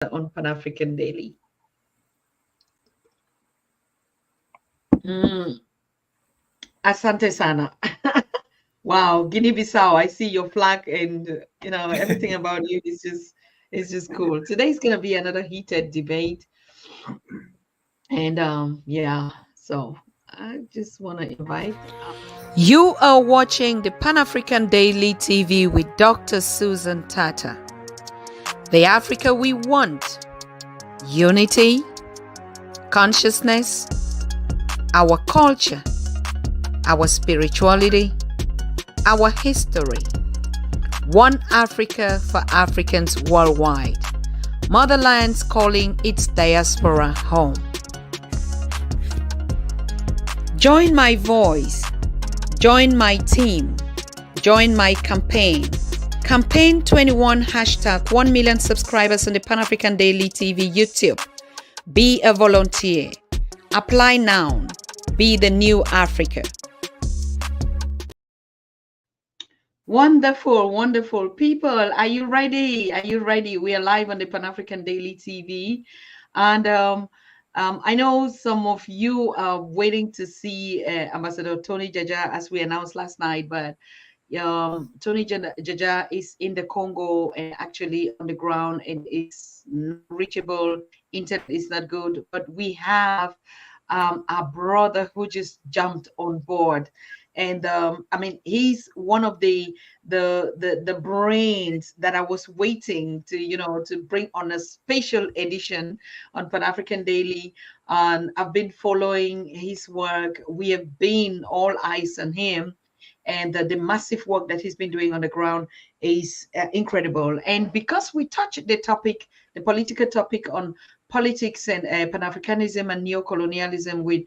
on Pan-African Daily. Asante sana. Wow, Guinea-Bissau, I see your flag and everything about you is just cool. Today's gonna be another heated debate. And yeah, so I just wanna invite. You are watching the Pan-African Daily TV with Dr. Susan Tata. The Africa we want. Unity, consciousness, our culture, our spirituality, our history. One Africa for Africans worldwide. Motherlands calling its diaspora home. Join my voice. Join my team. Join my campaign. Campaign 21 hashtag 1 million subscribers on the Pan-African Daily TV YouTube. Be a volunteer. Apply now. Be the new Africa. Wonderful, wonderful people. Are you ready? Are you ready? We are live on the Pan-African Daily TV. And I know some of you are waiting to see Ambassador Tony Jaja, as we announced last night, but Tony Jaja is in the Congo and actually on the ground and is not reachable. Internet is not good, but we have our brother who just jumped on board. And I mean, he's one of the brains that I was waiting to bring on a special edition on Pan African Daily. And I've been following his work. We have been all eyes on him, and the massive work that he's been doing on the ground is incredible. And because we touched the topic, the political topic on politics and Pan-Africanism and Neo-Colonialism with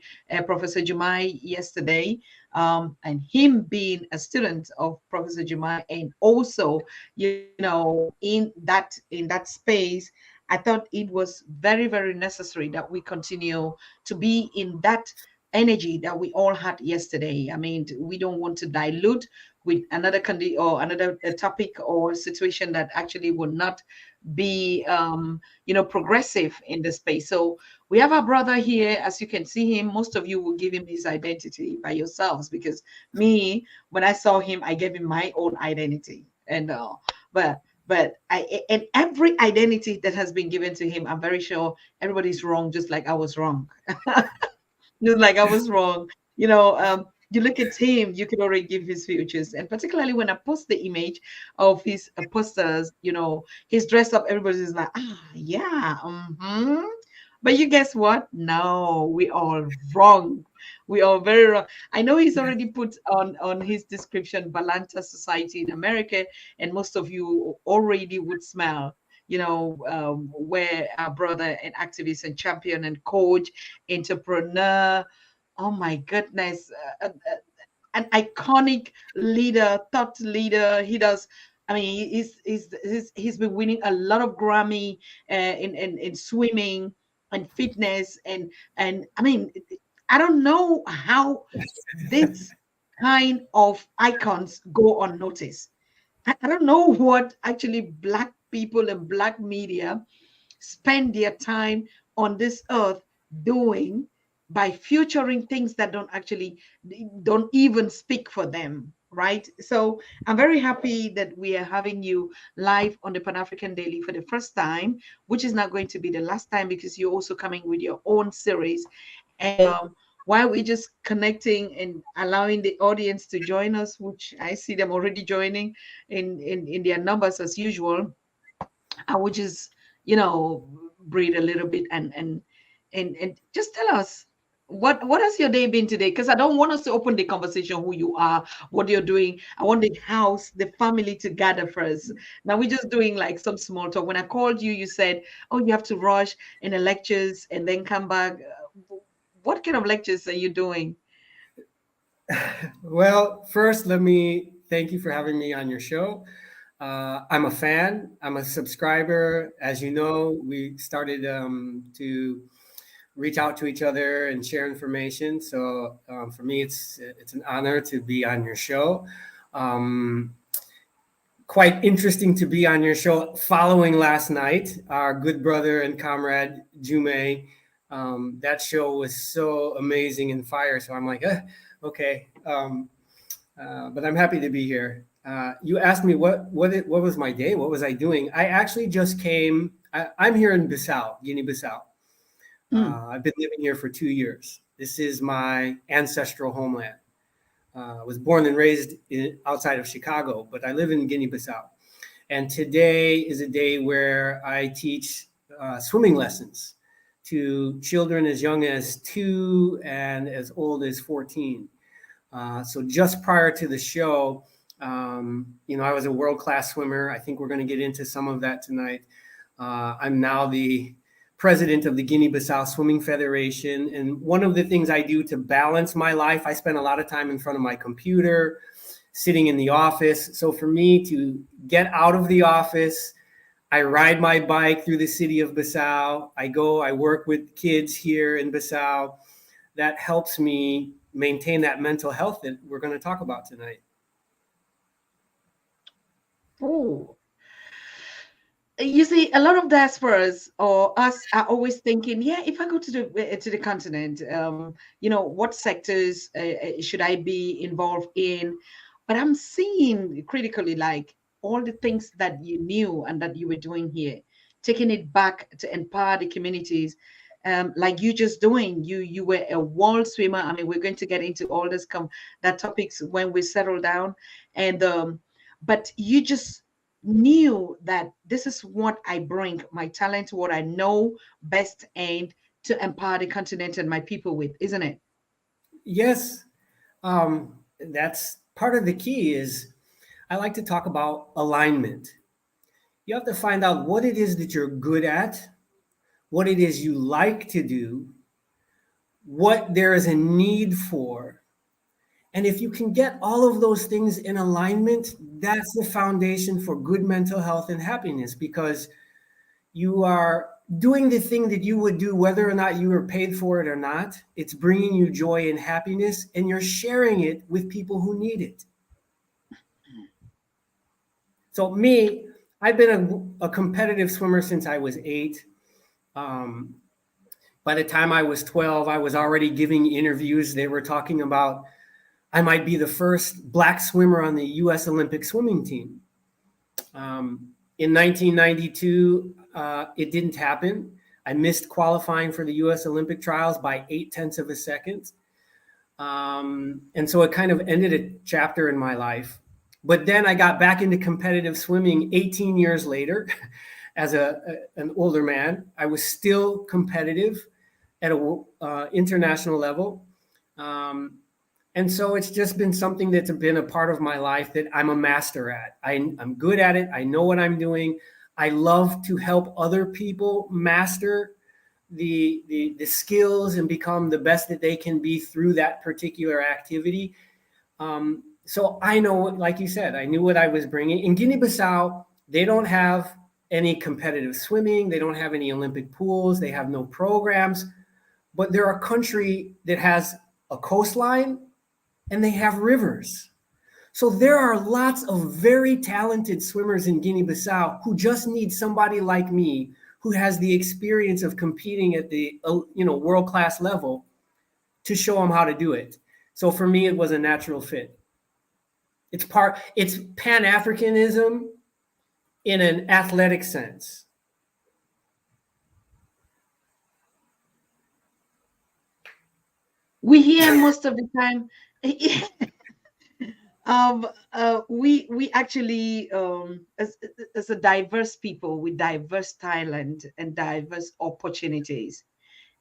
Professor Jumai yesterday, and him being a student of Professor Jumai, and also, in that space, I thought it was very, very necessary that we continue to be in that energy that we all had yesterday. I mean, we don't want to dilute with another or another topic or situation that actually would not be progressive in the space. So we have our brother here. As you can see him, most of you will give him his identity by yourselves, because me, when I saw him, I gave him my own identity. And but and every identity that has been given to him, I'm very sure everybody's wrong, just like I was wrong. Just like I was wrong. You look at him, you can already give his futures. And particularly when I post the image of his posters, he's dressed up, everybody's like, yeah. But you guess what? No, we all wrong. We are very wrong. I know he's already put on his description Balanta Society in America, and most of you already would smell where our brother and activist and champion and coach, entrepreneur, oh my goodness, an iconic leader, thought leader. He does. I mean, he's been winning a lot of Grammy in swimming and fitness, and I mean, I don't know how this kind of icons go unnoticed. I don't know what actually Black people and Black media spend their time on this earth doing by featuring things that don't even speak for them, right? So I'm very happy that we are having you live on the Pan-African Daily for the first time, which is not going to be the last time, because you're also coming with your own series. And while we're just connecting and allowing the audience to join us, which I see them already joining in their numbers as usual, I would just breathe a little bit and just tell us what has your day been today, because I don't want us to open the conversation who you are, what you're doing. I want the house, the family to gather first. Now we're just doing like some small talk. When I called you, you said, oh, you have to rush in the lectures and then come back. What kind of lectures are you doing? Well, first, let me thank you for having me on your show. I'm a fan. I'm a subscriber. As you know, we started to reach out to each other and share information. So for me, it's an honor to be on your show. quite interesting to be on your show following last night, our good brother and comrade Jume. That show was so amazing and fire. So I'm like, okay. But I'm happy to be here. You asked me what was my day? What was I doing? I actually just came. I'm here in Bissau, Guinea-Bissau. I've been living here for 2 years. This is my ancestral homeland. I was born and raised outside of Chicago, but I live in Guinea-Bissau. And today is a day where I teach swimming lessons to children as young as 2 and as old as 14. So just prior to the show, I was a world-class swimmer. I think we're going to get into some of that tonight. I'm now the president of the Guinea-Bissau Swimming Federation. And one of the things I do to balance my life, I spend a lot of time in front of my computer, sitting in the office. So for me to get out of the office, I ride my bike through the city of Bissau. I work with kids here in Bissau. That helps me maintain that mental health that we're going to talk about tonight. Oh, you see, a lot of diasporas or us are always thinking, yeah, if I go to the continent, what sectors should I be involved in? But I'm seeing critically, like all the things that you knew and that you were doing here, taking it back to empower the communities. Like you just doing, you were a world swimmer. I mean, we're going to get into all this that topics when we settle down, and but you just knew that this is what I bring, my talent, what I know best, and to empower the continent and my people with, isn't it? Yes, that's part of the key. Is I like to talk about alignment. You have to find out what it is that you're good at, what it is you like to do, what there is a need for. And if you can get all of those things in alignment, that's the foundation for good mental health and happiness, because you are doing the thing that you would do whether or not you were paid for it or not. It's bringing you joy and happiness, and you're sharing it with people who need it. So me, I've been a competitive swimmer since I was 8. By the time I was 12, I was already giving interviews. They were talking about I might be the first Black swimmer on the U.S. Olympic swimming team. In 1992, it didn't happen. I missed qualifying for the U.S. Olympic trials by 0.8 of a second. And so it kind of ended a chapter in my life. But then I got back into competitive swimming 18 years later as an older man. I was still competitive at an international level. And so it's just been something that's been a part of my life that I'm a master at. I'm good at it. I know what I'm doing. I love to help other people master the skills and become the best that they can be through that particular activity. So I know, like you said, I knew what I was bringing. In Guinea-Bissau, they don't have any competitive swimming. They don't have any Olympic pools. They have no programs. But they're a country that has a coastline and they have rivers. So there are lots of very talented swimmers in Guinea-Bissau who just need somebody like me who has the experience of competing at the world-class level to show them how to do it. So for me, it was a natural fit. It's Pan-Africanism in an athletic sense. We hear most of the time. We actually, as a diverse people with diverse talent and diverse opportunities,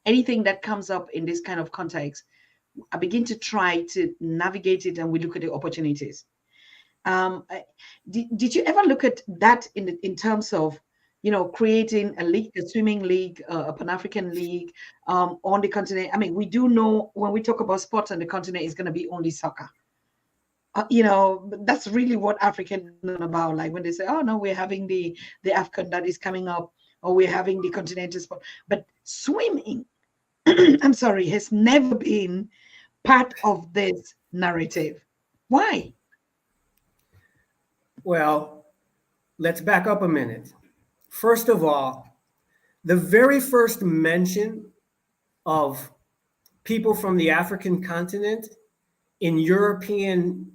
anything that comes up in this kind of context, I begin to try to navigate it, and we look at the opportunities. Did you ever look at that in terms of, creating a league, a swimming league, a Pan-African league on the continent? I mean, we do know when we talk about sports on the continent, it's going to be only soccer. That's really what African is about. Like when they say, "Oh no, we're having the AFCON that is coming up, or we're having the continental sport," but swimming, I'm sorry, has never been part of this narrative. Why? Well, let's back up a minute. First of all, the very first mention of people from the African continent in European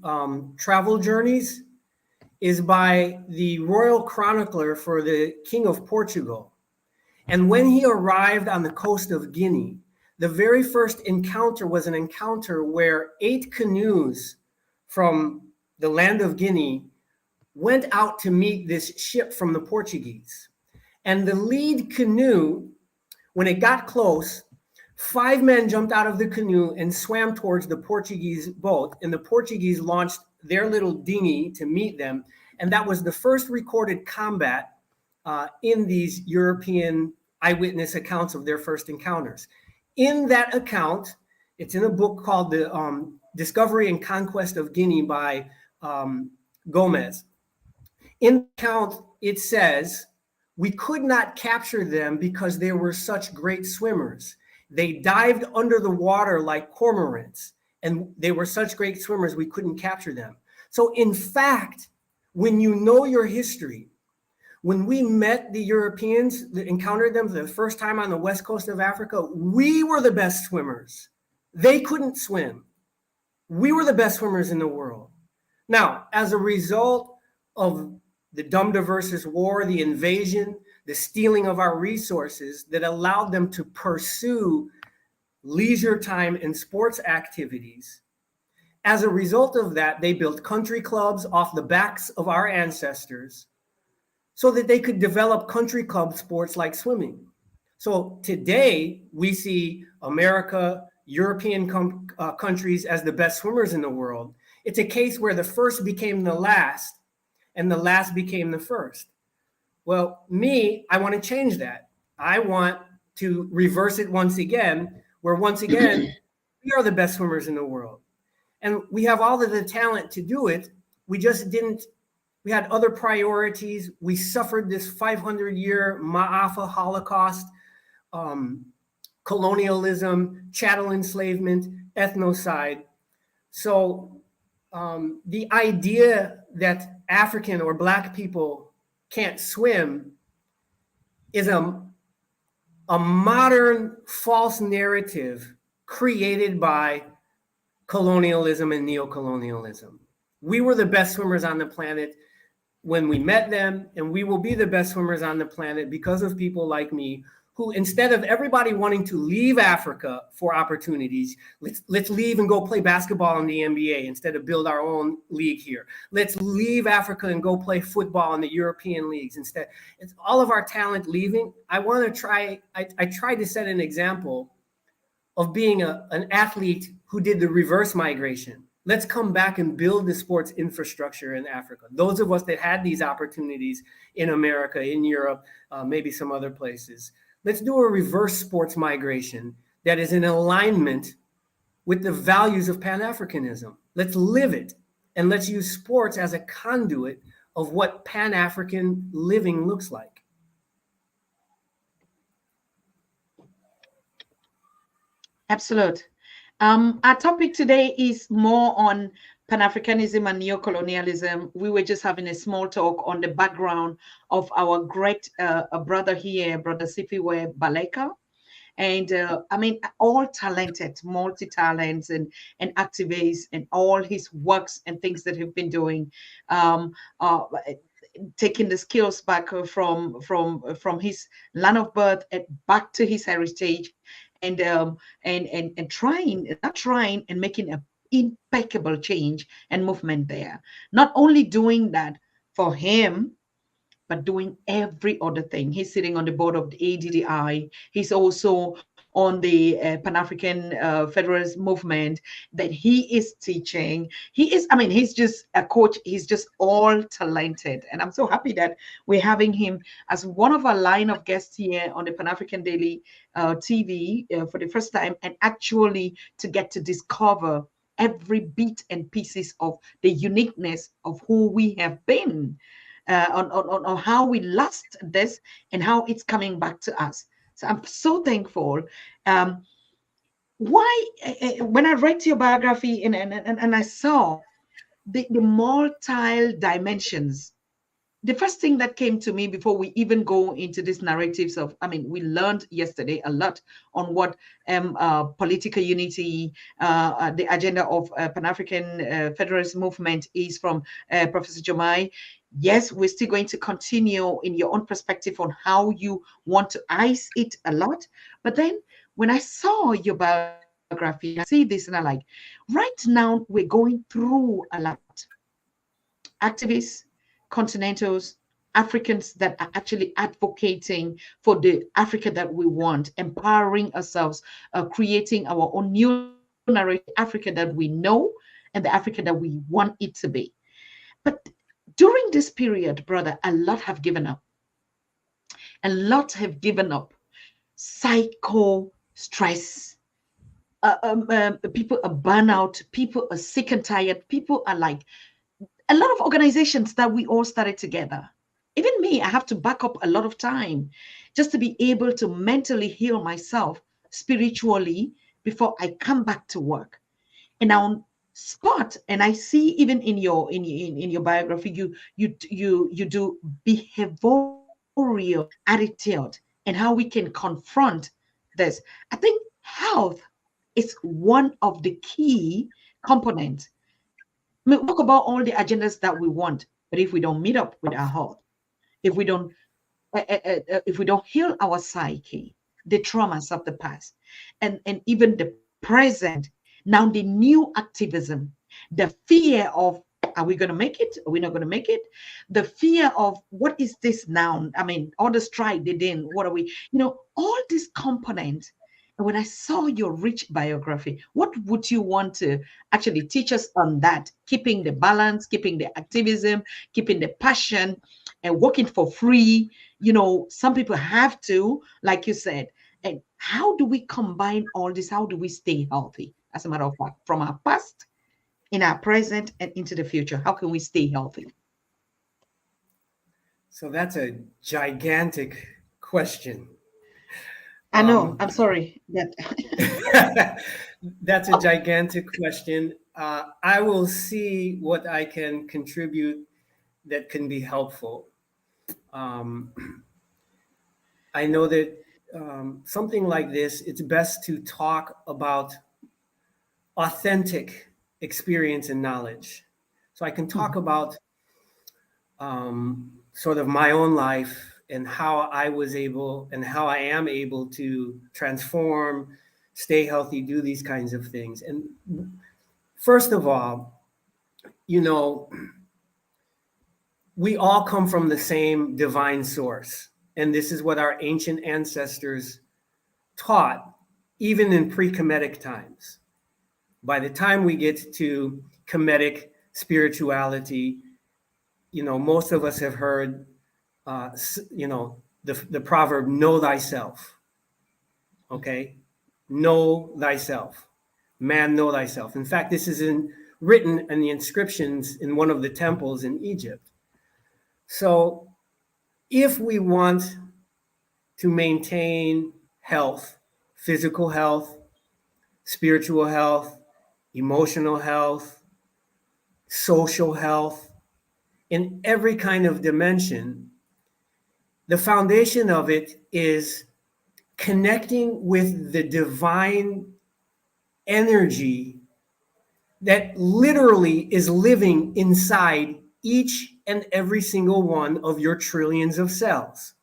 travel journeys is by the royal chronicler for the King of Portugal. And when he arrived on the coast of Guinea, the very first encounter was an encounter where 8 canoes from the land of Guinea went out to meet this ship from the Portuguese. And the lead canoe, when it got close, 5 men jumped out of the canoe and swam towards the Portuguese boat, and the Portuguese launched their little dinghy to meet them. And that was the first recorded combat in these European eyewitness accounts of their first encounters. In that account, it's in a book called The Discovery and Conquest of Guinea by Gomez. In the account, it says, we could not capture them because they were such great swimmers. They dived under the water like cormorants, and they were such great swimmers, we couldn't capture them. So in fact, when you know your history, when we met the Europeans, encountered them for the first time on the west coast of Africa, we were the best swimmers. They couldn't swim. We were the best swimmers in the world. Now, as a result of the Dumda versus War, the invasion, the stealing of our resources that allowed them to pursue leisure time and sports activities, as a result of that, they built country clubs off the backs of our ancestors so that they could develop country club sports like swimming. So today we see America, European countries as the best swimmers in the world. It's a case where the first became the last and the last became the first. Well, I want to change that. I want to reverse it once again, where once again, we are the best swimmers in the world. And we have all of the talent to do it. We just didn't, we had other priorities. We suffered this 500-year Ma'afa Holocaust, colonialism, chattel enslavement, ethnocide. So the idea that African or Black people can't swim is a modern false narrative created by colonialism and neo-colonialism. We were the best swimmers on the planet when we met them, and we will be the best swimmers on the planet because of people like me who, instead of everybody wanting to leave Africa for opportunities, let's leave and go play basketball in the NBA instead of build our own league here. Let's leave Africa and go play football in the European leagues instead. It's all of our talent leaving. I tried to set an example of being an athlete who did the reverse migration. Let's come back and build the sports infrastructure in Africa. Those of us that had these opportunities in America, in Europe, maybe some other places. Let's do a reverse sports migration that is in alignment with the values of Pan-Africanism. Let's live it, and let's use sports as a conduit of what Pan-African living looks like. Absolute. Our topic today is more on Pan-Africanism and neo-colonialism. We were just having a small talk on the background of our great brother here, Brother SIPHIWE BALEKA. And I mean, all talented, multi-talents and activists, and all his works and things that he've been doing, taking the skills back from his land of birth and back to his heritage, and trying and making an impeccable change and movement there. Not only doing that for him, but doing every other thing. He's sitting on the board of the ADDI. He's also on the Pan-African Federalist movement that he is teaching. He's just a coach. He's just all talented. And I'm so happy that we're having him as one of our line of guests here on the Pan-African Daily TV for the first time, and actually to get to discover every bit and pieces of the uniqueness of who we have been. On how we lost this and how it's coming back to us. So I'm so thankful. When I read your biography and I saw the multi dimensions the first thing that came to me before we even go into these narratives of, I mean, we learned yesterday a lot on what political unity, the agenda of Pan-African Federalist movement is from Professor Jomai. Yes, we're still going to continue in your own perspective on how you want to ice it a lot. But then when I saw your biography, I see this and I like, right now we're going through a lot. Activists, continentals, Africans that are actually advocating for the Africa that we want, empowering ourselves, creating our own new narrative, Africa that we know and the Africa that we want it to be. But during this period, brother, a lot have given up. A lot have given up. Psycho stress. People are burnout. People are sick and tired. People are like, a lot of organizations that we all started together. Even me, I have to back up a lot of time just to be able to mentally heal myself spiritually before I come back to work. And on spot, and I see even in your in your biography, you do behavioral attitude and how we can confront this. I think health is one of the key components. I mean, we talk about all the agendas that we want, but if we don't meet up with our health, if we don't if we don't heal our psyche, the traumas of the past, and even the present, now the new activism, the fear of, are we going to make it? Are we not going to make it? The fear of, what is this now? I mean, all the strike they did, what are we? All these components. And when I saw your rich biography, what would you want to actually teach us on that? Keeping the balance, keeping the activism, keeping the passion, and working for free. Some people have to, like you said. And how do we combine all this? How do we stay healthy? As a matter of fact, from our past, in our present, and into the future, how can we stay healthy? So that's a gigantic question. I know. I'm sorry. That's a gigantic question. I will see what I can contribute that can be helpful. I know that something like this, it's best to talk about authentic experience and knowledge. So I can talk about sort of my own life and how I was able and how I am able to transform, stay healthy, do these kinds of things. And first of all, we all come from the same divine source. And this is what our ancient ancestors taught, even in pre-Kemetic times. By the time we get to Kemetic spirituality, most of us have heard, the proverb, know thyself. Okay? Know thyself. Man, know thyself. In fact, this is written in the inscriptions in one of the temples in Egypt. So if we want to maintain health, physical health, spiritual health, emotional health, social health, in every kind of dimension, the foundation of it is connecting with the divine energy that literally is living inside each and every single one of your trillions of cells.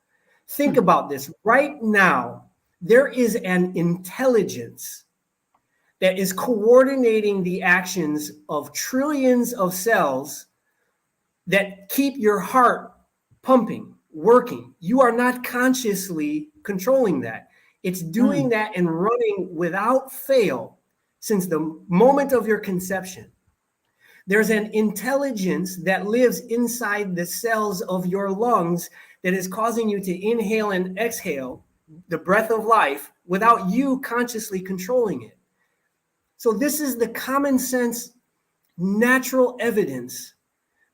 Think about this. Right now, there is an intelligence that is coordinating the actions of trillions of cells that keep your heart pumping, working. You are not consciously controlling that. It's doing that and running without fail since the moment of your conception. There's an intelligence that lives inside the cells of your lungs that is causing you to inhale and exhale the breath of life without you consciously controlling it. So this is the common sense, natural evidence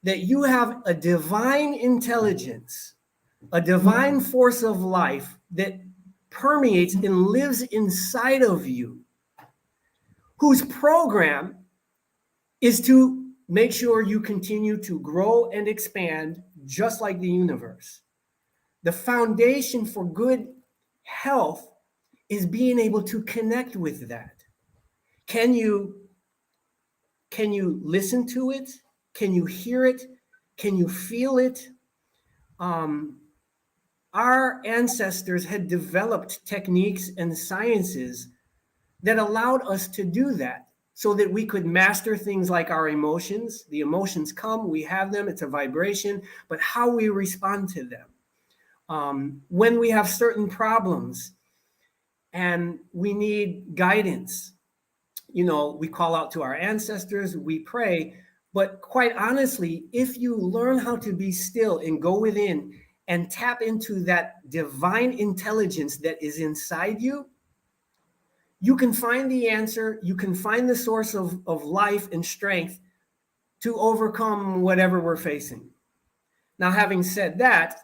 that you have a divine intelligence, a divine force of life that permeates and lives inside of you, whose program is to make sure you continue to grow and expand just like the universe. The foundation for good health is being able to connect with that. Can you listen to it? Can you hear it? Can you feel it? Our ancestors had developed techniques and sciences that allowed us to do that so that we could master things like our emotions. The emotions come, we have them, it's a vibration, but how we respond to them. When we have certain problems and we need guidance, we call out to our ancestors, we pray. But quite honestly, if you learn how to be still and go within and tap into that divine intelligence that is inside you, you can find the answer, you can find the source of life and strength to overcome whatever we're facing. Now, having said that,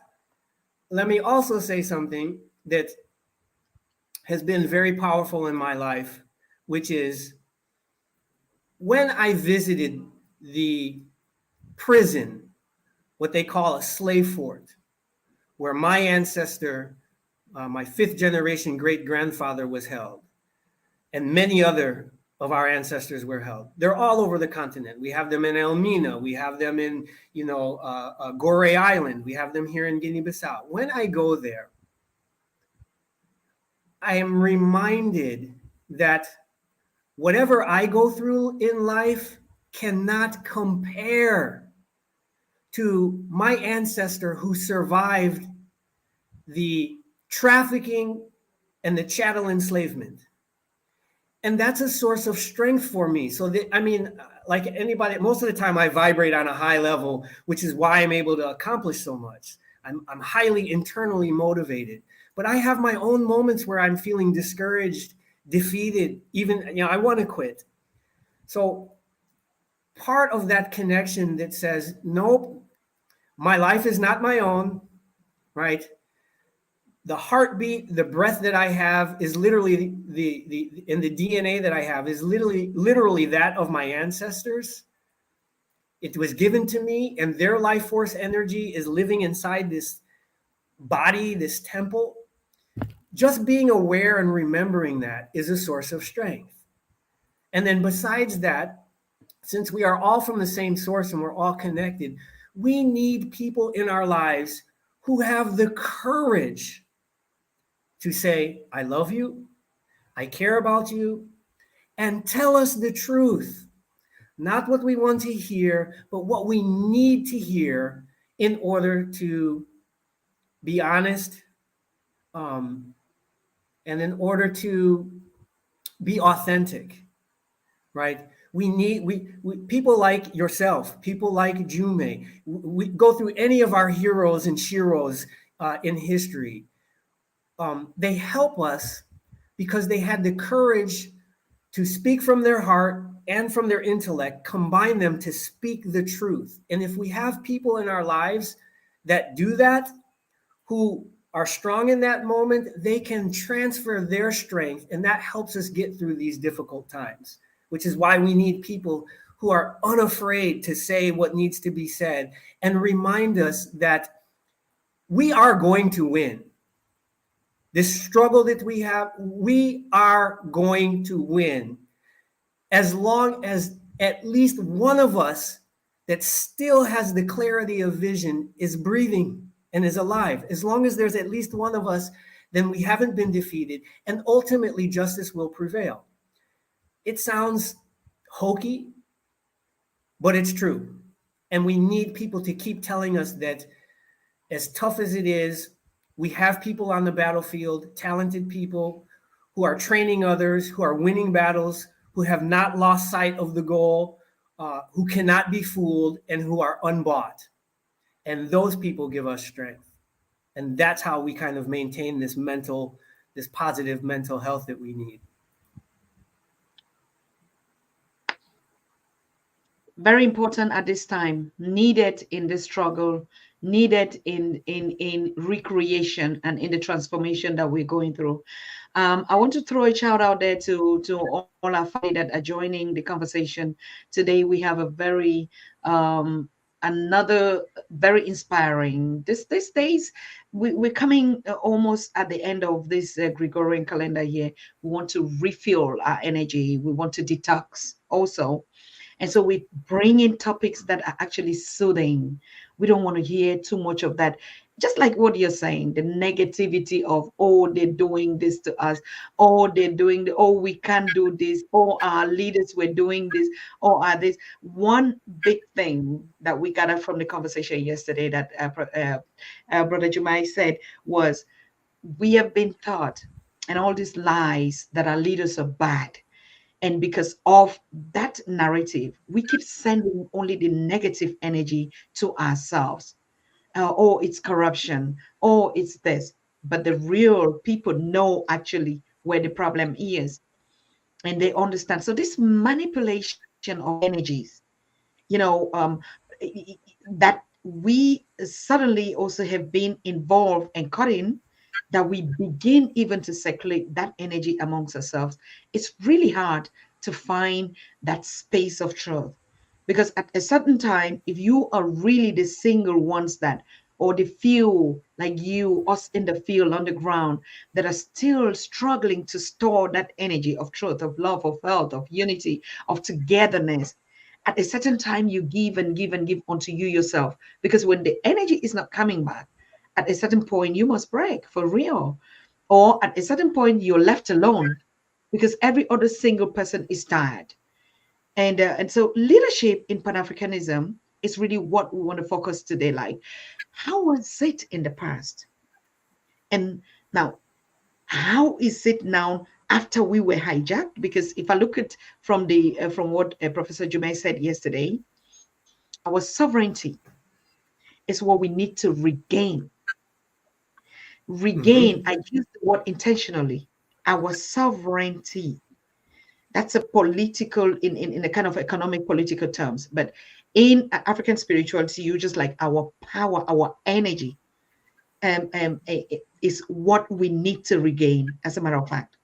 let me also say something that has been very powerful in my life, which is when I visited the prison, what they call a slave fort, where my ancestor, my fifth generation great grandfather was held, and many other of our ancestors were held. They're all over the continent. We have them in Elmina. We have them in, Gore Island. We have them here in Guinea-Bissau. When I go there, I am reminded that whatever I go through in life cannot compare to my ancestor who survived the trafficking and the chattel enslavement. And that's a source of strength for me. So like anybody, most of the time I vibrate on a high level, which is why I'm able to accomplish so much. I'm highly internally motivated, but I have my own moments where I'm feeling discouraged, defeated, even, I want to quit. So part of that connection that says, nope, my life is not my own, right? The heartbeat, the breath that I have is literally the DNA that I have is literally that of my ancestors. It was given to me, and their life force energy is living inside this body, this temple. Just being aware and remembering that is a source of strength. And then besides that, since we are all from the same source and we're all connected, we need people in our lives who have the courage to say, I love you, I care about you, and tell us the truth. Not what we want to hear, but what we need to hear in order to be honest, and in order to be authentic, right? We need people like yourself, people like Jume. We go through any of our heroes and sheroes in history. They help us because they had the courage to speak from their heart and from their intellect, combine them to speak the truth. And if we have people in our lives that do that, who are strong in that moment, they can transfer their strength, and that helps us get through these difficult times, which is why we need people who are unafraid to say what needs to be said and remind us that we are going to win. This struggle that we have, we are going to win as long as at least one of us that still has the clarity of vision is breathing and is alive. As long as there's at least one of us, then we haven't been defeated, and ultimately justice will prevail. It sounds hokey, but it's true. And we need people to keep telling us that as tough as it is, we have people on the battlefield, talented people who are training others, who are winning battles, who have not lost sight of the goal, who cannot be fooled, and who are unbought. And those people give us strength. And that's how we kind of maintain this positive mental health that we need. Very important at this time, needed in the struggle, needed in recreation and in the transformation that we're going through. I want to throw a shout out there to all our family that are joining the conversation today. We have a very another very inspiring. These days, we're coming almost at the end of this Gregorian calendar year. We want to refuel our energy. We want to detox also. And so we bring in topics that are actually soothing. We don't want to hear too much of that. Just like what you're saying, the negativity of, oh, they're doing this to us, oh, they're doing oh, we can't do this, oh, our leaders were doing this, oh, are this. One big thing that we got from the conversation yesterday that Brother Jumai said was, we have been taught, and all these lies that our leaders are bad, and because of that narrative, we keep sending only the negative energy to ourselves. Oh, it's corruption. Oh, it's this. But the real people know actually where the problem is, and they understand. So this manipulation of energies, you know, that we suddenly also have been involved and caught in, that we begin even to circulate that energy amongst ourselves. It's really hard to find that space of truth, because at a certain time, if you are really the single ones that, or the few like you, us in the field on the ground, that are still struggling to store that energy of truth, of love, of health, of unity, of togetherness, at a certain time you give and give and give unto you yourself, because when the energy is not coming back, at a certain point you must break for real, or at a certain point you're left alone, because every other single person is tired. And so leadership in Pan-Africanism is really what we want to focus today. Like, how was it in the past, and now how is it now after we were hijacked? Because if I look at from what Professor Jumay said yesterday, our sovereignty is what we need to regain. Regain, Mm-hmm. I use the word intentionally, our sovereignty. That's a political, in a kind of economic political terms, but in African spirituality, you just like our power, our energy, is what we need to regain, as a matter of fact.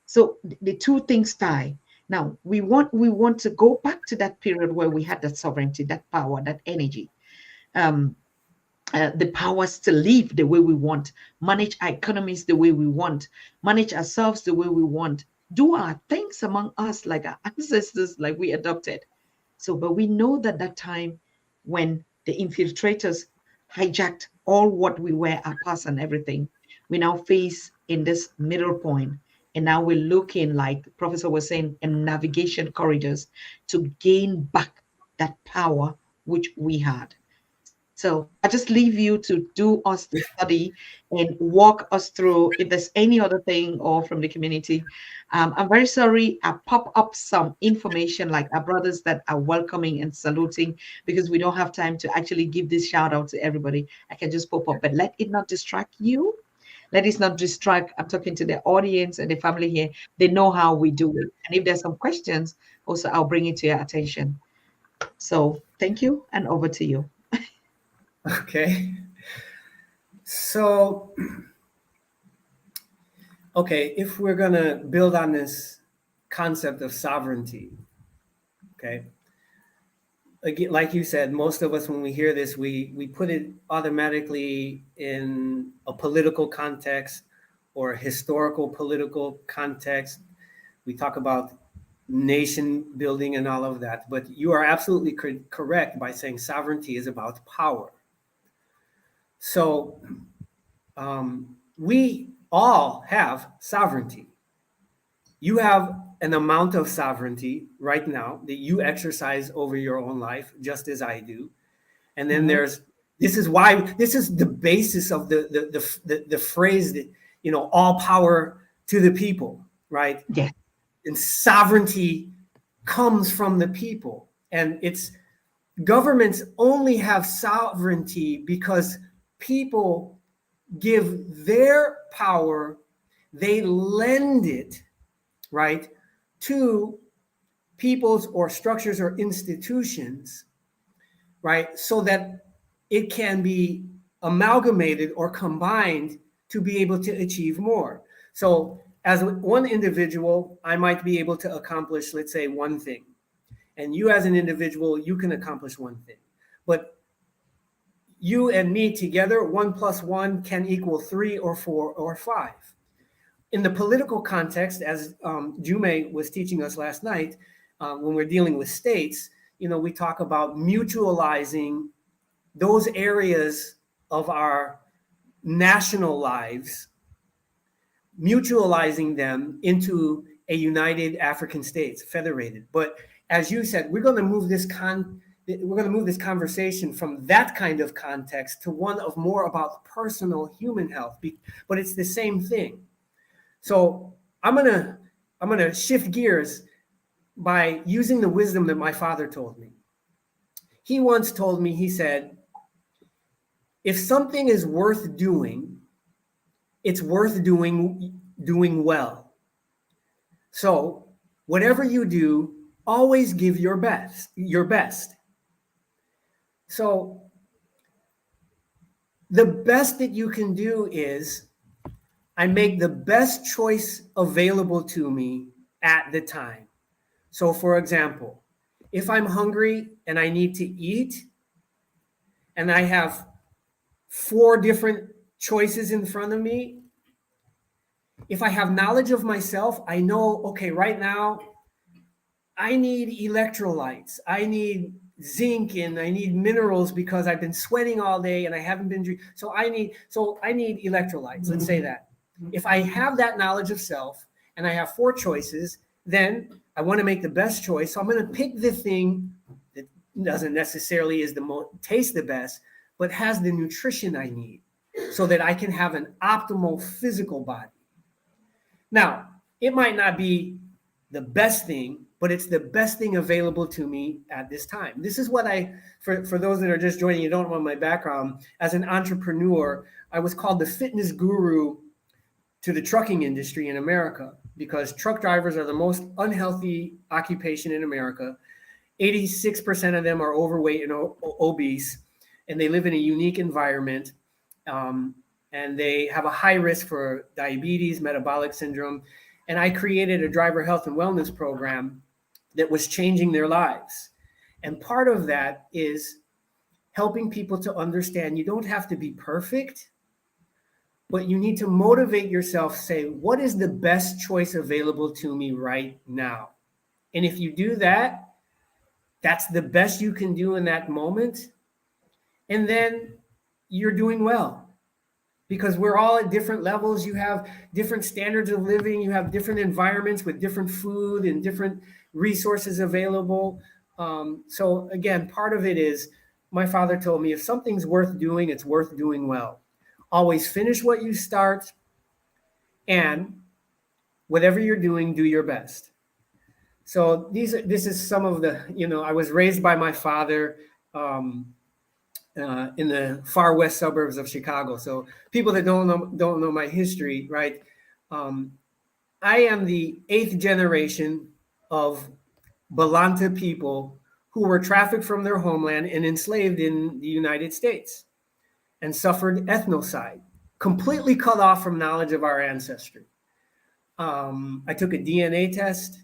So the two things tie. Now we want to go back to that period where we had that sovereignty, that power, that energy, um, the powers to live the way we want, manage our economies the way we want, manage ourselves the way we want, do our things among us like our ancestors, like we adopted. So, but we know that that time when the infiltrators hijacked all what we were, our past and everything, we now face in this middle point. And now we're looking, like the professor was saying, in navigation corridors to gain back that power which we had. So I just leave you to do us the study and walk us through if there's any other thing or from the community. I'm very sorry. I pop up some information like our brothers that are welcoming and saluting, because we don't have time to actually give this shout out to everybody. I can just pop up, but let it not distract you. Let it not distract. I'm talking to the audience and the family here. They know how we do it. And if there's some questions, also I'll bring it to your attention. So thank you, and over to you. Okay. So, okay, if we're going to build on this concept of sovereignty, okay, again, like you said, most of us, when we hear this, we put it automatically in a political context or a historical political context. We talk about nation building and all of that. But you are absolutely correct by saying sovereignty is about power. So we all have sovereignty. You have an amount of sovereignty right now that you exercise over your own life, just as I do. And then Mhm. this is the basis of the phrase that, all power to the people, right? Yes. And sovereignty comes from the people. And it's governments only have sovereignty because people give their power, they lend it, right, to peoples or structures or institutions, right, so that it can be amalgamated or combined to be able to achieve more. So as one individual, I might be able to accomplish, let's say, one thing. And you as an individual, you can accomplish one thing. But you and me together, 1 + 1 can equal 3 or 4 or 5. In the political context, as Jume was teaching us last night, when we're dealing with states, we talk about mutualizing those areas of our national lives, mutualizing them into a united African states, federated. But as you said, we're going to move this conversation from that kind of context to one of more about personal human health, but it's the same thing. So I'm gonna shift gears by using the wisdom that my father told me. He once told me, he said, if something is worth doing, it's worth doing well. So whatever you do, always give your best. So the best that you can do is I make the best choice available to me at the time. So for example, if I'm hungry and I need to eat and I have 4 different choices in front of me, if I have knowledge of myself, I know, okay, right now I need electrolytes, I need zinc, and I need minerals because I've been sweating all day and I haven't been drinking. So I need electrolytes, let's say that. If I have that knowledge of self and I have 4 choices, then I want to make the best choice. So I'm going to pick the thing that doesn't necessarily taste the best, but has the nutrition I need so that I can have an optimal physical body. Now, it might not be the best thing, but it's the best thing available to me at this time. This is what for those that are just joining, you don't know my background, as an entrepreneur, I was called the fitness guru to the trucking industry in America, because truck drivers are the most unhealthy occupation in America. 86% of them are overweight and obese, and they live in a unique environment. And they have a high risk for diabetes, metabolic syndrome. And I created a driver health and wellness program that was changing their lives. And part of that is helping people to understand you don't have to be perfect, but you need to motivate yourself, say, what is the best choice available to me right now? And if you do that, that's the best you can do in that moment. And then you're doing well. Because we're all at different levels. You have different standards of living. You have different environments with different food and different resources available. So again, part of it is, my father told me, if something's worth doing, it's worth doing well. Always finish what you start, and whatever you're doing, do your best. So this is some of the, I was raised by my father in the far west suburbs of Chicago. So people that don't know my history, right? I am the 8th generation of Balanta people who were trafficked from their homeland and enslaved in the United States and suffered ethnocide, completely cut off from knowledge of our ancestry. I took a DNA test,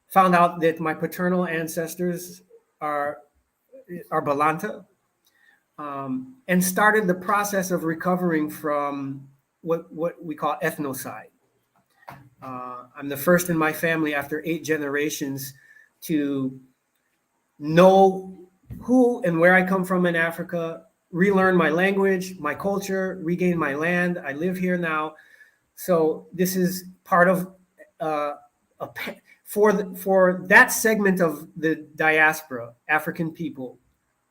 found out that my paternal ancestors are Balanta, and started the process of recovering from what we call ethnocide. I'm the first in my family after 8 generations to know who and where I come from in Africa, relearn my language, my culture, regain my land. I live here now. So this is part of for that segment of the diaspora, African people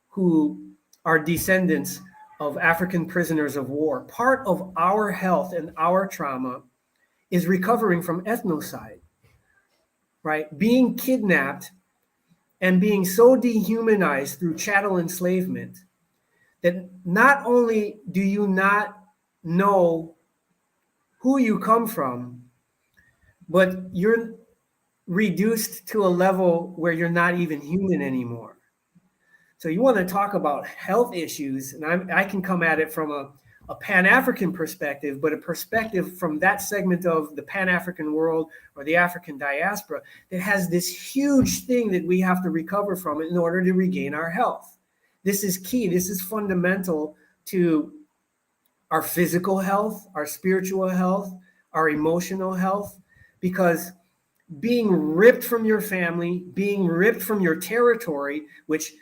who are descendants of African prisoners of war. Part of our health and our trauma is recovering from ethnocide, right? Being kidnapped and being so dehumanized through chattel enslavement that not only do you not know who you come from, but you're reduced to a level where you're not even human anymore. So you want to talk about health issues, and I can come at it from a Pan-African perspective, but a perspective from that segment of the Pan-African world or the African diaspora that has this huge thing that we have to recover from in order to regain our health. This is key. This is fundamental to our physical health, our spiritual health, our emotional health, because being ripped from your family, being ripped from your territory, which,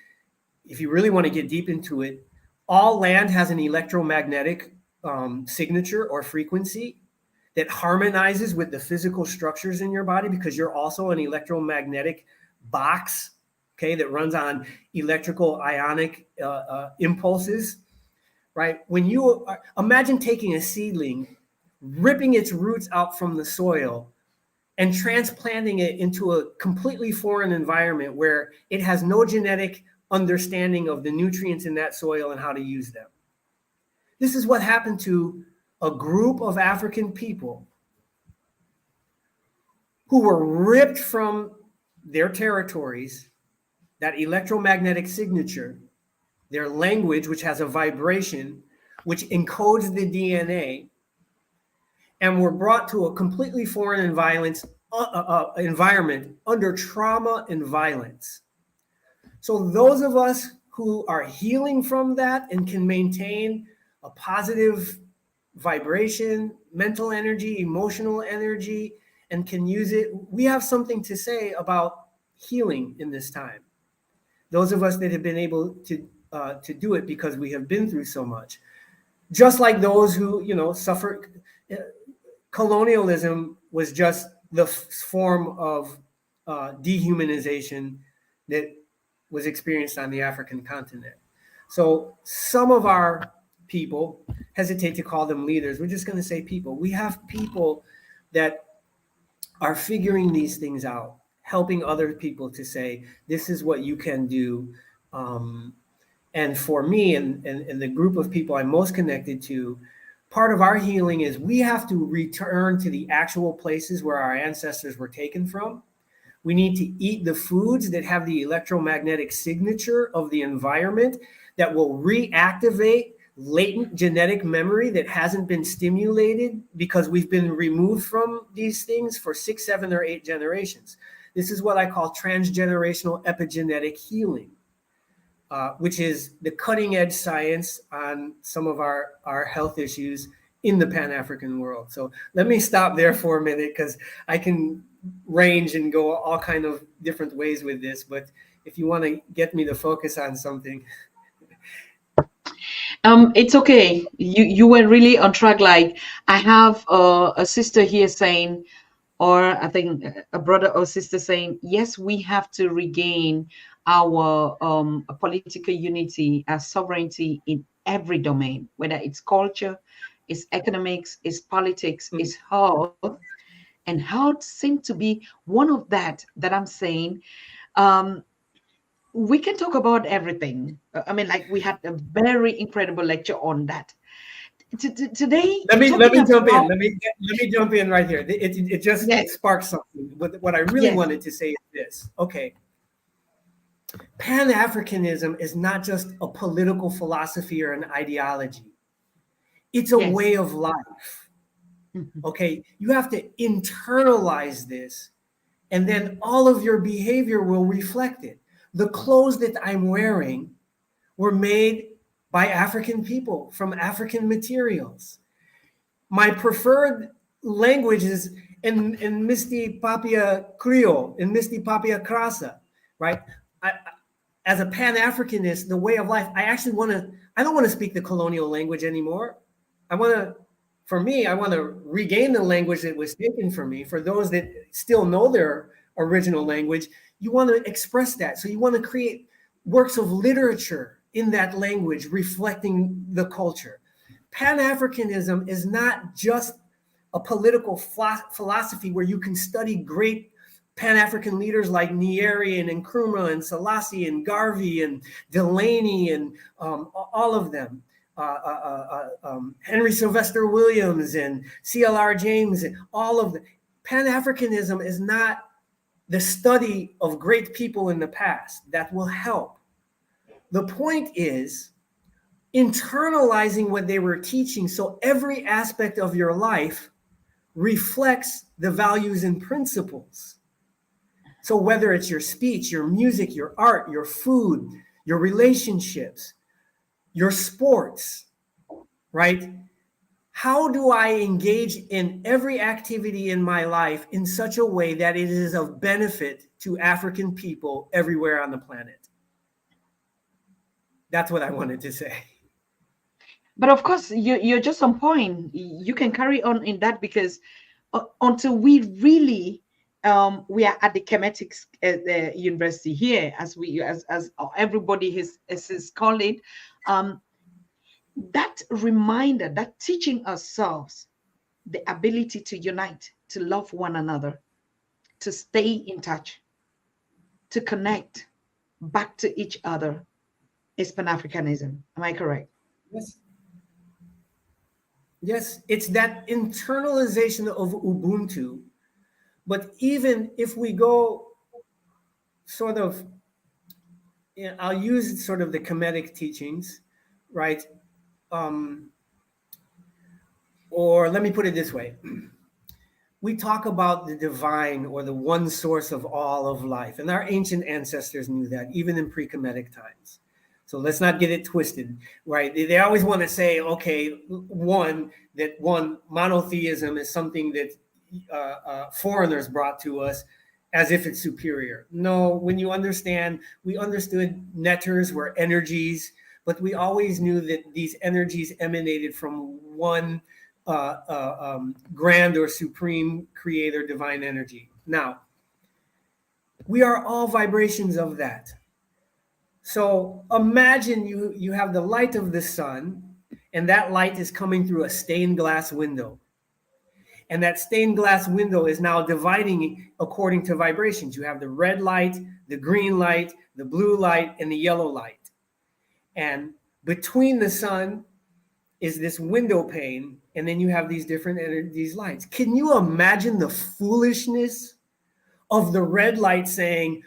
if you really want to get deep into it, all land has an electromagnetic signature or frequency that harmonizes with the physical structures in your body, because you're also an electromagnetic box, okay, that runs on electrical ionic impulses, right? When you imagine taking a seedling, ripping its roots out from the soil, and transplanting it into a completely foreign environment where it has no genetic understanding of the nutrients in that soil and how to use them. This is what happened to a group of African people who were ripped from their territories, that electromagnetic signature, their language, which has a vibration, which encodes the DNA, and were brought to a completely foreign environment under trauma and violence. So those of us who are healing from that and can maintain a positive vibration, mental energy, emotional energy, and can use it, we have something to say about healing in this time. Those of us that have been able to do it because we have been through so much. Just like those who, suffer. Colonialism was just the form of dehumanization that was experienced on the African continent. So some of our people hesitate to call them leaders. We're just going to say people. We have people that are figuring these things out, helping other people to say, this is what you can do. And for me and the group of people I'm most connected to, part of our healing is we have to return to the actual places where our ancestors were taken from. We need to eat the foods that have the electromagnetic signature of the environment that will reactivate latent genetic memory that hasn't been stimulated because we've been removed from these things for 6, 7, or 8 generations. This is what I call transgenerational epigenetic healing, which is the cutting edge science on some of our health issues in the Pan-African world. So let me stop there for a minute, because I can range and go all kind of different ways with this. But if you want to get me to focus on something. It's okay. You were really on track. Like, I have a sister here saying, or I think a brother or sister saying, yes, we have to regain our political unity, our sovereignty in every domain, whether it's culture, it's economics, it's politics, it's health. And health seems to be one of that I'm saying. We can talk about everything. I mean, like, we had a very incredible lecture on that. Today, let me jump in. Let me jump in right here. It just sparked something. What I really wanted to say is this. Okay, Pan-Africanism is not just a political philosophy or an ideology. It's a way of life. Okay, you have to internalize this, and then all of your behavior will reflect it. The clothes that I'm wearing were made by African people from African materials. My preferred language is in Misti Papia Creole, in Misti Papia Krasa, right? As a Pan-Africanist, the way of life, I don't want to speak the colonial language anymore. I want to regain the language that was taken from me. For those that still know their original language, you want to express that. So you want to create works of literature in that language reflecting the culture. Pan-Africanism is not just a political philosophy where you can study great Pan-African leaders like Nyeri and Nkrumah and Selassie and Garvey and Delaney and all of them. Henry Sylvester Williams and CLR James, and all of them. Pan-Africanism is not the study of great people in the past. That will help. The point is internalizing what they were teaching, so every aspect of your life reflects the values and principles. So whether it's your speech, your music, your art, your food, your relationships, your sports, right? How do I engage in every activity in my life in such a way that it is of benefit to African people everywhere on the planet? That's what I wanted to say. But of course, you're just on point. You can carry on in that, because until we really we are at the Chemetics University here, as everybody has called it, that reminder, that teaching ourselves the ability to unite, to love one another, to stay in touch, to connect back to each other, is Pan-Africanism. Am I correct? Yes. Yes, it's that internalization of Ubuntu. But even if we go sort of, I'll use sort of the Kemetic teachings, right? Or let me put it this way. We talk about the divine or the one source of all of life. And our ancient ancestors knew that, even in pre-Kemetic times. So let's not get it twisted, right? They always want to say, okay, one, monotheism is something that foreigners brought to us as if it's superior. No, when you understand, we understood netters were energies, but we always knew that these energies emanated from one grand or supreme creator, divine energy. Now, we are all vibrations of that. So imagine you have the light of the sun, and that light is coming through a stained glass window. And that stained glass window is now dividing according to vibrations. You have the red light, the green light, the blue light, and the yellow light. And between the sun is this window pane, and then you have these different these lights. Can you imagine the foolishness of the red light saying,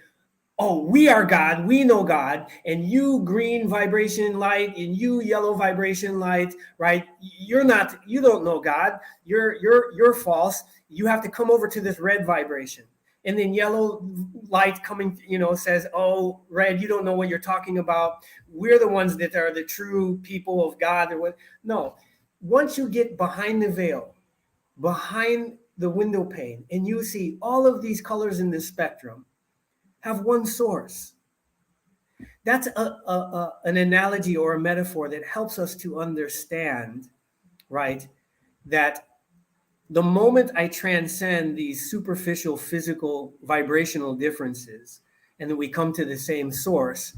oh, we are God, we know God, and you green vibration light and you yellow vibration light, right? You don't know God. You're false. You have to come over to this red vibration. And then yellow light coming, says, oh, red, you don't know what you're talking about. We're the ones that are the true people of God. Or what? No. Once you get behind the veil, behind the window pane, and you see all of these colors in the spectrum have one source. That's an analogy or a metaphor that helps us to understand, right, that the moment I transcend these superficial physical vibrational differences and then we come to the same source,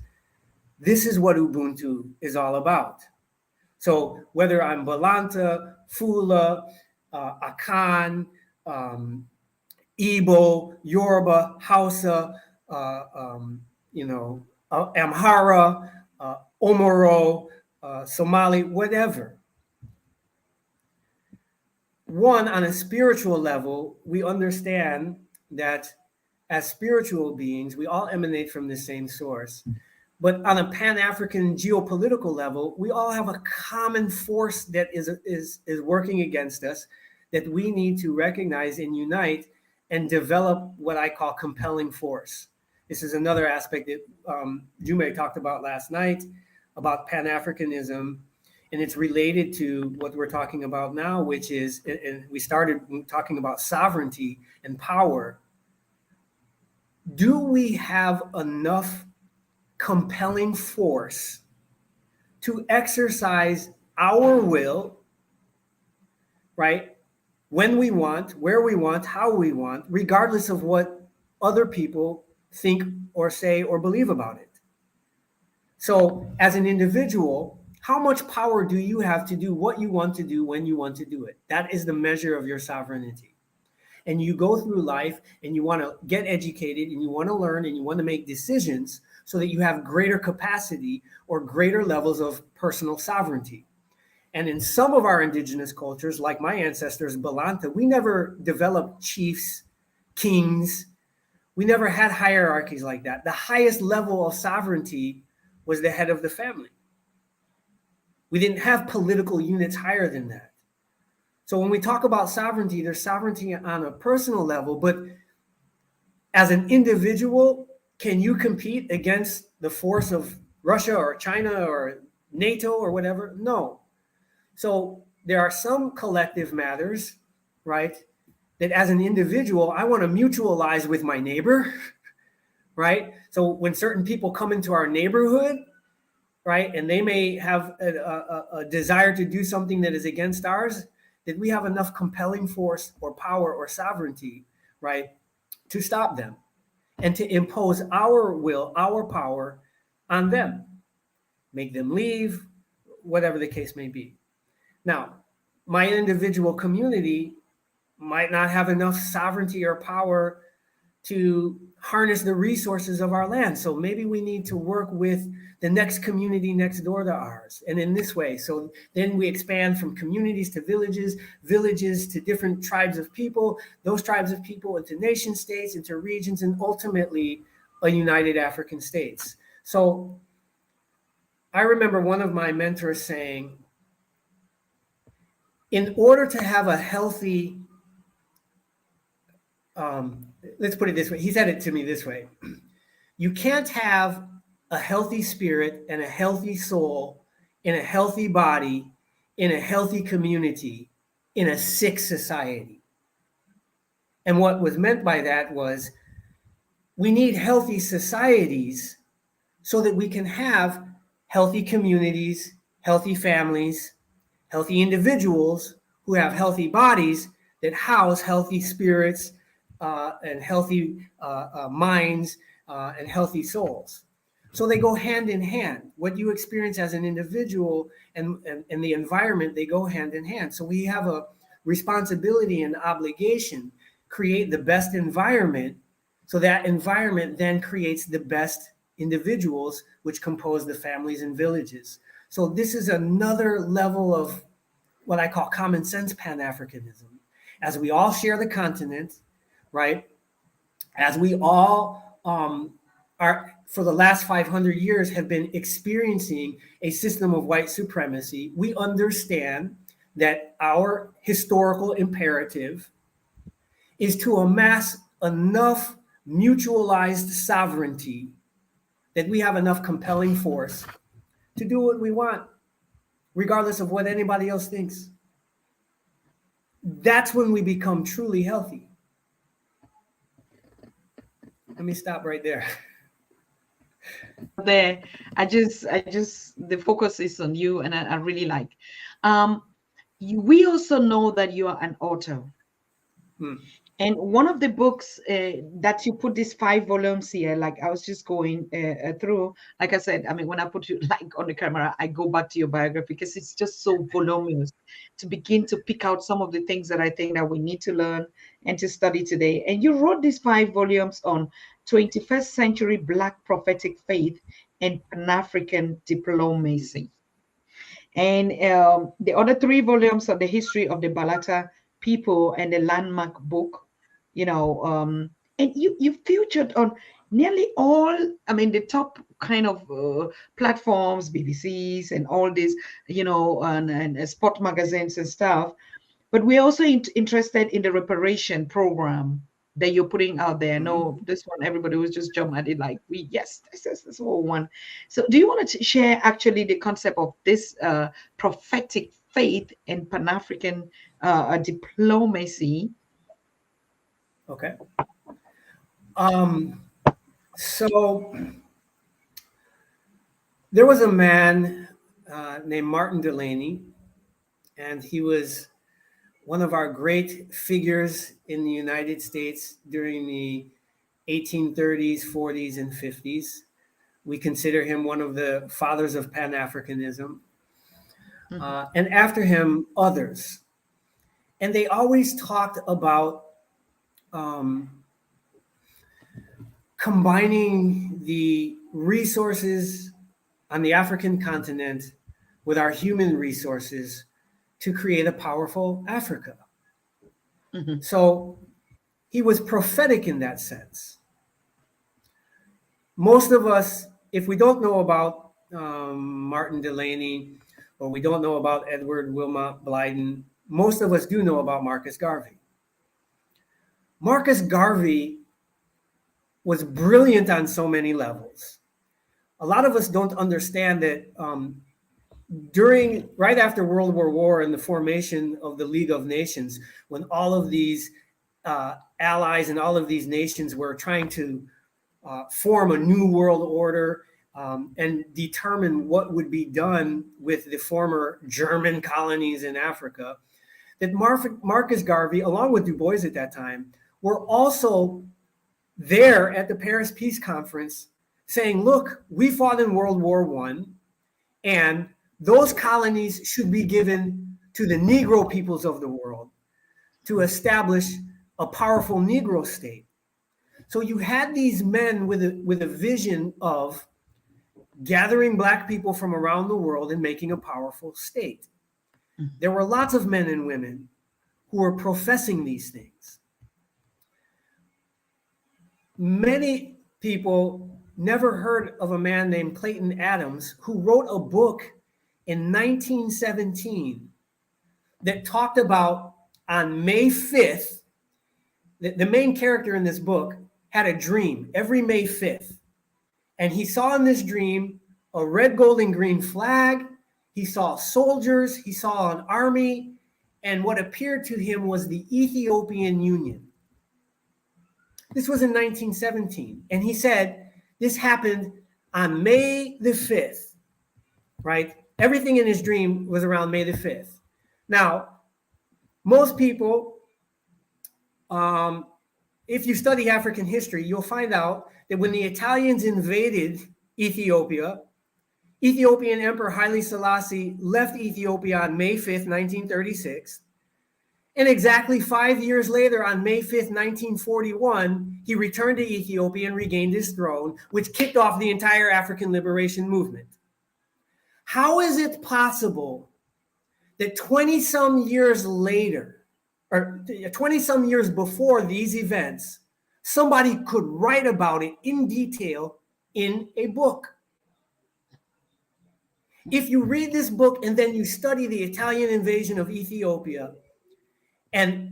this is what Ubuntu is all about. So whether I'm Balanta, Fula, Akan, Igbo, Yoruba, Hausa, Amhara, Omoro, Somali, whatever. One, on a spiritual level, we understand that as spiritual beings, we all emanate from the same source. But on a Pan-African geopolitical level, we all have a common force that is working against us that we need to recognize and unite and develop what I call compelling force. This is another aspect that Jume talked about last night about Pan-Africanism, and it's related to what we're talking about now, which is, and we started talking about sovereignty and power. Do we have enough compelling force to exercise our will, right? When we want, where we want, how we want, regardless of what other people think or say or believe about it. So as an individual, how much power do you have to do what you want to do when you want to do it? That is the measure of your sovereignty. And you go through life and you want to get educated and you want to learn and you want to make decisions so that you have greater capacity or greater levels of personal sovereignty. And in some of our indigenous cultures, like my ancestors, Balanta, we never developed chiefs, kings. We never had hierarchies like that. The highest level of sovereignty was the head of the family. We didn't have political units higher than that. So when we talk about sovereignty, there's sovereignty on a personal level, but as an individual, can you compete against the force of Russia or China or NATO or whatever. No. So there are some collective matters, right, that as an individual, I want to mutualize with my neighbor, right? So when certain people come into our neighborhood, right, and they may have a desire to do something that is against ours, that we have enough compelling force or power or sovereignty, right, to stop them and to impose our will, our power on them, make them leave, whatever the case may be. Now, my individual community might not have enough sovereignty or power to harness the resources of our land. So maybe we need to work with the next community next door to ours. And in this way, so then we expand from communities to villages, villages to different tribes of people, those tribes of people into nation states, into regions, and ultimately a united African states. So I remember one of my mentors saying, in order to have a healthy, let's put it this way. He said it to me this way. You can't have a healthy spirit and a healthy soul in a healthy body in a healthy community in a sick society. And what was meant by that was we need healthy societies so that we can have healthy communities, healthy families, healthy individuals who have healthy bodies that house healthy spirits and healthy minds and healthy souls. So they go hand in hand. What you experience as an individual and the environment, they go hand in hand. So we have a responsibility and obligation, create the best environment. So that environment then creates the best individuals, which compose the families and villages. So this is another level of what I call common sense Pan-Africanism. As we all share the continent, right? As we all are, for the last 500 years, have been experiencing a system of white supremacy, we understand that our historical imperative is to amass enough mutualized sovereignty that we have enough compelling force to do what we want, regardless of what anybody else thinks. That's when we become truly healthy. Let me stop right there. There, the focus is on you, and I really like. We also know that you are an author. And one of the books that you put these 5 volumes here, like I was just going through, like I said, I mean, when I put you like on the camera, I go back to your biography because it's just so voluminous to begin to pick out some of the things that I think that we need to learn and to study today. And you wrote these 5 volumes on 21st century Black prophetic faith and Pan-African diplomacy. And the other 3 volumes are the history of the BALEKA people and the landmark book, and you featured on nearly all, I mean, the top kind of platforms, BBCs and all this, and sport magazines and stuff. But we're also interested in the reparation program that you're putting out there. No, this one, everybody was just jumping at it like, yes, this whole one. So do you want to share actually the concept of this prophetic faith and Pan-African diplomacy? Okay. So there was a man named Martin Delaney, and he was one of our great figures in the United States during the 1830s, 40s, and 50s. We consider him one of the fathers of Pan-Africanism. And after him, others. And they always talked about combining the resources on the African continent with our human resources to create a powerful Africa. So he was prophetic in that sense. Most of us, if we don't know about Martin Delaney, or we don't know about Edward Wilmot Blyden, most of us do know about Marcus Garvey. Marcus Garvey was brilliant on so many levels. a lot of us don't understand that right after World War I and the formation of the League of Nations, when all of these allies and all of these nations were trying to form a new world order and determine what would be done with the former German colonies in Africa, that Marcus Garvey, along with Du Bois at that time, were also there at the Paris Peace Conference saying, look, we fought in World War I, and those colonies should be given to the Negro peoples of the world to establish a powerful Negro state. So you had these men with a vision of gathering Black people from around the world and making a powerful state. There were lots of men and women who were professing these things. Many people never heard of a man named Clayton Adams who wrote a book in 1917 that talked about on May 5th, the main character in this book had a dream every May 5th. And he saw in this dream a red, gold, and green flag. He saw soldiers, he saw an army, and what appeared to him was the Ethiopian Union. This was in 1917. And he said, this happened on May the 5th, right? Everything in his dream was around May the 5th. Now, most people, if you study African history, you'll find out that when the Italians invaded Ethiopia, Ethiopian Emperor Haile Selassie left Ethiopia on May 5th, 1936. And exactly 5 years later, on May 5th, 1941, he returned to Ethiopia and regained his throne, which kicked off the entire African liberation movement. How is it possible that 20-some years later, or 20-some years before these events, somebody could write about it in detail in a book? If you read this book and then you study the Italian invasion of Ethiopia, and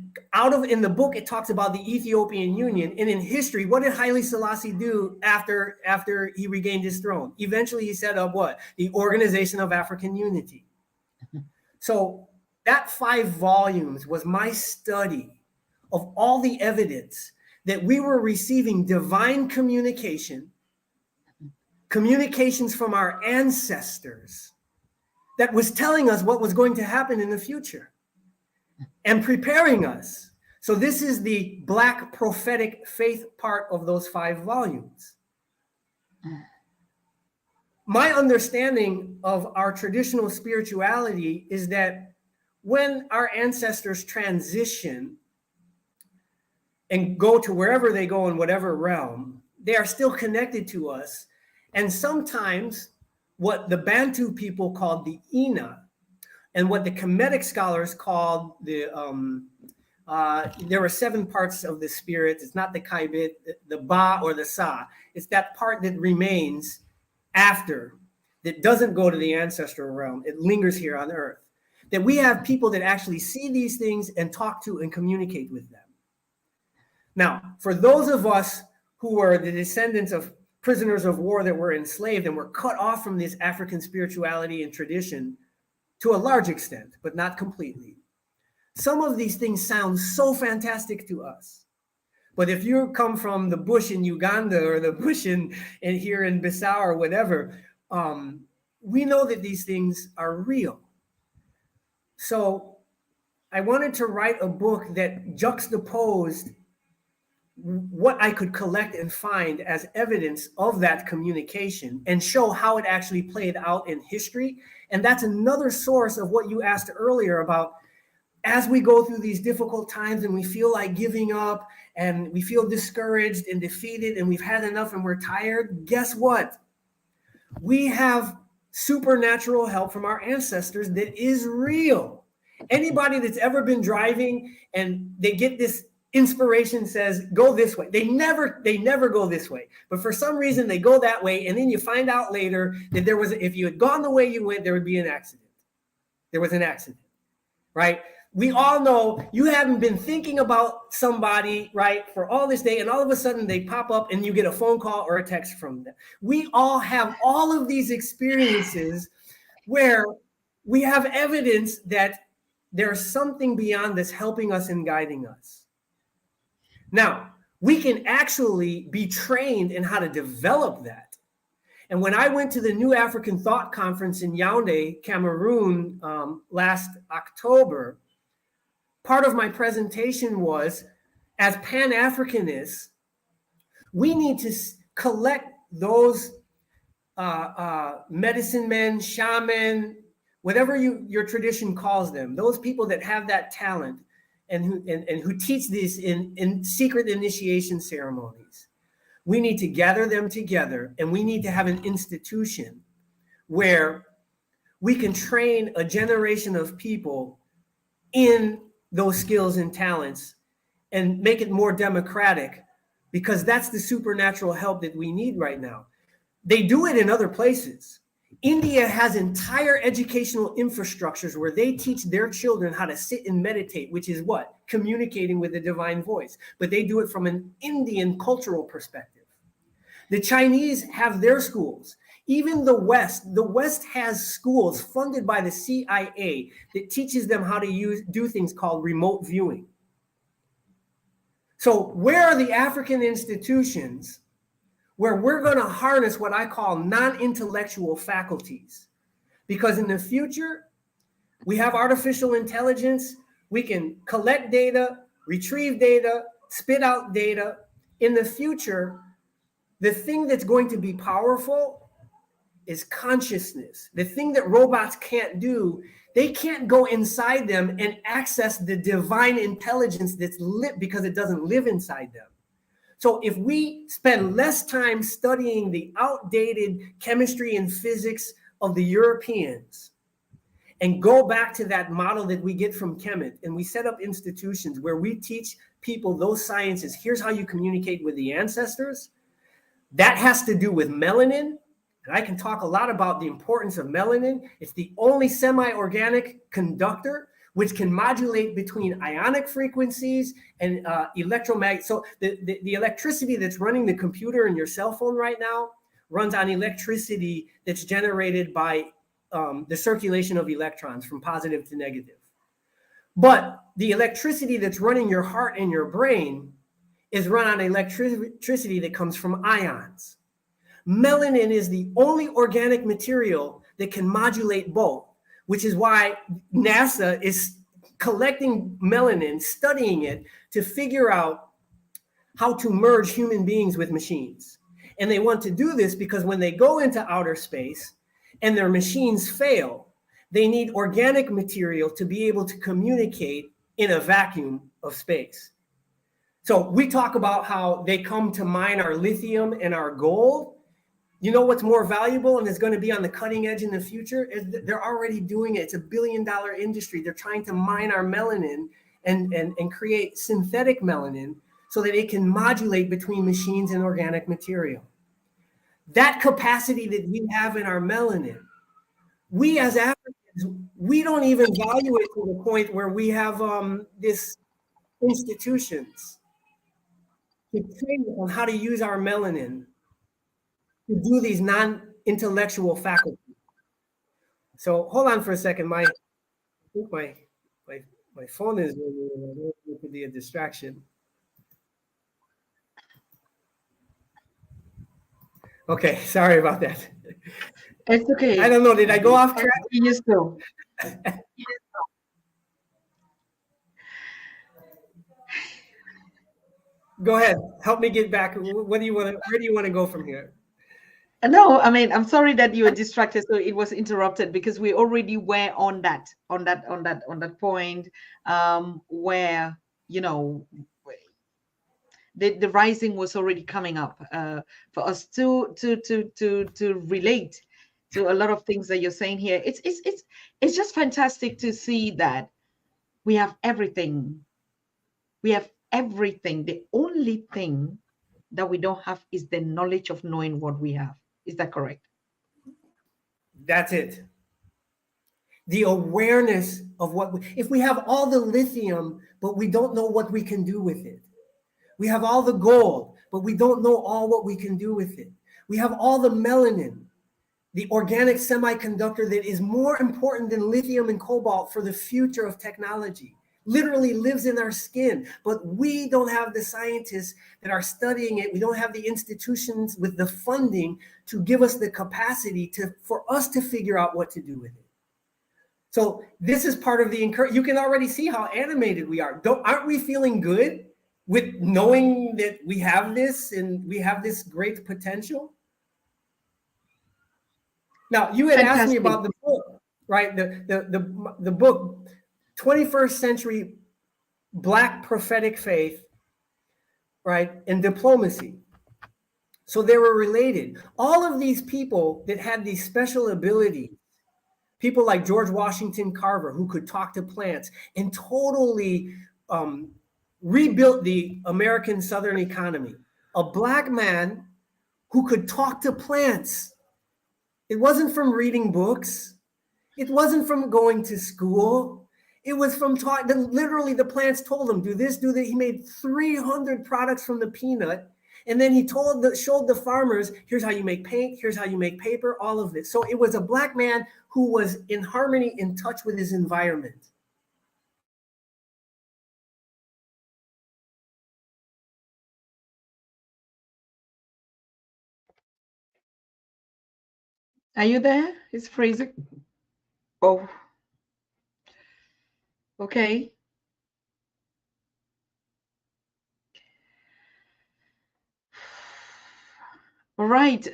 in the book, it talks about the Ethiopian Union. And in history, what did Haile Selassie do after he regained his throne? Eventually, he set up what? The Organization of African Unity. So that 5 volumes was my study of all the evidence that we were receiving divine communications from our ancestors that was telling us what was going to happen in the future and preparing us. So this is the Black prophetic faith part of those 5 volumes. My understanding of our traditional spirituality is that when our ancestors transition and go to wherever they go in whatever realm, they are still connected to us. And sometimes what the Bantu people called the Ina, and what the Kemetic scholars called there were 7 parts of the spirit. It's not the Kaibit, the Ba or the Sa. It's that part that remains after, that doesn't go to the ancestral realm. It lingers here on earth. That we have people that actually see these things and talk to and communicate with them. Now, for those of us who are the descendants of prisoners of war that were enslaved and were cut off from this African spirituality and tradition, to a large extent, but not completely, some of these things sound so fantastic to us. But if you come from the bush in Uganda or the bush in here in Bissau or whatever, we know that these things are real. So I wanted to write a book that juxtaposed what I could collect and find as evidence of that communication and show how it actually played out in history. And that's another source of what you asked earlier about, as we go through these difficult times and we feel like giving up and we feel discouraged and defeated and we've had enough and we're tired, guess what? We have supernatural help from our ancestors that is real. Anybody that's ever been driving and they get this inspiration says, go this way. They never go this way. But for some reason, they go that way. And then you find out later that if you had gone the way you went, there would be an accident. There was an accident, right? We all know you haven't been thinking about somebody, right, for all this day, and all of a sudden they pop up and you get a phone call or a text from them. We all have all of these experiences where we have evidence that there's something beyond this helping us and guiding us. Now, we can actually be trained in how to develop that. And when I went to the New African Thought Conference in Yaoundé, Cameroon, last October, part of my presentation was, as Pan-Africanists, we need to collect those medicine men, shaman, whatever your tradition calls them, those people that have that talent and who teach this in secret initiation ceremonies. We need to gather them together, and we need to have an institution where we can train a generation of people in those skills and talents and make it more democratic, because that's the supernatural help that we need right now. They do it in other places. India has entire educational infrastructures where they teach their children how to sit and meditate, which is what? Communicating with the divine voice. But they do it from an Indian cultural perspective. The Chinese have their schools. Even the West has schools funded by the CIA that teaches them how to do things called remote viewing. So where are the African institutions where we're going to harness what I call non-intellectual faculties? Because in the future, we have artificial intelligence. We can collect data, retrieve data, spit out data. In the future, the thing that's going to be powerful is consciousness. The thing that robots can't do, they can't go inside them and access the divine intelligence that's lit because it doesn't live inside them. So if we spend less time studying the outdated chemistry and physics of the Europeans and go back to that model that we get from Kemet, and we set up institutions where we teach people those sciences, here's how you communicate with the ancestors. That has to do with melanin. And I can talk a lot about the importance of melanin. It's the only semi-organic conductor which can modulate between ionic frequencies and electromagnetic. So the electricity that's running the computer in your cell phone right now runs on electricity that's generated by the circulation of electrons from positive to negative. But the electricity that's running your heart and your brain is run on electricity that comes from ions. Melanin is the only organic material that can modulate both, which is why NASA is collecting melanin, studying it to figure out how to merge human beings with machines. And they want to do this because when they go into outer space and their machines fail, they need organic material to be able to communicate in a vacuum of space. So we talk about how they come to mine our lithium and our gold. You know what's more valuable and is going to be on the cutting edge in the future? They're already doing it. It's $1 billion industry. They're trying to mine our melanin and create synthetic melanin so that it can modulate between machines and organic material. That capacity that we have in our melanin, we as Africans, we don't even value it to the point where we have this institutions to train on how to use our melanin to do these non-intellectual faculties. So hold on for a second. My phone is ringing. It could be a distraction. Okay, sorry about that. It's okay. I don't know. Did I go off track? Yes, so. Go ahead. Help me get back. What do you want to? Where do you want to go from here? No, I mean, I'm sorry that you were distracted, so it was interrupted because we already were on that point where, you know, the rising was already coming up for us to relate to a lot of things that you're saying here. It's just fantastic to see that we have everything. We have everything. The only thing that we don't have is the knowledge of knowing what we have. Is that correct? That's it. The awareness of if we have all the lithium, but we don't know what we can do with it. We have all the gold, but we don't know all what we can do with it. We have all the melanin, the organic semiconductor that is more important than lithium and cobalt for the future of technology. Literally lives in our skin, but we don't have the scientists that are studying it. We don't have the institutions with the funding to give us the capacity for us to figure out what to do with it. So this is part of the encouragement. You can already see how animated we are. Aren't we feeling good with knowing that we have this and we have this great potential? Now, you had asked me about the book, right? The book, 21st Century Black Prophetic Faith, right? And Diplomacy. So they were related. All of these people that had these special abilities, people like George Washington Carver, who could talk to plants and totally rebuilt the American Southern economy. A Black man who could talk to plants. It wasn't from reading books. It wasn't from going to school. It was from talking. Literally, the plants told him, do this, do that. He made 300 products from the peanut. And then he showed the farmers, here's how you make paint, here's how you make paper, all of this. So it was a Black man who was in harmony, in touch with his environment. Are you there? It's freezing. Oh, okay. All right.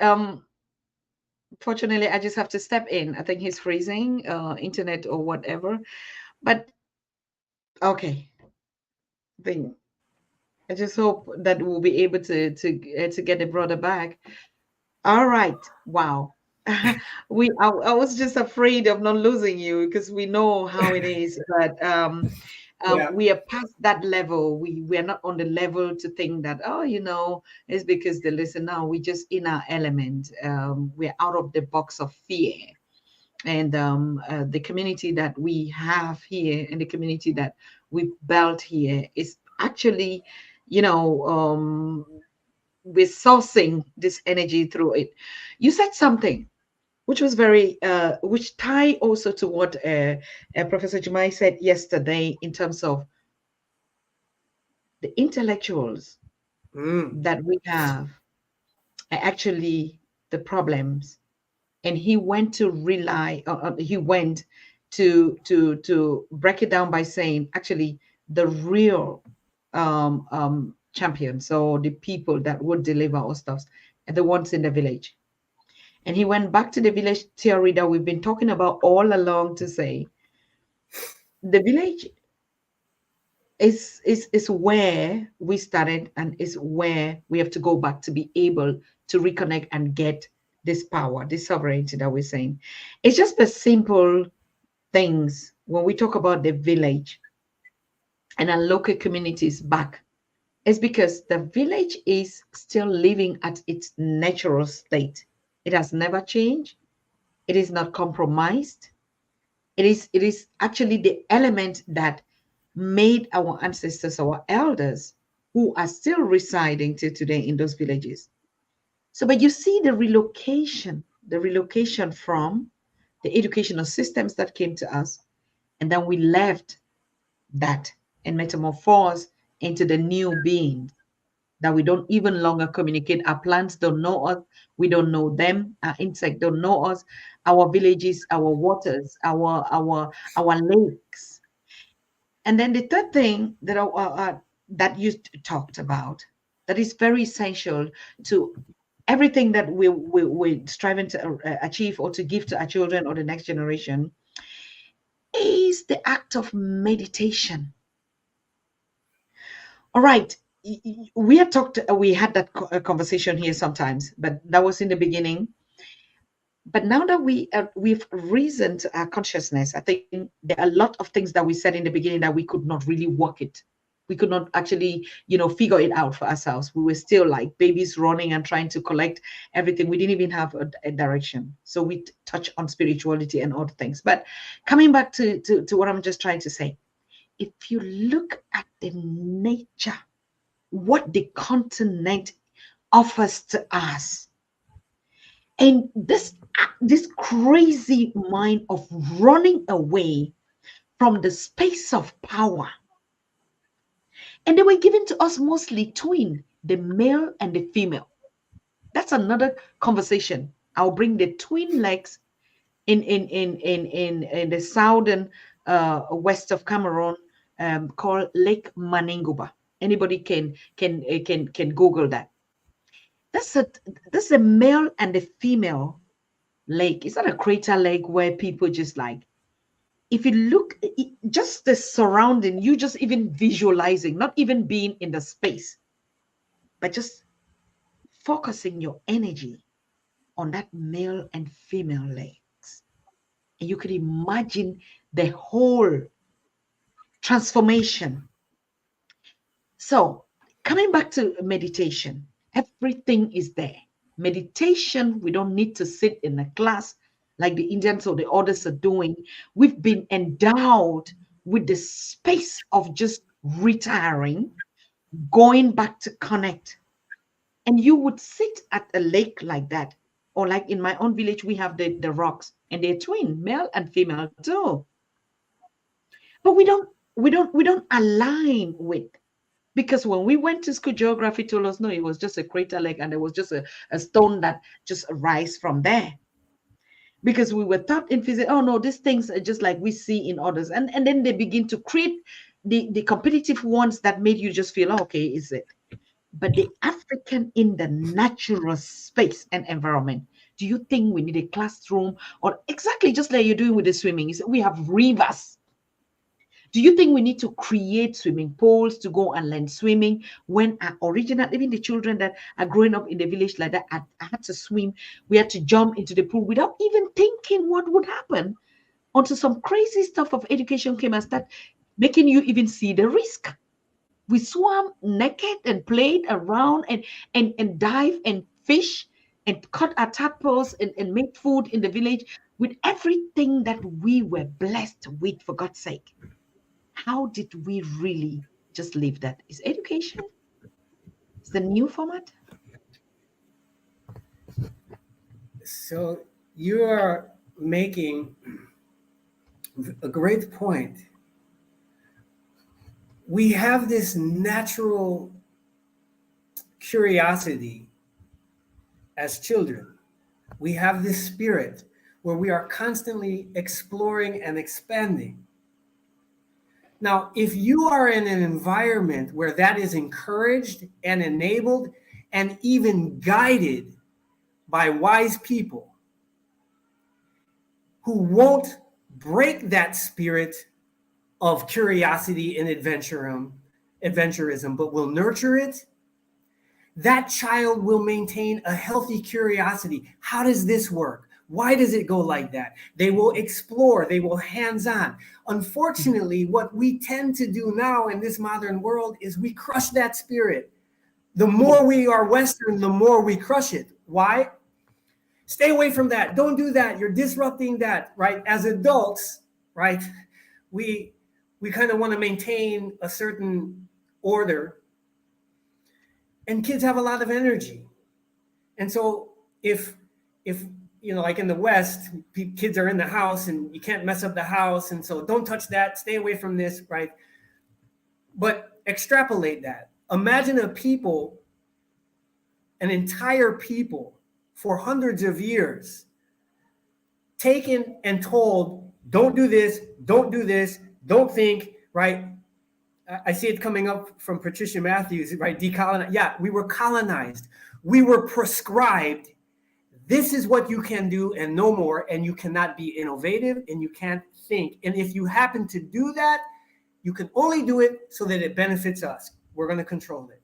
Fortunately, I just have to step in. I think he's freezing, internet or whatever. But okay. I just hope that we'll be able to get the brother back. All right. Wow. I was just afraid of not losing you because we know how it is, but Yeah. we are past that level. We are not on the level to think that, oh, it's because they listen. Now we just in our element. We're out of the box of fear. And the community that we have here and the community that we've built here is actually, we're sourcing this energy through it. You said something which was which tie also to what Professor Jumai said yesterday in terms of the intellectuals that we have are actually the problems. And he went to to break it down by saying, actually, the real champions, or the people that would deliver our stuff, are the ones in the village. And he went back to the village theory that we've been talking about all along to say, the village is where we started and is where we have to go back to be able to reconnect and get this power, this sovereignty that we're saying. It's just the simple things when we talk about the village and our local communities back. It's because the village is still living at its natural state. It has never changed. It is not compromised. It is actually the element that made our ancestors, our elders, who are still residing till today in those villages. So, but you see the relocation from the educational systems that came to us, and then we left that and metamorphosed into the new beings that we don't even longer communicate. Our plants don't know us. We don't know them. Our insects don't know us. Our villages, our waters, our lakes. And then the third thing that you talked about that is very essential to everything that we're striving to achieve or to give to our children or the next generation is the act of meditation. All right. We had that conversation here sometimes, but that was in the beginning. But now that we've risen to our consciousness, I think there are a lot of things that we said in the beginning that we could not really work it. We could not actually, figure it out for ourselves. We were still like babies running and trying to collect everything. We didn't even have a direction. So we touch on spirituality and other things. But coming back to what I'm just trying to say, if you look at the nature, what the continent offers to us, and this crazy mind of running away from the space of power. And they were given to us mostly twin, the male and the female. That's another conversation. I'll bring the twin legs in the southern west of Cameroon, called Lake Maninguba. Anybody can Google that. That's a male and a female lake. It's not a crater lake where people just like, if you look, just the surrounding, you just even visualizing, not even being in the space, but just focusing your energy on that male and female legs. And you could imagine the whole transformation. So coming back to meditation, everything is there. Meditation, we don't need to sit in a class like the Indians or the others are doing. We've been endowed with the space of just retiring, going back to connect. And you would sit at a lake like that, or like in my own village, we have the rocks, and they're twin, male and female too. But we don't align with, because when we went to school, geography told us no, it was just a crater lake, and there was just a stone that just rise from there. Because we were taught in physics, oh no, these things are just like we see in others. And then they begin to create the competitive ones that made you just feel, oh, okay, is it? But the African in the natural space and environment, do you think we need a classroom? Or exactly just like you're doing with the swimming, we have rivers. Do you think we need to create swimming pools to go and learn swimming when even the children that are growing up in the village like that, I had to swim. We had to jump into the pool without even thinking what would happen, until some crazy stuff of education came and start making you even see the risk. We swam naked and played around and dive and fish and cut our tadpoles and make food in the village with everything that we were blessed with, for God's sake. How did we really just leave that? Is education? It's the new format? So you are making a great point. We have this natural curiosity as children. We have this spirit where we are constantly exploring and expanding. Now, if you are in an environment where that is encouraged and enabled and even guided by wise people who won't break that spirit of curiosity and adventurism, but will nurture it, that child will maintain a healthy curiosity. How does this work? Why does it go like that? They will explore, they will hands-on. Unfortunately, what we tend to do now in this modern world is we crush that spirit. The more we are Western, the more we crush it. Why? Stay away from that. Don't do that. You're disrupting that, right? As adults, right? We kind of want to maintain a certain order. And kids have a lot of energy. And so if like in the West, kids are in the house and you can't mess up the house. And so don't touch that, stay away from this, right? But extrapolate that. Imagine an entire people for hundreds of years, taken and told, don't do this, don't think, right? I see it coming up from Patricia Matthews, right? Decolonize. Yeah, we were colonized. We were prescribed. This is what you can do and no more. And you cannot be innovative and you can't think. And if you happen to do that, you can only do it so that it benefits us. We're going to control it.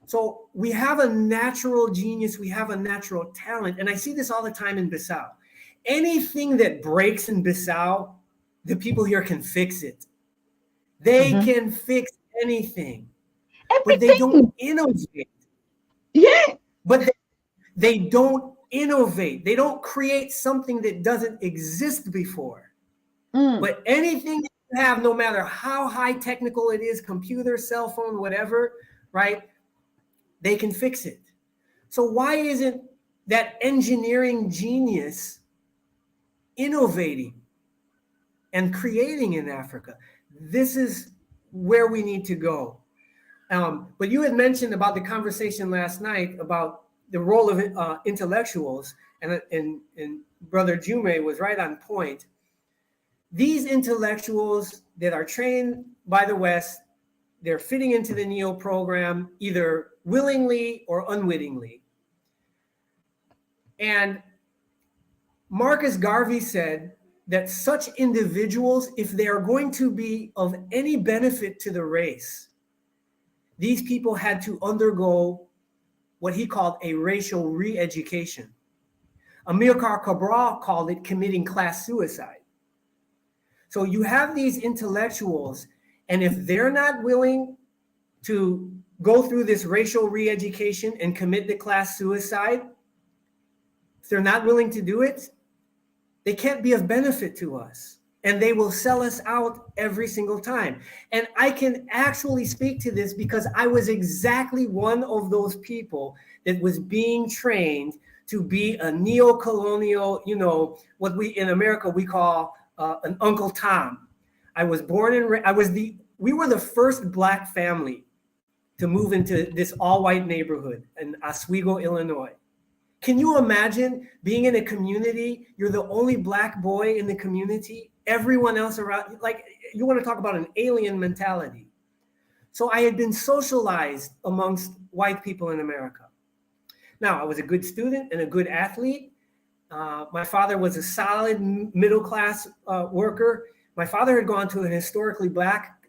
So we have a natural genius. We have a natural talent. And I see this all the time in Bissau. Anything that breaks in Bissau, the people here can fix it. They can fix anything, but they don't Everything. innovate. Yeah. But they don't innovate. They don't create something that doesn't exist before. But anything that you have, no matter how high technical it is, computer, cell phone, whatever, right? They can fix it. So why isn't that engineering genius innovating and creating in Africa? This is where we need to go. But you had mentioned about the conversation last night about the role of intellectuals, and Brother Jume was right on point. These intellectuals that are trained by the West, they're fitting into the Neo program either willingly or unwittingly. And Marcus Garvey said that such individuals, if they are going to be of any benefit to the race, these people had to undergo what he called a racial re-education. Amilcar Cabral called it committing class suicide. So you have these intellectuals, and if they're not willing to go through this racial re-education and commit the class suicide, if they're not willing to do it, they can't be of benefit to us. And they will sell us out every single time. And I can actually speak to this because I was exactly one of those people that was being trained to be a neo-colonial, what we in America we call an Uncle Tom. I was born in, we were the first Black family to move into this all-white neighborhood in Oswego, Illinois. Can you imagine being in a community, you're the only Black boy in the community, everyone else around, like, you want to talk about an alien mentality. So I had been socialized amongst white people in America. Now, I was a good student and a good athlete. My father was a solid middle-class worker. My father had gone to an historically Black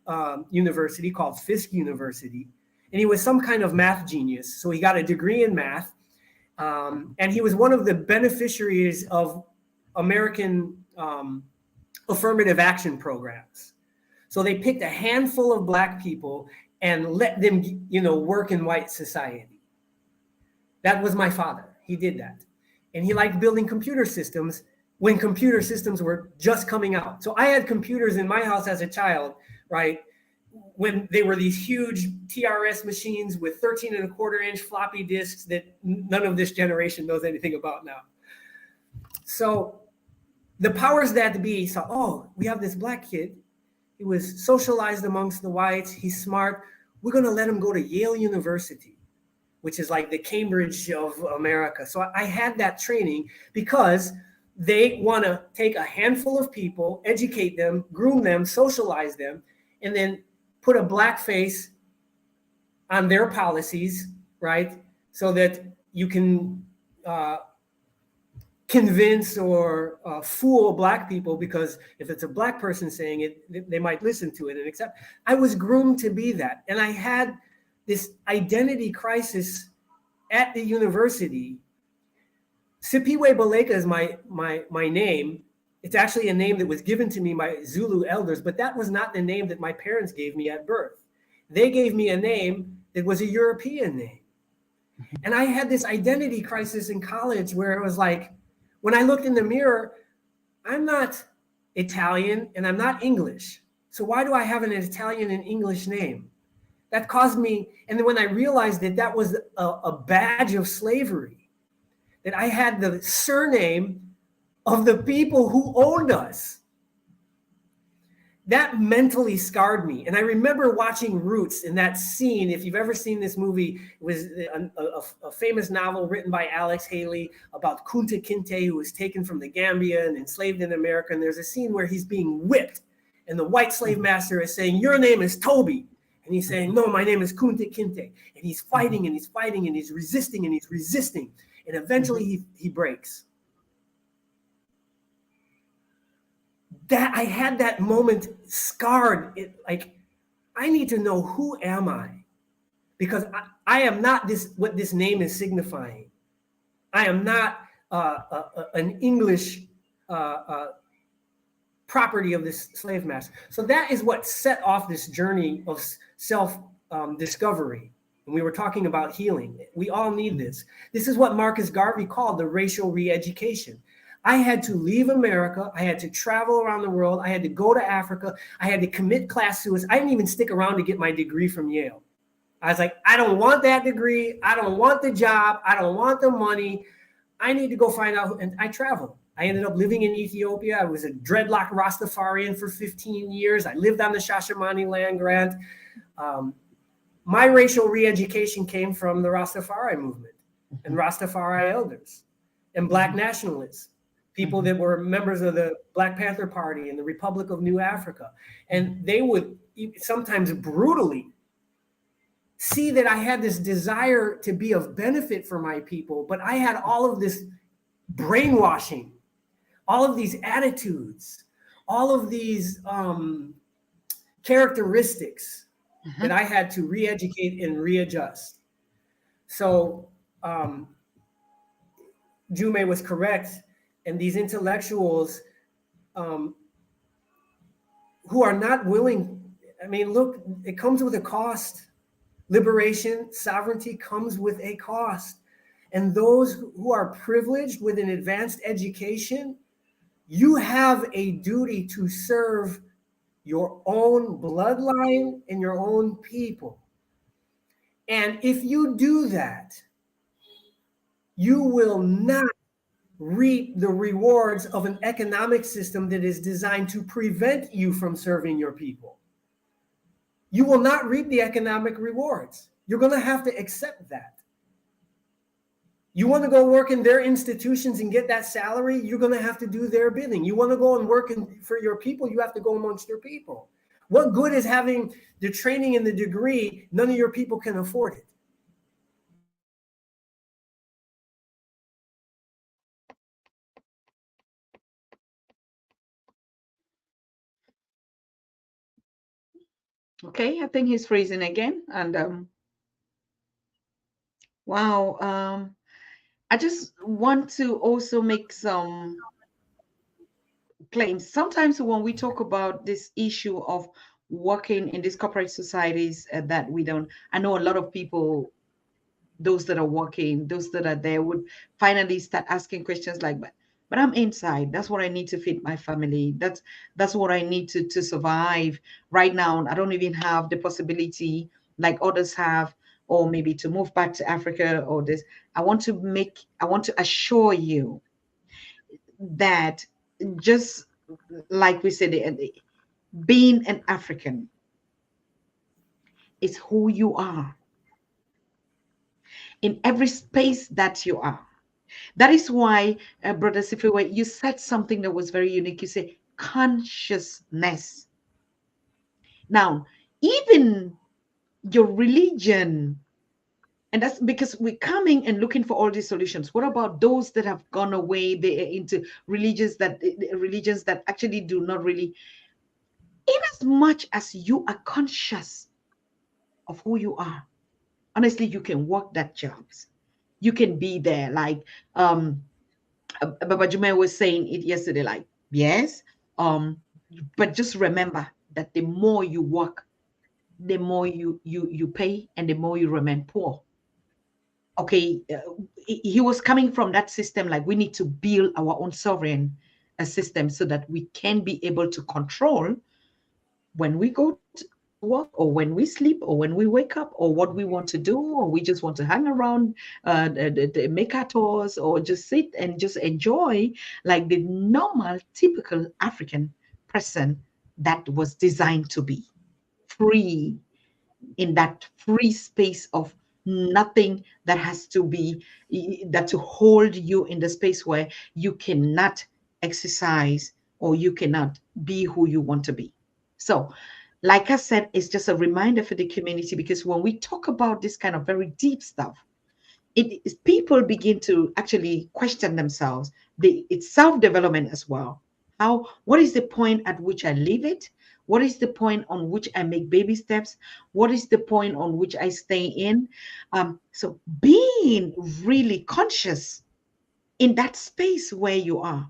university called Fisk University, and he was some kind of math genius. So he got a degree in math. And he was one of the beneficiaries of American affirmative action programs. So they picked a handful of Black people and let them, work in white society. That was my father. He did that. And he liked building computer systems when computer systems were just coming out. So I had computers in my house as a child, right? When they were these huge TRS machines with 13 and a quarter inch floppy disks that none of this generation knows anything about now. So the powers that be saw, oh, we have this Black kid. He was socialized amongst the whites. He's smart. We're going to let him go to Yale University, which is like the Cambridge of America. So I had that training because they want to take a handful of people, educate them, groom them, socialize them, and then put a Black face on their policies, right? So that you can convince or fool Black people, because if it's a Black person saying it, they might listen to it and accept. I was groomed to be that. And I had this identity crisis at the university. SIPHIWE BALEKA is my name. It's actually a name that was given to me by Zulu elders, but that was not the name that my parents gave me at birth. They gave me a name that was a European name. And I had this identity crisis in college where it was like, when I looked in the mirror, I'm not Italian and I'm not English. So why do I have an Italian and English name? That caused me, and then when I realized that that was a badge of slavery, that I had the surname of the people who owned us, that mentally scarred me. And I remember watching Roots in that scene. If you've ever seen this movie, it was a famous novel written by Alex Haley about Kunta Kinte, who was taken from the Gambia and enslaved in America. And there's a scene where he's being whipped, and the white slave master is saying, "Your name is Toby." And he's saying, "No, my name is Kunta Kinte." And he's fighting and he's fighting and he's resisting and he's resisting. And eventually he breaks. That I had that moment scarred. Like, I need to know, who am I? Because I am not this, what this name is signifying. I am not an English property of this slave master. So that is what set off this journey of self discovery. And we were talking about healing. We all need this. This is what Marcus Garvey called the racial re-education. I had to leave America. I had to travel around the world. I had to go to Africa. I had to commit class suicide. I didn't even stick around to get my degree from Yale. I was like, I don't want that degree. I don't want the job. I don't want the money. I need to go find out. And I traveled. I ended up living in Ethiopia. I was a dreadlock Rastafarian for 15 years. I lived on the Shashamane land grant. My racial re-education came from the Rastafari movement and Rastafari elders and Black nationalists, people that were members of the Black Panther Party and the Republic of New Africa. And they would sometimes brutally see that I had this desire to be of benefit for my people, but I had all of this brainwashing, all of these attitudes, all of these characteristics that I had to re-educate and readjust. So Jume was correct. And these intellectuals who are not willing, I mean, look, it comes with a cost. Liberation, sovereignty comes with a cost. And those who are privileged with an advanced education, you have a duty to serve your own bloodline and your own people. And if you do that, you will not reap the rewards of an economic system that is designed to prevent you from serving your people. You will not reap the economic rewards. You're going to have to accept that. You want to go work in their institutions and get that salary, you're going to have to do their bidding. You want to go and work for your people, you have to go amongst your people. What good is having the training and the degree? None of your people can afford it. Okay, I think he's freezing again. And wow, I just want to also make some claims. Sometimes when we talk about this issue of working in these corporate societies that we don't, I know a lot of people, those that are working, those that are there would finally start asking questions like, but I'm inside. That's what I need to feed my family. That's what I need to survive right now. I don't even have the possibility like others have, or maybe to move back to Africa or this. I want to assure you that just like we said, being an African is who you are in every space that you are. That is why, Brother SIPHIWE, you said something that was very unique. You say consciousness. Now, even your religion, and that's because we're coming and looking for all these solutions. What about those that have gone away? They're into religions that actually do not really, in as much as you are conscious of who you are, honestly, you can work that jobs. You can be there. Like Baba Jume was saying it yesterday, like, yes, but just remember that the more you work, the more you pay, and the more you remain poor. Okay, he was coming from that system, like we need to build our own sovereign system so that we can be able to control when we go to work, or when we sleep, or when we wake up, or what we want to do, or we just want to hang around, make our tours, or just sit and just enjoy like the normal, typical African person that was designed to be free, in that free space of nothing that has to be, that to hold you in the space where you cannot exercise or you cannot be who you want to be. So like I said, it's just a reminder for the community, because when we talk about this kind of very deep stuff, people begin to actually question themselves. It's self-development as well. What is the point at which I leave it? What is the point on which I make baby steps? What is the point on which I stay in? So being really conscious in that space where you are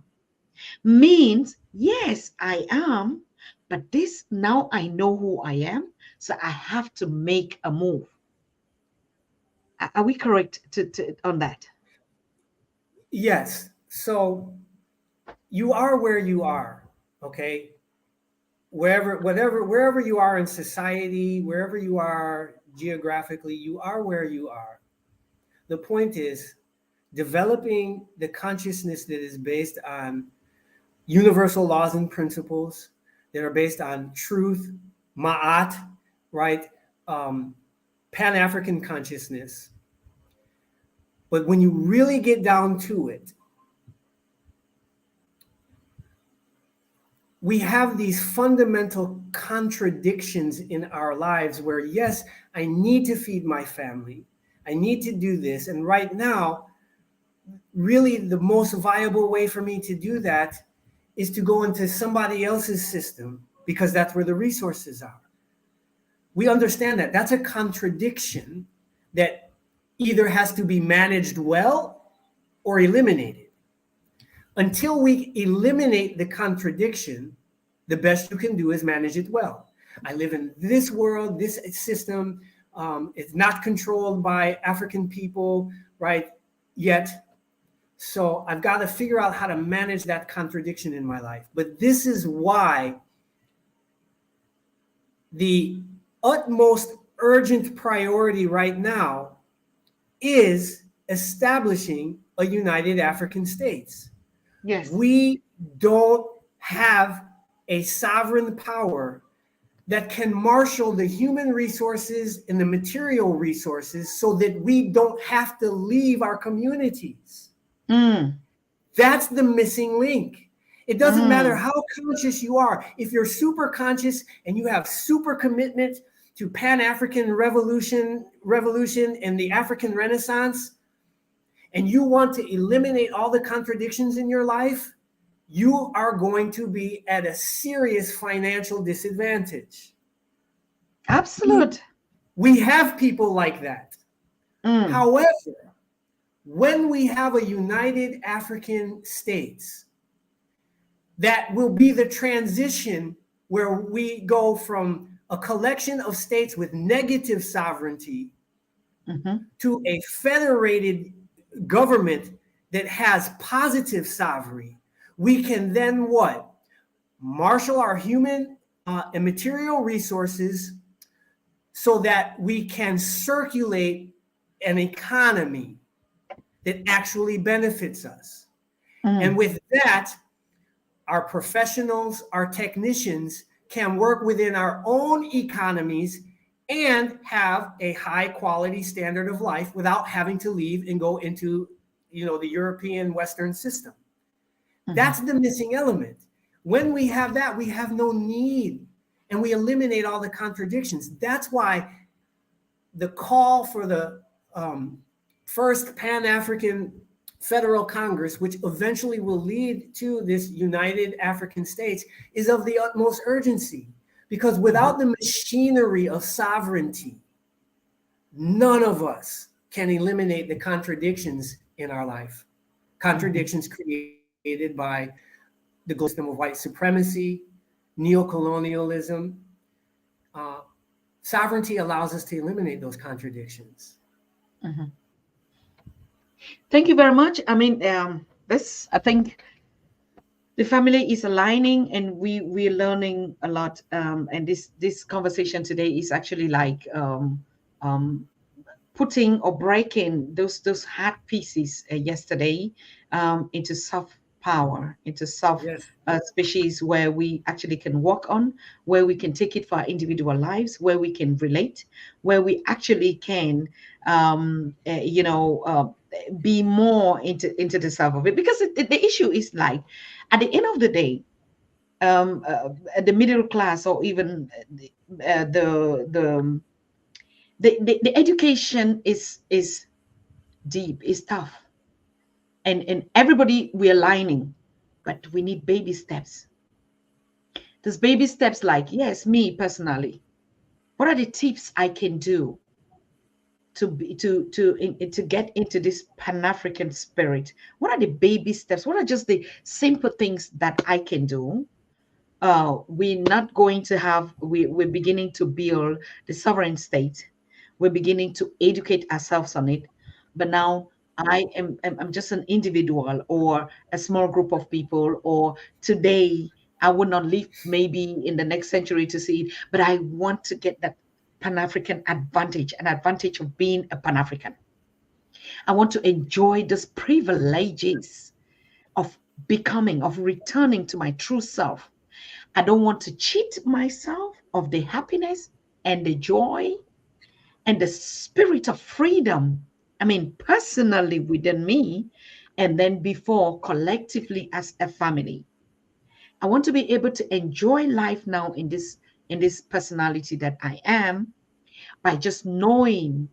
means Yes, I am, but this now I know who I am, so I have to make a move. Are we correct on that? Yes. So you are where you are, okay? Wherever you are in society, wherever you are geographically, you are where you are. The point is developing the consciousness that is based on universal laws and principles that are based on truth, ma'at, right? Um, Pan-African consciousness. But when you really get down to it, we have these fundamental contradictions in our lives where, yes, I need to feed my family. I need to do this. And right now, really the most viable way for me to do that is to go into somebody else's system because that's where the resources are. We understand that. That's a contradiction that either has to be managed well or eliminated. Until we eliminate the contradiction, the best you can do is manage it well. I live in this world, this system. It's not controlled by African people, right? Yet. So I've got to figure out how to manage that contradiction in my life. But this is why the utmost urgent priority right now is establishing a united African states. Yes. We don't have a sovereign power that can marshal the human resources and the material resources so that we don't have to leave our communities. Mm. That's the missing link. It doesn't matter Mm. how conscious you are. If you're super conscious and you have super commitment to Pan-African revolution and the African Renaissance, and you want to eliminate all the contradictions in your life, you are going to be at a serious financial disadvantage. Absolute. We have people like that. Mm. However, when we have a united African states, that will be the transition where we go from a collection of states with negative sovereignty to a federated government that has positive sovereignty. We can then what? Marshal our human and material resources so that we can circulate an economy that actually benefits us. And with that, our professionals, our technicians can work within our own economies and have a high quality standard of life without having to leave and go into, the European Western system. That's the missing element. When we have that, we have no need and we eliminate all the contradictions. That's why the call for the first Pan-African Federal Congress, which eventually will lead to this united African states, is of the utmost urgency. Because without the machinery of sovereignty, none of us can eliminate the contradictions in our life. Contradictions created by the global system of white supremacy, neo-colonialism. Sovereignty allows us to eliminate those contradictions. Thank you very much. I mean, I think the family is aligning, and we're learning a lot. And this conversation today is actually like putting or breaking those hard pieces yesterday into soft power, into soft species where we actually can work on, where we can take it for our individual lives, where we can relate, where we actually can, be more into the self of it. Because the issue is like, at the end of the day, the middle class, or even the education is deep, is tough, and everybody we're aligning, but we need baby steps. There's baby steps like, yes, me personally, what are the tips I can do to get into this Pan-African spirit? What are the baby steps? What are just the simple things that I can do? We're not going to have, we're beginning to build the sovereign state. We're beginning to educate ourselves on it. But now I'm just an individual or a small group of people, or today I would not live maybe in the next century to see it, but I want to get that Pan-African advantage, an advantage of being a Pan-African. I want to enjoy those privileges of becoming, of returning to my true self. I don't want to cheat myself of the happiness and the joy and the spirit of freedom. I mean, personally within me, and then before collectively as a family. I want to be able to enjoy life now in this personality that I am, by just knowing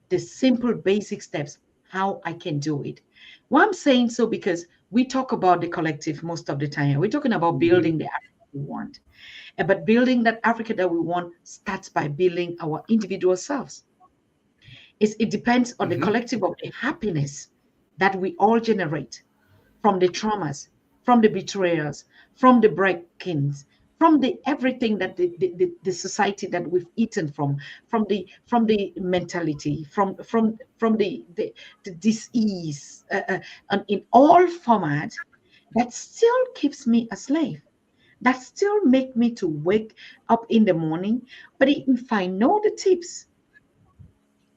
the simple basic steps how I can do it. Why I'm saying so, because we talk about the collective most of the time. We're talking about building the Africa we want. But building that Africa that we want starts by building our individual selves. It depends on the collective of the happiness that we all generate from the traumas, from the betrayals, from the break-ins, from the everything that the society that we've eaten from the mentality, from the disease, and in all formats, that still keeps me a slave. That still make me to wake up in the morning. But if I know the tips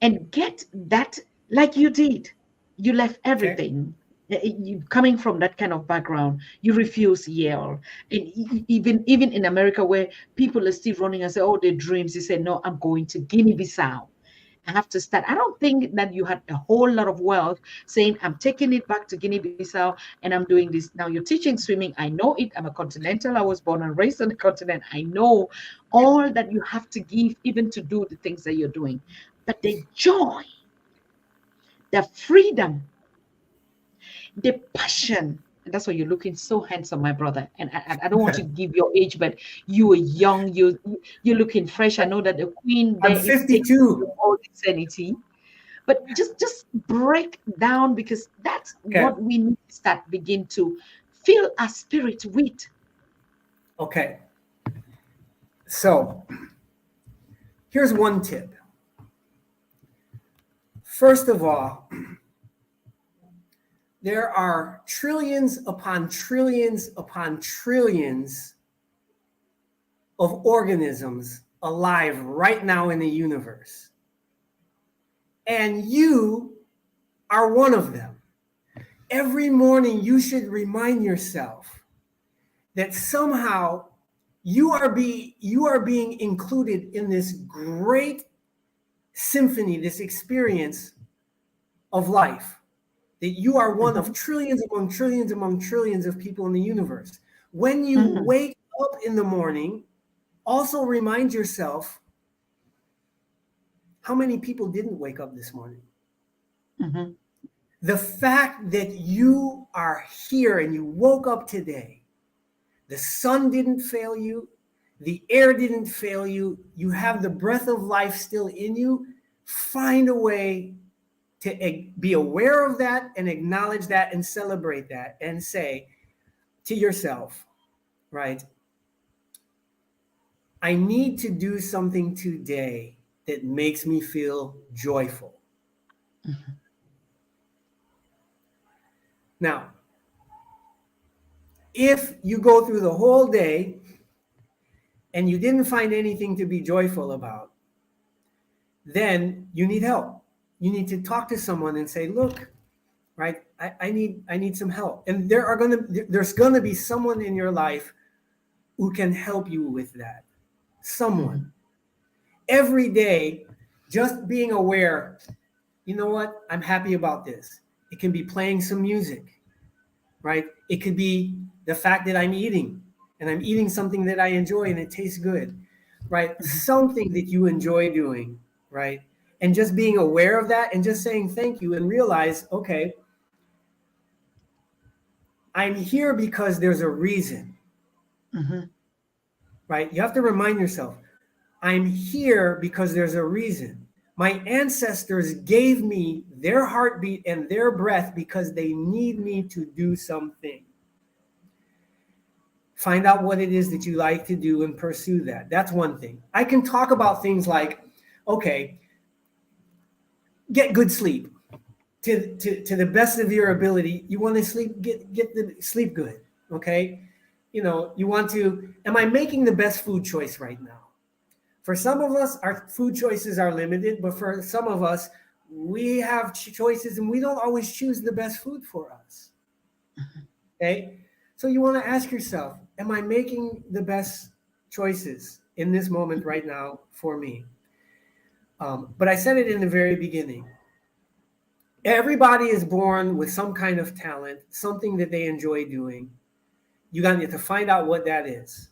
and get that, like you did, you left Okay. everything. You coming from that kind of background, you refuse Yale, and even in America where people are still running and say, "Oh, their dreams," you say, "No, I'm going to Guinea-Bissau. I have to start." I don't think that you had a whole lot of wealth saying, "I'm taking it back to Guinea-Bissau and I'm doing this." Now you're teaching swimming. I know it. I'm a continental. I was born and raised on the continent. I know all that you have to give, even to do the things that you're doing. But the joy, the freedom, the passion, and that's why you're looking so handsome, my brother. And I don't want to give your age, but you are young. You're looking fresh. I know that the queen I'm there is taking you 52. all insanity. But just break down, because that's Okay. what we need to start begin to fill our spirit with. Okay. So here's one tip. First of all, there are trillions upon trillions upon trillions of organisms alive right now in the universe. And you are one of them. Every morning you should remind yourself that somehow you are being included in this great symphony, this experience of life. That you are one of trillions among trillions among trillions of people in the universe. When you wake up in the morning, also remind yourself how many people didn't wake up this morning. Mhm. The fact that you are here and you woke up today, the sun didn't fail you, the air didn't fail you, you have the breath of life still in you. Find a way to be aware of that and acknowledge that and celebrate that and say to yourself, right, I need to do something today that makes me feel joyful. Now, if you go through the whole day and you didn't find anything to be joyful about, then you need help. You need to talk to someone and say, look, right, I need some help. And there's gonna be someone in your life who can help you with that. Someone. Every day, just being aware, you know what, I'm happy about this. It can be playing some music, right? It could be the fact that I'm eating and I'm eating something that I enjoy and it tastes good, right? Something that you enjoy doing, right? And just being aware of that and just saying thank you and realize, okay, I'm here because there's a reason, right? You have to remind yourself, I'm here because there's a reason. My ancestors gave me their heartbeat and their breath because they need me to do something. Find out what it is that you like to do and pursue that. That's one thing. I can talk about things like, okay, get good sleep. To the best of your ability, you want to sleep, get the sleep good, okay? You know, you want to, am I making the best food choice right now? For some of us, our food choices are limited, but for some of us, we have choices and we don't always choose the best food for us, okay? So you want to ask yourself, am I making the best choices in this moment right now for me? But I said it in the very beginning. Everybody is born with some kind of talent, something that they enjoy doing. You got to find out what that is,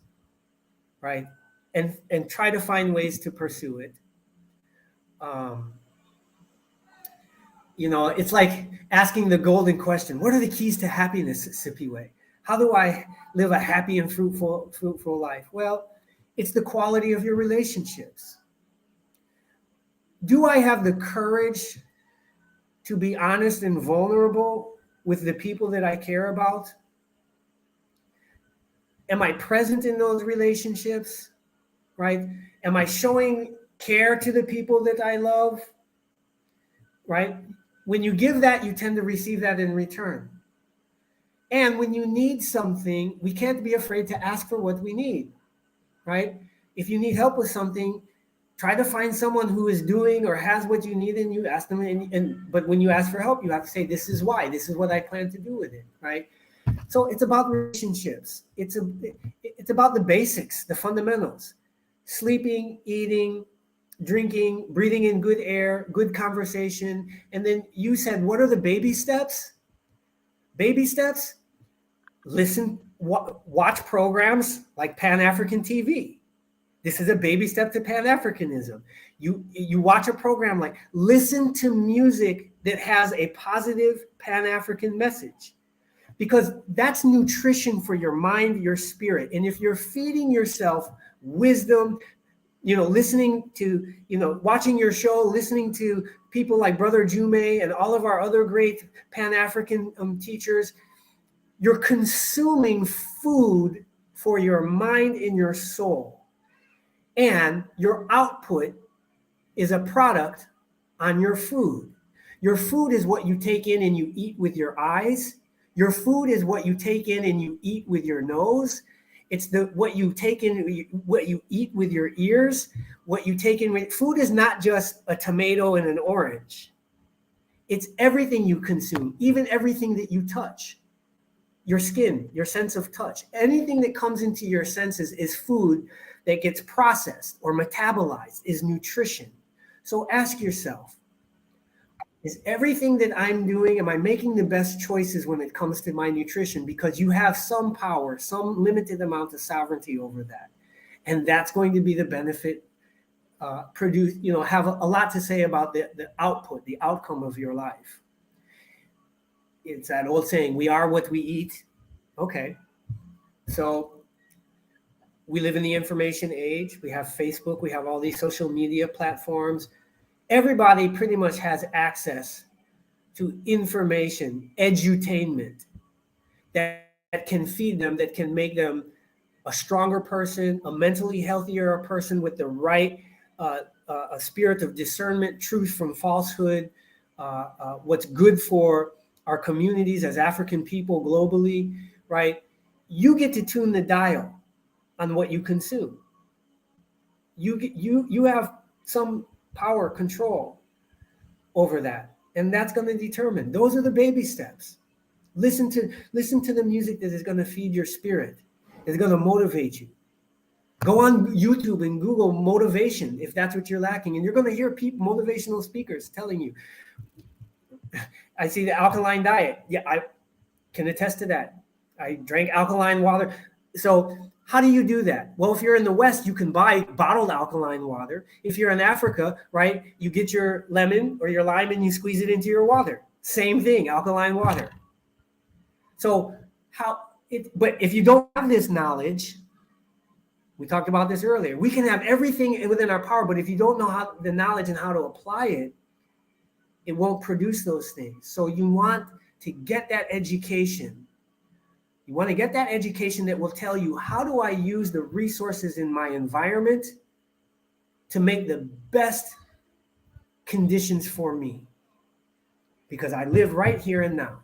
right? And try to find ways to pursue it. You know, it's like asking the golden question: what are the keys to happiness, SIPHIWE? How do I live a happy and fruitful life? Well, it's the quality of your relationships. Do I have the courage to be honest and vulnerable with the people that I care about? Am I present in those relationships, right? Am I showing care to the people that I love, right? When you give that, you tend to receive that in return. And when you need something, we can't be afraid to ask for what we need, right? If you need help with something, try to find someone who is doing or has what you need, and you ask them. But when you ask for help, you have to say, this is why, this is what I plan to do with it, right? So it's about relationships. It's about the basics, the fundamentals: sleeping, eating, drinking, breathing in good air, good conversation. And then you said, what are the baby steps? Baby steps: listen, watch programs like Pan-African TV. This is a baby step to Pan-Africanism. You watch a program, like listen to music that has a positive Pan-African message, because that's nutrition for your mind, your spirit. And if you're feeding yourself wisdom, you know, listening to, you know, watching your show, listening to people like Brother Jume and all of our other great Pan-African teachers, you're consuming food for your mind and your soul. And your output is a product on your food. Your food is what you take in and you eat with your eyes. Your food is what you take in and you eat with your nose. It's what you take in, what you eat with your ears, what you take in. Food is not just a tomato and an orange. It's everything you consume, even everything that you touch. Your skin, your sense of touch, anything that comes into your senses is food that gets processed or metabolized, is nutrition. So ask yourself, is everything that I'm doing, am I making the best choices when it comes to my nutrition? Because you have some power, some limited amount of sovereignty over that. And that's going to be the benefit, produce, you know, have a lot to say about the output, the outcome of your life. It's that old saying, we are what we eat. Okay. So we live in the information age. We have Facebook. We have all these social media platforms. Everybody pretty much has access to information, edutainment that can feed them, that can make them a stronger person, a mentally healthier person with the right a spirit of discernment, truth from falsehood, what's good for our communities as African people globally, right? You get to tune the dial on what you consume. You have some power, control over that, and that's going to determine. Those are the baby steps. Listen to the music that is going to feed your spirit, is going to motivate you. Go on YouTube and Google motivation if that's what you're lacking, and you're going to hear motivational speakers telling you. I see the alkaline diet. Yeah, I can attest to that. I drank alkaline water. So how do you do that? Well, if you're in the West, you can buy bottled alkaline water. If you're in Africa, right, you get your lemon or your lime and you squeeze it into your water. Same thing, alkaline water. So but if you don't have this knowledge, We talked about this earlier. We can have everything within our power, but if you don't know how the knowledge and how to apply it, it won't produce those things. So you want to get that education. You want to get that education that will tell you, how do I use the resources in my environment to make the best conditions for me? Because I live right here and now.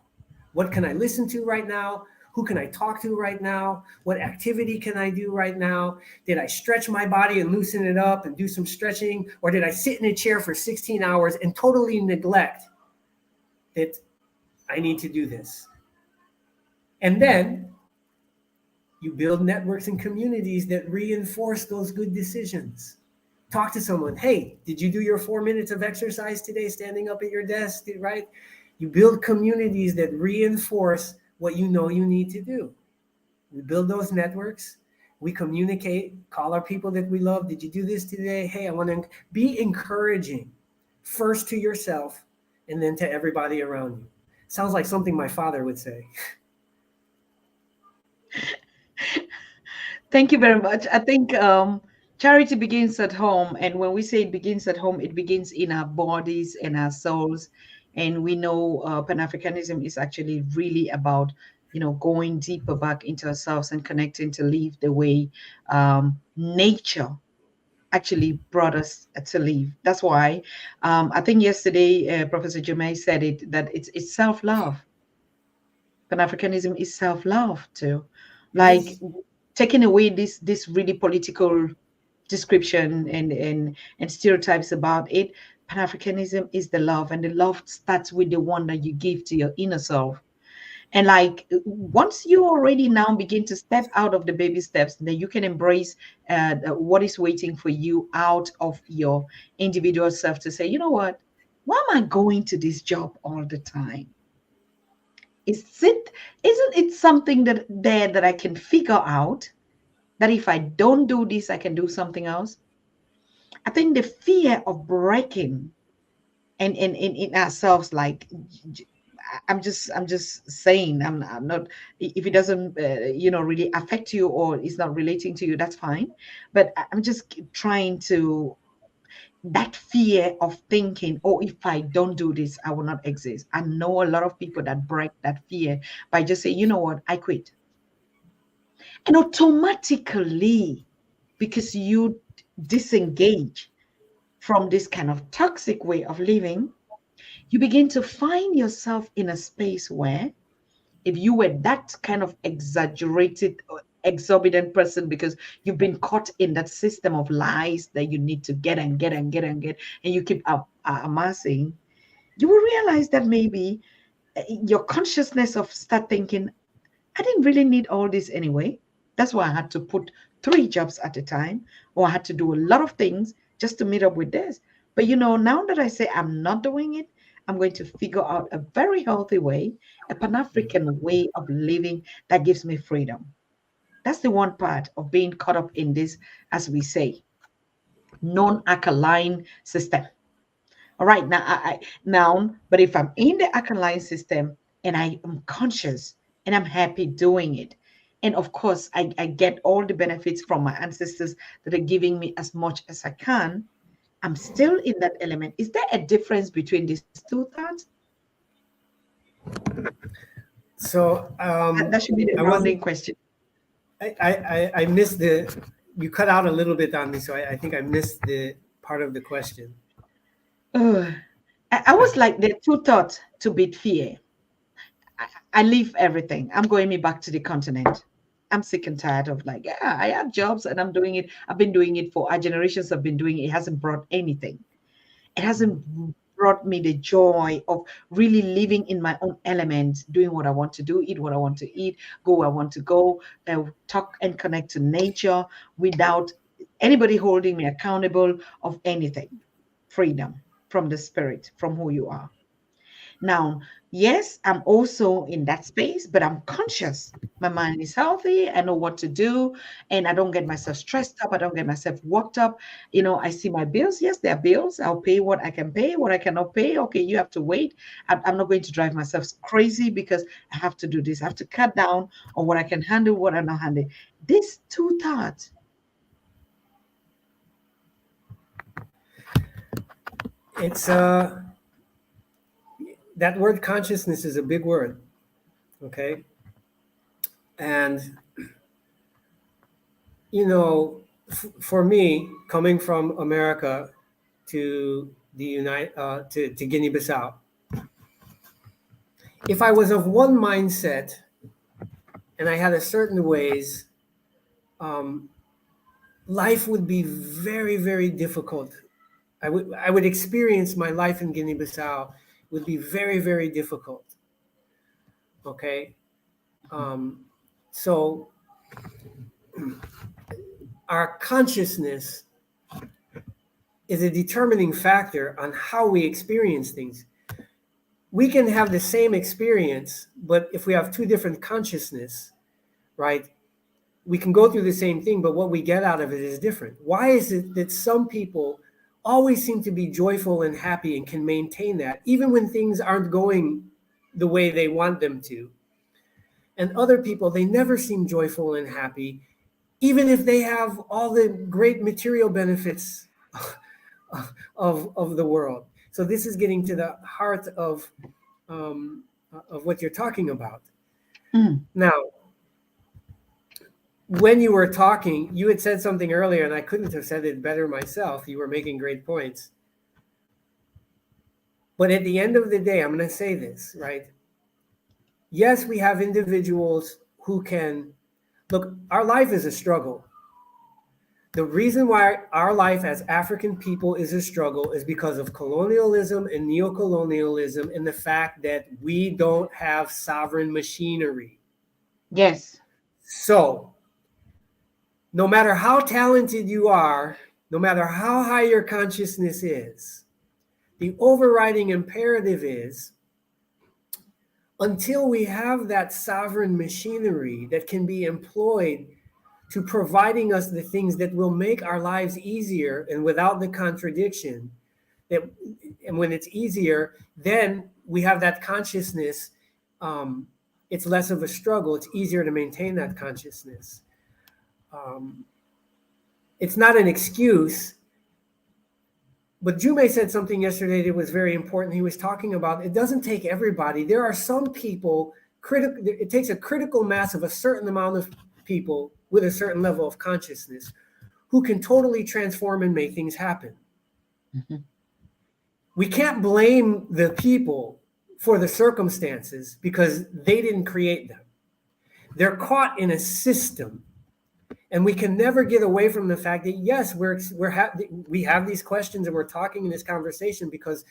What can I listen to right now? Who can I talk to right now? What activity can I do right now? Did I stretch my body and loosen it up and do some stretching? Or did I sit in a chair for 16 hours and totally neglect that I need to do this? And then you build networks and communities that reinforce those good decisions. Talk to someone. Hey, did you do your 4 minutes of exercise today, standing up at your desk, right? You build communities that reinforce what you know you need to do. We build those networks. We communicate, call our people that we love. Did you do this today? Hey, I want to be encouraging, first to yourself and then to everybody around you. Sounds like something my father would say. Thank you very much. I think charity begins at home. And when we say it begins at home, it begins in our bodies and our souls. And we know Pan-Africanism is actually really about, going deeper back into ourselves and connecting to live the way nature actually brought us to live. That's why I think yesterday Professor Jumay said it, that it's self-love. Pan-Africanism is self-love too. Like, Yes. taking away this really political description and stereotypes about it. Pan-Africanism is the love, and the love starts with the one that you give to your inner self. And like, once you already now begin to step out of the baby steps, then you can embrace what is waiting for you out of your individual self, to say, you know what, why am I going to this job all the time? Isn't it something that I can figure out, that if I don't do this, I can do something else? I think the fear of breaking and in ourselves, like, I'm just saying, I'm not, if it doesn't really affect you or is not relating to you, that's fine. But I'm just trying to, that fear of thinking, oh, if I don't do this, I will not exist. I know a lot of people that break that fear by just saying, you know what, I quit. And automatically, because you disengage from this kind of toxic way of living, you begin to find yourself in a space where, if you were that kind of exaggerated or exorbitant person, because you've been caught in that system of lies that you need to get and get and get and get, and you keep amassing, you will realize that maybe your consciousness of start thinking, I didn't really need all this anyway. That's why I had to put 3 jobs at a time, or I had to do a lot of things just to meet up with this. But now that I say I'm not doing it, I'm going to figure out a very healthy way, a Pan-African way of living that gives me freedom. That's the one part of being caught up in this, as we say, non-alkaline system. All right, now, but if I'm in the alkaline system and I am conscious and I'm happy doing it, and of course I get all the benefits from my ancestors that are giving me as much as I can, I'm still in that element. Is there a difference between these two thoughts? So That should be the rounding question. I missed you cut out a little bit on me, so I think I missed the part of the question. I was like, there are 2 thoughts to beat fear. I leave everything. I'm going me back to the continent. I'm sick and tired of, like, yeah, I have jobs and I'm doing it. I've been doing it for our generations. Have been doing it. It hasn't brought anything. It hasn't brought me the joy of really living in my own element, doing what I want to do, eat what I want to eat, go where I want to go, talk and connect to nature without anybody holding me accountable of anything. Freedom from the spirit, from who you are. Now, yes, I'm also in that space, but I'm conscious. My mind is healthy. I know what to do, and I don't get myself stressed up. I don't get myself worked up. I see my bills. Yes, there are bills. I'll pay what I can pay, what I cannot pay. Okay, you have to wait. I'm not going to drive myself crazy because I have to do this. I have to cut down on what I can handle, what I not handle. These 2 thoughts it's that word consciousness is a big word, okay? And for me, coming from America to to Guinea-Bissau, if I was of one mindset and I had a certain ways, life would be very, very difficult. I would experience my life in Guinea-Bissau would be very, very difficult. Okay, so our consciousness is a determining factor on how we experience things. We can have the same experience, but if we have two different consciousness, right, we can go through the same thing, but what we get out of it is different. Why is it that some people always seem to be joyful and happy and can maintain that, even when things aren't going the way they want them to? And other people, they never seem joyful and happy, even if they have all the great material benefits of the world. So this is getting to the heart of what you're talking about. Now, when you were talking, you had said something earlier, and I couldn't have said it better myself. You were making great points. But at the end of the day, I'm going to say this, right? Yes, we have individuals who can look, our life is a struggle. The reason why our life as African people is a struggle is because of colonialism and neo-colonialism and the fact that we don't have sovereign machinery. Yes. So, no matter how talented you are, no matter how high your consciousness is, the overriding imperative is, until we have that sovereign machinery that can be employed to providing us the things that will make our lives easier and without the contradiction, and when it's easier, then we have that consciousness. It's less of a struggle. It's easier to maintain that consciousness. It's not an excuse. But Jume said something yesterday that was very important. He was talking about it doesn't take everybody. There are some people, it takes a critical mass of a certain amount of people with a certain level of consciousness who can totally transform and make things happen. Mm-hmm. We can't blame the people for the circumstances because they didn't create them. They're caught in a system. And we can never get away from the fact that, yes, we have these questions and we're talking in this conversation because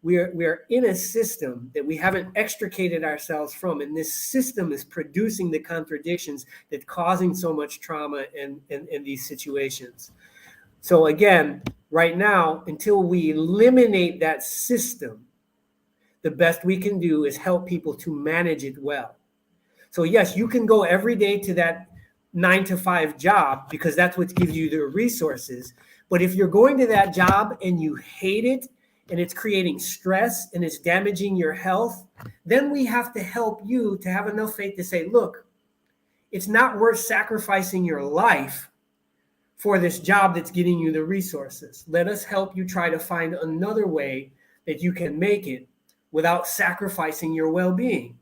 we are in a system that we haven't extricated ourselves from. And this system is producing the contradictions that causing so much trauma in these situations. So again, right now, until we eliminate that system, the best we can do is help people to manage it well. So yes, you can go every day to that 9-to-5 job because that's what gives you the resources. But if you're going to that job and you hate it and it's creating stress and it's damaging your health, then we have to help you to have enough faith to say, look, it's not worth sacrificing your life for this job that's getting you the resources. Let us help you try to find another way that you can make it without sacrificing your well-being.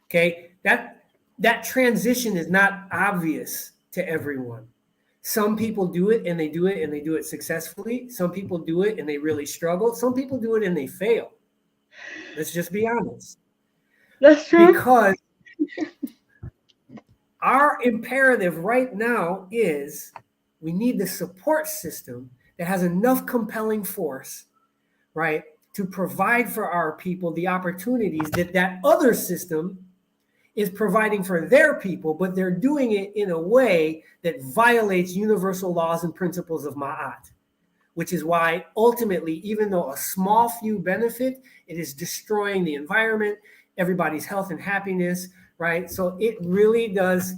Okay, that transition is not obvious to everyone. Some people do it and they do it successfully. Some people do it and they really struggle. Some people do it and they fail. Let's just be honest. That's true. Because our imperative right now is we need the support system that has enough compelling force, right, to provide for our people the opportunities that other system is providing for their people, but they're doing it in a way that violates universal laws and principles of Ma'at, which is why ultimately, even though a small few benefit, it is destroying the environment, everybody's health and happiness, right? So it really does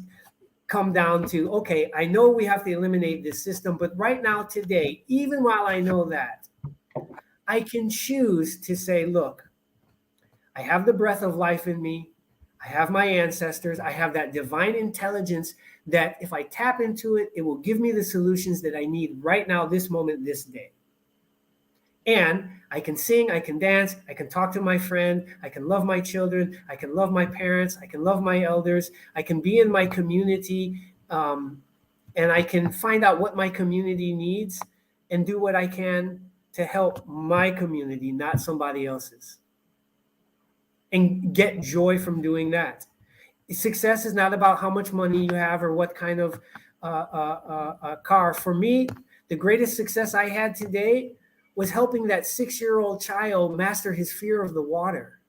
come down to, okay, I know we have to eliminate this system, but right now, today, even while I know that, I can choose to say, look, I have the breath of life in me. I have my ancestors. I have that divine intelligence that if I tap into it, it will give me the solutions that I need right now, this moment, this day. And I can sing, I can dance, I can talk to my friend, I can love my children, I can love my parents, I can love my elders, I can be in my community, and I can find out what my community needs and do what I can to help my community, not somebody else's, and get joy from doing that. Success is not about how much money you have or what kind of car. For me, the greatest success I had today was helping that 6-year-old child master his fear of the water.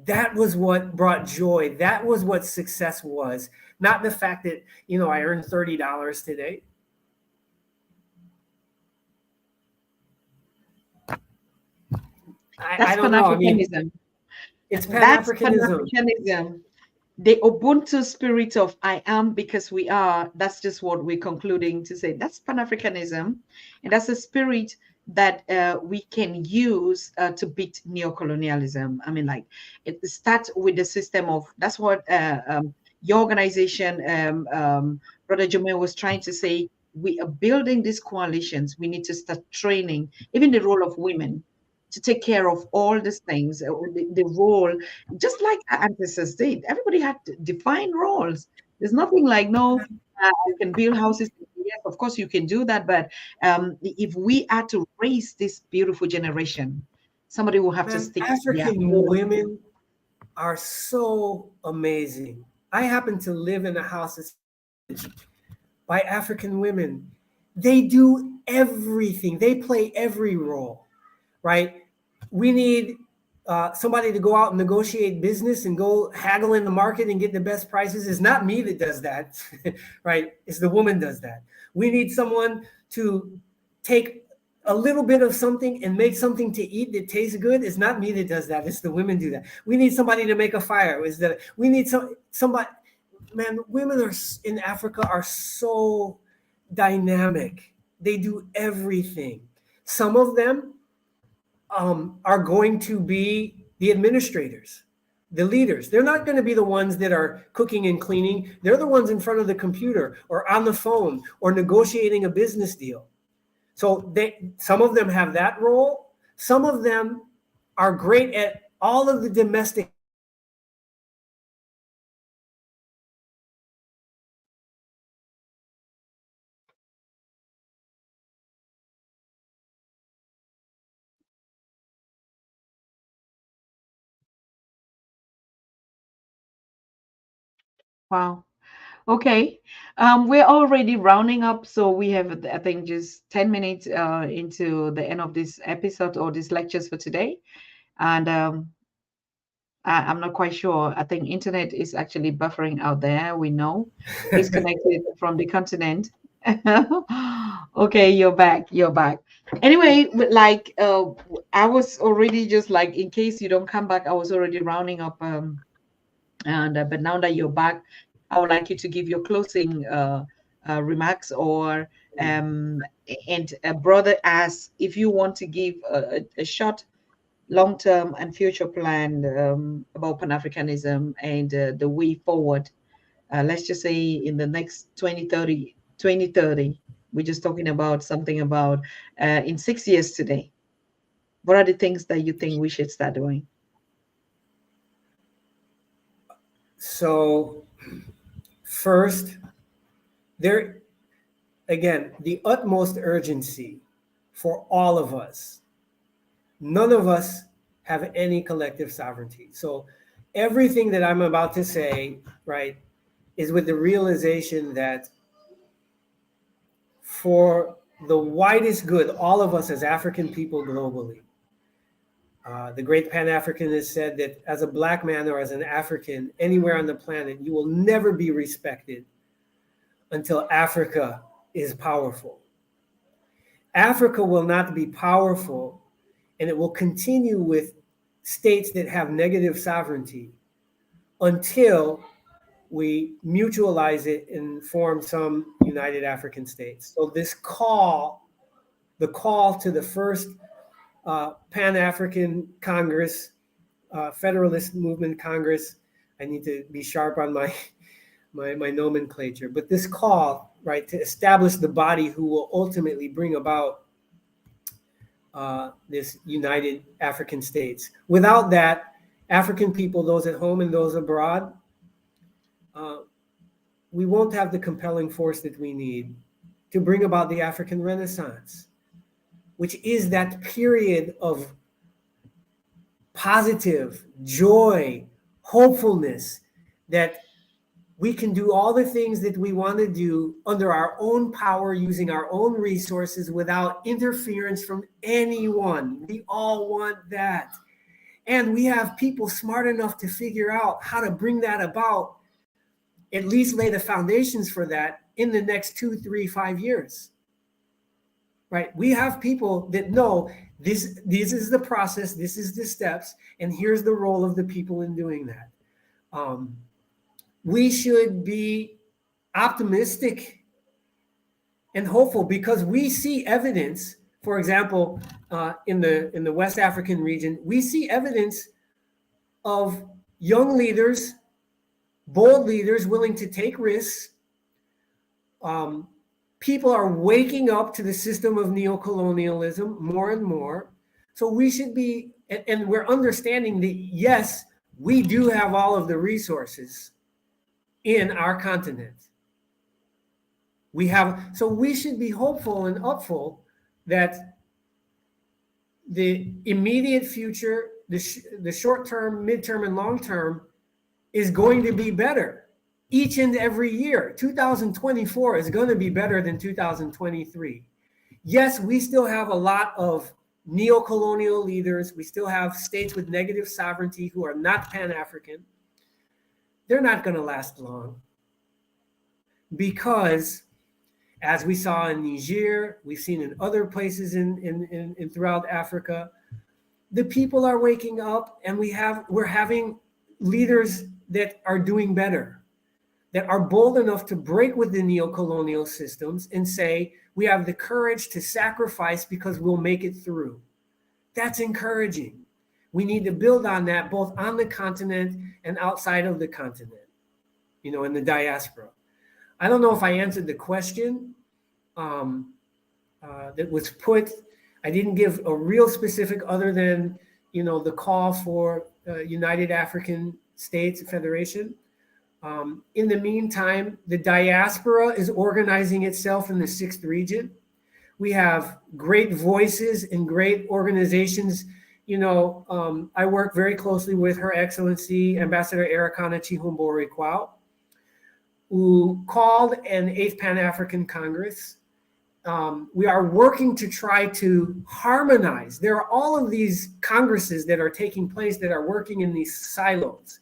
That was what brought joy. That was what success was, not the fact that, I earned $30 today. That's I don't know. I mean, Pan-Africanism. it's That's Pan-Africanism. Pan-Africanism. The Ubuntu spirit of I am because we are, that's just what we're concluding to say. That's Pan-Africanism. And that's a spirit that we can use to beat neo-colonialism. I mean, like, it starts with the system of, that's what your organization, Brother Jomel, was trying to say. We are building these coalitions. We need to start training, even the role of women, to take care of all these things, the role, just like our ancestors did. Everybody had defined roles. There's nothing like, no, you can build houses. Yes, of course you can do that. But if we are to raise this beautiful generation, somebody will have to Man, stick to their African role. women are so amazing. I happen to live in a house that's by African women. They do everything. They play every role, right? We need somebody to go out and negotiate business and go haggle in the market and get the best prices. It's not me that does that, right? It's the woman does that. We need someone to take a little bit of something and make something to eat that tastes good. It's not me that does that. It's the women do that. We need somebody to make a fire. We need somebody. Man, women in Africa are so dynamic. They do everything. Some of them are going to be the administrators, the leaders. They're not going to be the ones that are cooking and cleaning. They're the ones in front of the computer or on the phone or negotiating a business deal. So some of them have that role. Some of them are great at all of the domestic. Wow. Okay. We're already rounding up, so we have, I think, just 10 minutes into the end of this episode or these lectures for today. And I'm not quite sure. I think internet is actually buffering out there. We know disconnected from the continent. Okay, you're back. You're back. Anyway, like I was already just like, in case you don't come back, I was already rounding up. And but now that you're back, I would like you to give your closing remarks, or and a brother asks if you want to give a short, long-term, and future plan about Pan-Africanism and the way forward. Let's just say in the next 2030, we're just talking about something about in 6 years today. What are the things that you think we should start doing? So first, again, the utmost urgency for all of us. None of us have any collective sovereignty. So everything that I'm about to say, right, is with the realization that for the widest good, all of us as African people globally, the great Pan-Africanist said that as a Black man or as an African anywhere on the planet, you will never be respected until Africa is powerful. Africa will not be powerful, and it will continue with states that have negative sovereignty until we mutualize it and form some united African states. So the call to the first Pan-African Congress, Federalist Movement Congress. I need to be sharp on my nomenclature, but this call, right, to establish the body who will ultimately bring about this united African states. Without that, African people, those at home and those abroad, we won't have the compelling force that we need to bring about the African Renaissance, which is that period of positive joy, hopefulness, that we can do all the things that we want to do under our own power, using our own resources without interference from anyone. We all want that. And we have people smart enough to figure out how to bring that about, at least lay the foundations for that in the next 2, 3, 5 years. Right? We have people that know this is the process, this is the steps, and here's the role of the people in doing that. We should be optimistic and hopeful because we see evidence. For example, in the West African region, we see evidence of young leaders, bold leaders willing to take risks. People are waking up to the system of neo-colonialism more and more. So we should be, and we're understanding that, yes, we do have all of the resources in our continent. So we should be hopeful and upful that the immediate future, the short term, midterm, and long term is going to be better each and every year. 2024 is going to be better than 2023. Yes, we still have a lot of neo-colonial leaders. We still have states with negative sovereignty who are not Pan-African. They're not going to last long because, as we saw in Niger, we've seen in other places in throughout Africa, the people are waking up, and we're having leaders that are doing better, that are bold enough to break with the neo-colonial systems and say, we have the courage to sacrifice because we'll make it through. That's encouraging. We need to build on that both on the continent and outside of the continent, in the diaspora. I don't know if I answered the question that was put. I didn't give a real specific other than, the call for United African States Federation. In the meantime, the diaspora is organizing itself in the 6th region. We have great voices and great organizations. I work very closely with Her Excellency Ambassador Erikana Chihumbo-Rekwao, who called an 8th Pan-African Congress. We are working to try to harmonize. There are all of these congresses that are taking place that are working in these silos.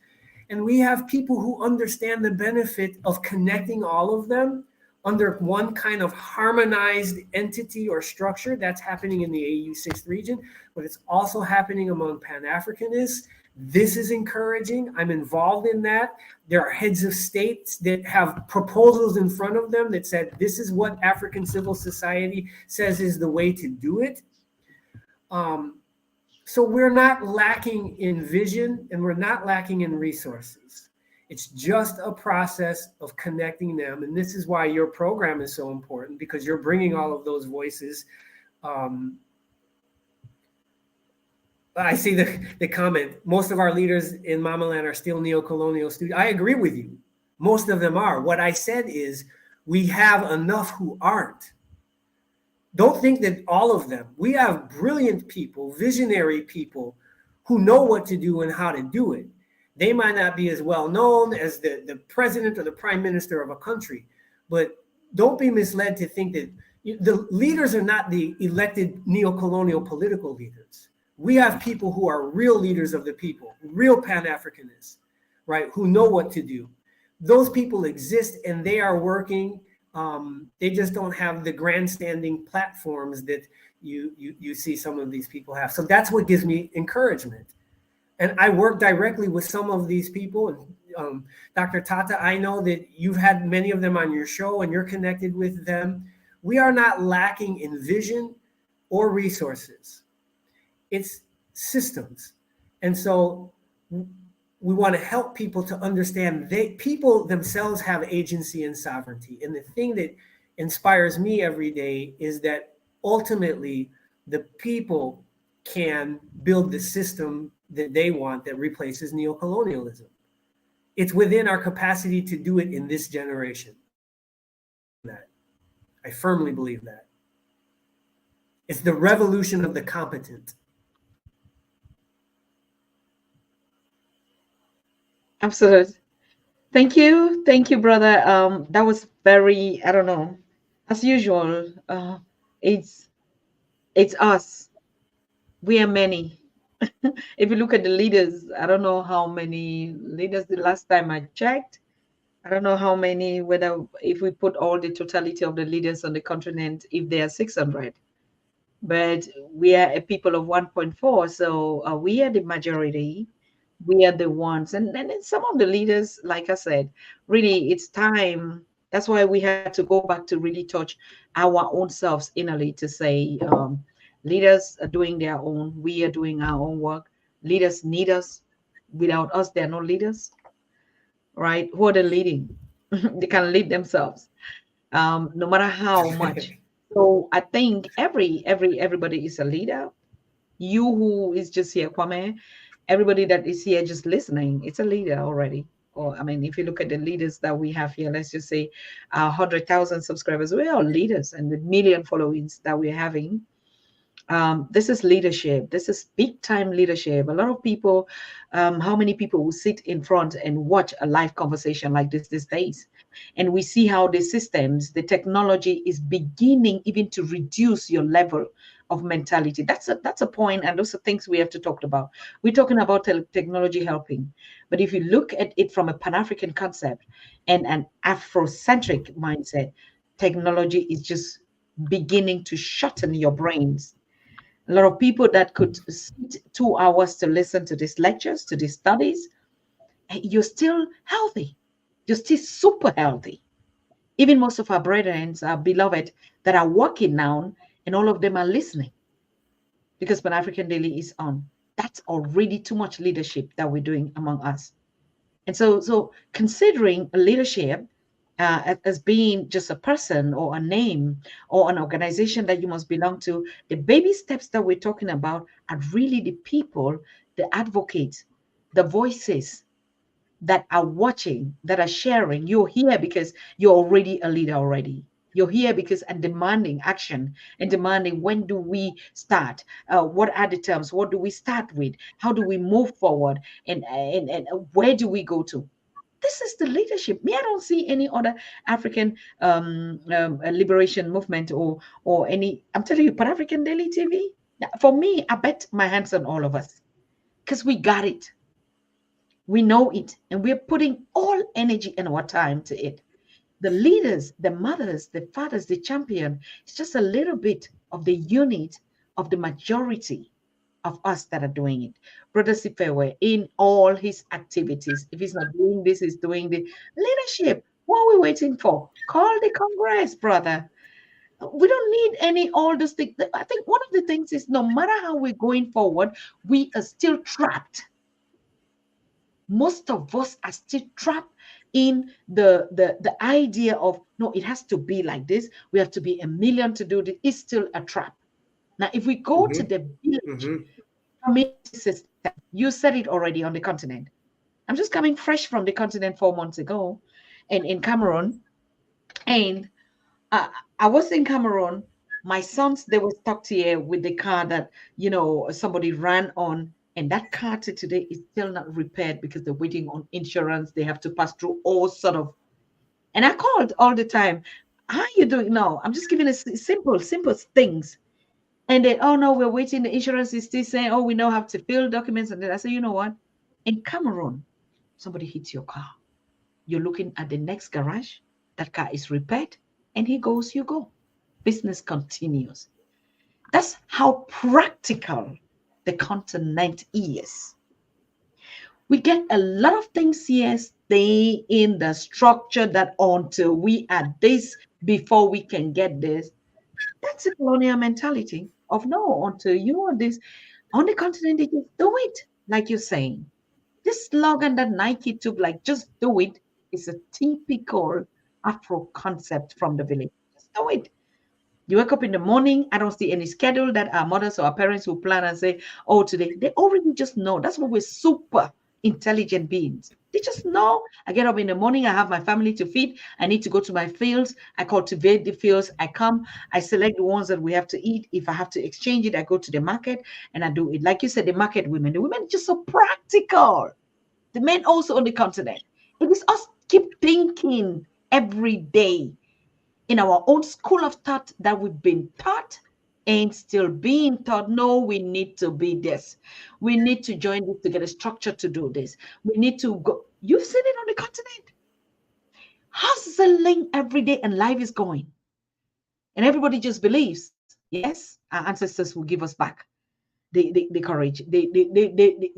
And we have people who understand the benefit of connecting all of them under one kind of harmonized entity or structure. That's happening in the AU 6th region, but it's also happening among Pan-Africanists. This is encouraging. I'm involved in that. There are heads of states that have proposals in front of them that said, this is what African civil society says is the way to do it. So we're not lacking in vision and we're not lacking in resources. It's just a process of connecting them. And this is why your program is so important, because you're bringing all of those voices. I see the comment, most of our leaders in Mamaland are still neo-colonial students. I agree with you. Most of them are. What I said is we have enough who aren't. Don't think that all of them. We have brilliant people, visionary people who know what to do and how to do it. They might not be as well known as the president or the prime minister of a country, but don't be misled to think that the leaders are not the elected neo-colonial political leaders. We have people who are real leaders of the people, real Pan-Africanists, right, who know what to do. Those people exist and they are working. They just don't have the grandstanding platforms that you see some of these people have. So that's what gives me encouragement. And I work directly with some of these people. And Dr. Tata, I know that you've had many of them on your show and you're connected with them. We are not lacking in vision or resources. It's systems. And so we want to help people to understand people themselves have agency and sovereignty. And the thing that inspires me every day is that ultimately the people can build the system that they want that replaces neocolonialism. It's within our capacity to do it in this generation. That I firmly believe that. It's the revolution of the competent. Absolutely. Thank you, brother. That was very, I don't know, as usual. It's it's us. We are many. If you look at the leaders, I don't know how many leaders the last time I checked. I don't know how many, whether if we put all the totality of the leaders on the continent, if they are 600. But we are a people of 1.4, so we are the majority. We are the ones, and then some of the leaders, like I said, really, it's time. That's why we had to go back to really touch our own selves innerly to say, leaders are doing their own, we are doing our own work. Leaders need us. Without us, they're no leaders, right? Who are they leading? They can lead themselves, no matter how much. So I think everybody is a leader. You who is just here, Kwame, everybody that is here just listening, it's a leader already. Or I mean, if you look at the leaders that we have here, let's just say 100,000 subscribers, we are leaders, and the million followings that we're having. This is leadership. This is big time leadership. A lot of people, how many people will sit in front and watch a live conversation like this these days? And we see how the systems, the technology is beginning even to reduce your level of mentality. That's a point, and those are things we have to talk about. We're talking about technology helping, but if you look at it from a Pan-African concept and an Afrocentric mindset, technology is just beginning to shorten your brains. A lot of people that could sit 2 hours to listen to these lectures, to these studies, you're still healthy. You're still super healthy. Even most of our brethren, our beloved, that are working now, and all of them are listening because Pan African Daily is on. That's already too much leadership that we're doing among us. And so considering a leadership as being just a person or a name or an organization that you must belong to, the baby steps that we're talking about are really the people, the advocates, the voices that are watching, that are sharing. You're here because you're already a leader already. You're here because and demanding action and demanding when do we start? What are the terms? What do we start with? How do we move forward? And where do we go to? This is the leadership. Me, I don't see any other African liberation movement or any. I'm telling you, Pan African Daily TV. For me, I bet my hands on all of us because we got it. We know it, and we're putting all energy and our time to it. The leaders, the mothers, the fathers, the champion, it's just a little bit of the unit of the majority of us that are doing it. Brother SIPHIWE, in all his activities, if he's not doing this, he's doing the leadership. What are we waiting for? Call the Congress, brother. We don't need any all those things. I think one of the things is no matter how we're going forward, we are still trapped. Most of us are still trapped in the idea of no, it has to be like this. We have to be a million to do this. It's still a trap. Now, if we go to the village community system, you said it already on the continent. I'm just coming fresh from the continent 4 months ago, and in Cameroon, and I was in Cameroon. My sons, they were stuck here with the car that somebody ran on, and that car to today is still not repaired because they're waiting on insurance. They have to pass through all sort of. And I called all the time. How are you doing? No, I'm just giving us simple things. And then, oh no, we're waiting. The insurance is still saying, oh, we now have to fill documents. And then I say, you know what? In Cameroon, somebody hits your car. You're looking at the next garage. That car is repaired. And he goes, you go. Business continues. That's how practical the continent is. We get a lot of things here stay in the structure that until we are this before we can get this. That's a colonial mentality of no, until you are this on the continent, they just do it, like you're saying. This slogan that Nike took, like just do it, is a typical Afro concept from the village. Just do it. You wake up in the morning, I don't see any schedule that our mothers or our parents will plan and say, oh, today. They already just know. That's why we're super intelligent beings. They just know. I get up in the morning, I have my family to feed. I need to go to my fields. I cultivate the fields. I come, I select the ones that we have to eat. If I have to exchange it, I go to the market and I do it. Like you said, the women are just so practical. The men also on the continent. It is us keep thinking every day in our own school of thought that we've been taught and still being taught. No, we need to be this. We need to join this to get a structure to do this. We need to go. You've seen it on the continent. Hustling every day and life is going. And everybody just believes, yes, our ancestors will give us back the courage.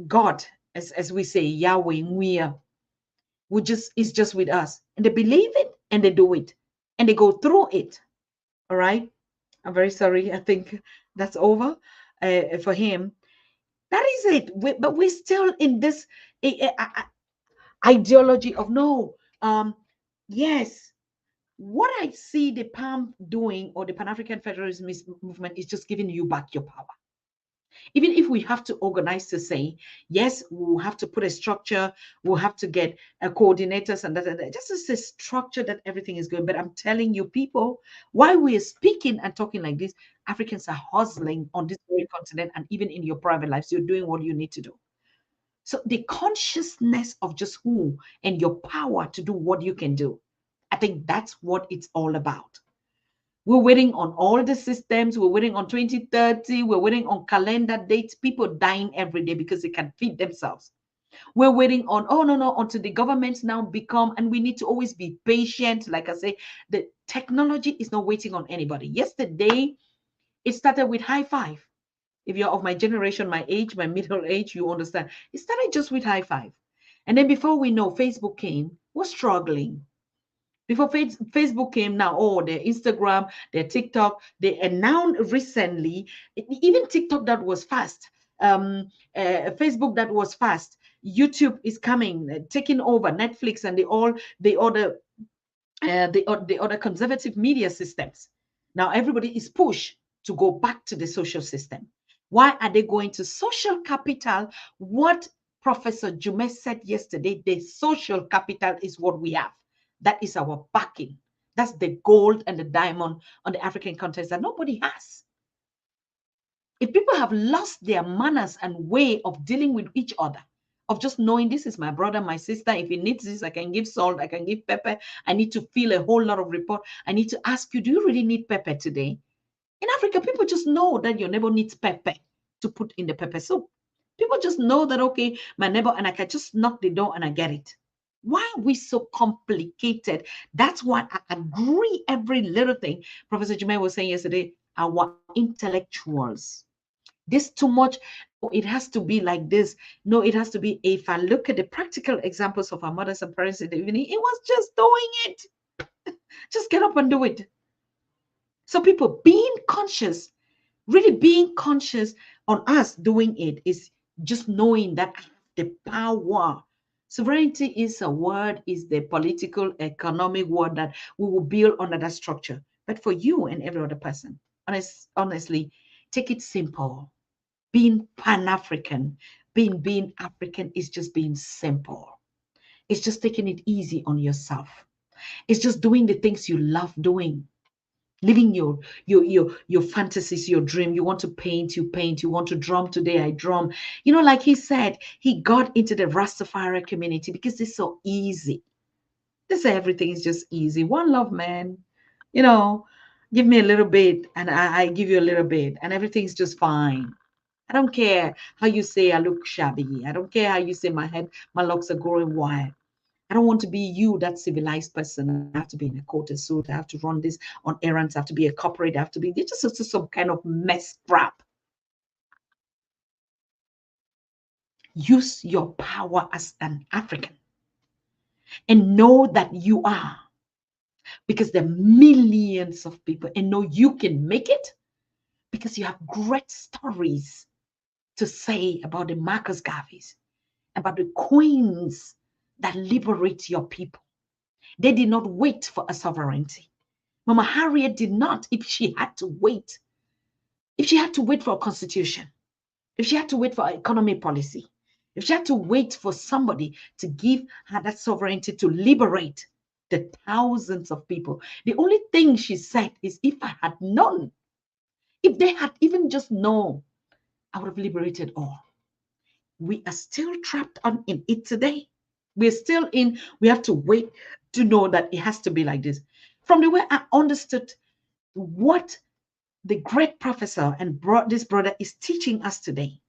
God, as we say, Yahweh, we just is just with us. And they believe it and they do it. And they go through it. All right. I'm very sorry. I think that's over for him. That is it. But we're still in this ideology of no. Yes, what I see the PAM doing or the Pan African Federalism movement is just giving you back your power. Even if we have to organize to say, yes, we'll have to put a structure, we'll have to get coordinators and that. Just as a structure that everything is going. But I'm telling you, people, while we are speaking and talking like this, Africans are hustling on this very continent, and even in your private lives, you're doing what you need to do. So the consciousness of just who and your power to do what you can do, I think that's what it's all about. We're waiting on all the systems. We're waiting on 2030. We're waiting on calendar dates. People dying every day because they can feed themselves. We're waiting on, oh, no, until the governments now become, and we need to always be patient. Like I say, the technology is not waiting on anybody. Yesterday, it started with high five. If you're of my generation, my age, my middle age, you understand. It started just with high five. And then before we know, Facebook came, we're struggling. Before Facebook came, now, oh, their Instagram, their TikTok, and now recently, even TikTok that was fast, Facebook that was fast, YouTube is coming, taking over Netflix and the other conservative media systems. Now everybody is pushed to go back to the social system. Why are they going to social capital? What Professor Jume said yesterday, the social capital is what we have. That is our backing. That's the gold and the diamond on the African continent that nobody has. If people have lost their manners and way of dealing with each other, of just knowing this is my brother, my sister, if he needs this, I can give salt, I can give pepper. I need to fill a whole lot of report. I need to ask you, do you really need pepper today? In Africa, people just know that your neighbor needs pepper to put in the pepper soup. People just know that, okay, my neighbor, and I can just knock the door and I get it. Why are we so complicated? That's why I agree every little thing Professor Jume was saying yesterday. Our intellectuals, this too much. No, it has to be like this. No, it has to be. If I look at the practical examples of our mothers and parents in the evening, it was just doing it. Just get up and do it. So people being conscious, really being conscious on us doing it is just knowing that the power. Sovereignty is a word, is the political, economic word that we will build under that structure. But for you and every other person, honestly, take it simple. Being Pan-African, being African is just being simple. It's just taking it easy on yourself. It's just doing the things you love doing. Living your fantasies, your dream. You want to paint, you paint. You want to drum today, I drum. You know, like he said, he got into the Rastafari community because it's so easy. They say everything is just easy. One love, man. You know, give me a little bit and I give you a little bit and everything's just fine. I don't care how you say I look shabby. I don't care how you say my locks are growing wild. I don't want to be you, that civilized person. I have to be in a coat and suit. I have to run this on errands. I have to be a corporate. I have to be just some kind of mess crap. Use your power as an African and know that you are, because there are millions of people, and know you can make it because you have great stories to say about the Marcus Garveys, about the queens that liberate your people. They did not wait for a sovereignty. Mama Harriet did not. If she had to wait for a constitution, if she had to wait for economy policy, if she had to wait for somebody to give her that sovereignty to liberate the thousands of people, the only thing she said is, if I had known, if they had even just known, I would have liberated all. We are still trapped in it today. We're still we have to wait to know that it has to be like this. From the way I understood what the great professor and this brother is teaching us today,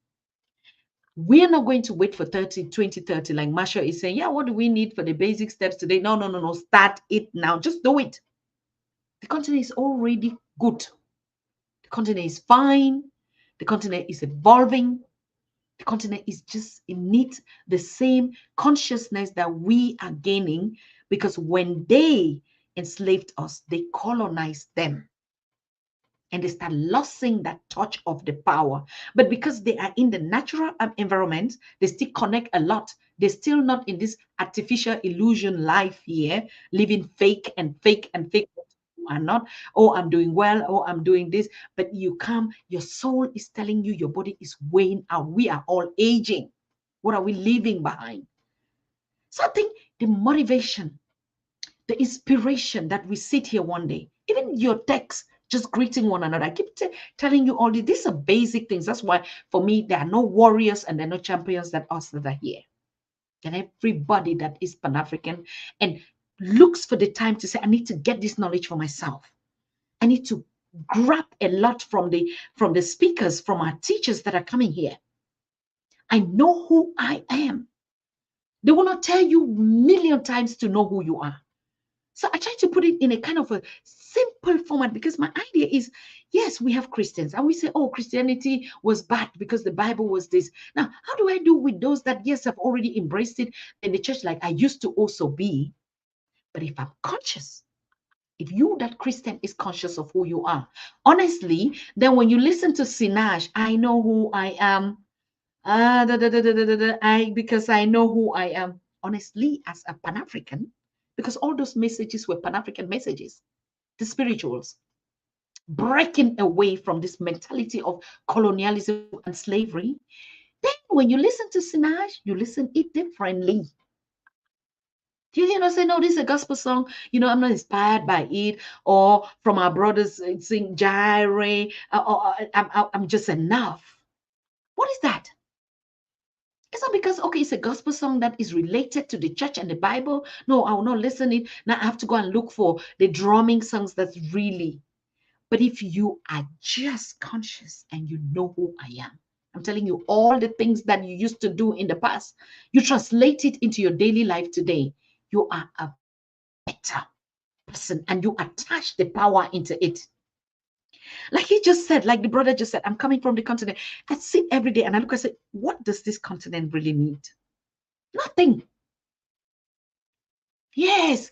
we're not going to wait for 2030, like Masha is saying. Yeah, what do we need for the basic steps today? No. Start it now. Just do it. The continent is already good. The continent is fine. The continent is evolving. The continent is just, it needs the same consciousness that we are gaining, because when they enslaved us, they colonized them. And they start losing that touch of the power. But because they are in the natural environment, they still connect a lot. They're still not in this artificial illusion life here, living fake and fake and fake. Are not, oh, I'm doing well, oh, I'm doing this. But you come, your soul is telling you your body is weighing out. We are all aging. What are we leaving behind? So I think the motivation, the inspiration that we sit here one day, even your text, just greeting one another. I keep telling you all these are basic things. That's why for me, there are no warriors and there are no champions that us that are here. And everybody that is Pan-African and looks for the time to say, I need to get this knowledge for myself. I need to grab a lot from the speakers, from our teachers that are coming here. I know who I am. They will not tell you a million times to know who you are. So I try to put it in a kind of a simple format, because my idea is, yes, we have Christians and we say, oh, Christianity was bad because the Bible was this. Now, how do I do with those that, yes, have already embraced it in the church like I used to also be? But if I'm conscious, if you, that Christian, is conscious of who you are, honestly, then when you listen to Sinaj, I know who I am. Because I know who I am. Honestly, as a Pan-African, because all those messages were Pan-African messages, the spirituals, breaking away from this mentality of colonialism and slavery. Then when you listen to Sinaj, you listen it differently. You know, say, no, this is a gospel song. You know, I'm not inspired by it. Or from our brothers sing Gyre. I'm just enough. What is that? It's not because, okay, it's a gospel song that is related to the church and the Bible. No, I will not listen it. Now I have to go and look for the drumming songs that's really. But if you are just conscious and you know who I am, I'm telling you, all the things that you used to do in the past, you translate it into your daily life today. You are a better person and you attach the power into it. Like he just said, like the brother just said, I'm coming from the continent. I sit every day and I look and say, what does this continent really need? Nothing. Yes,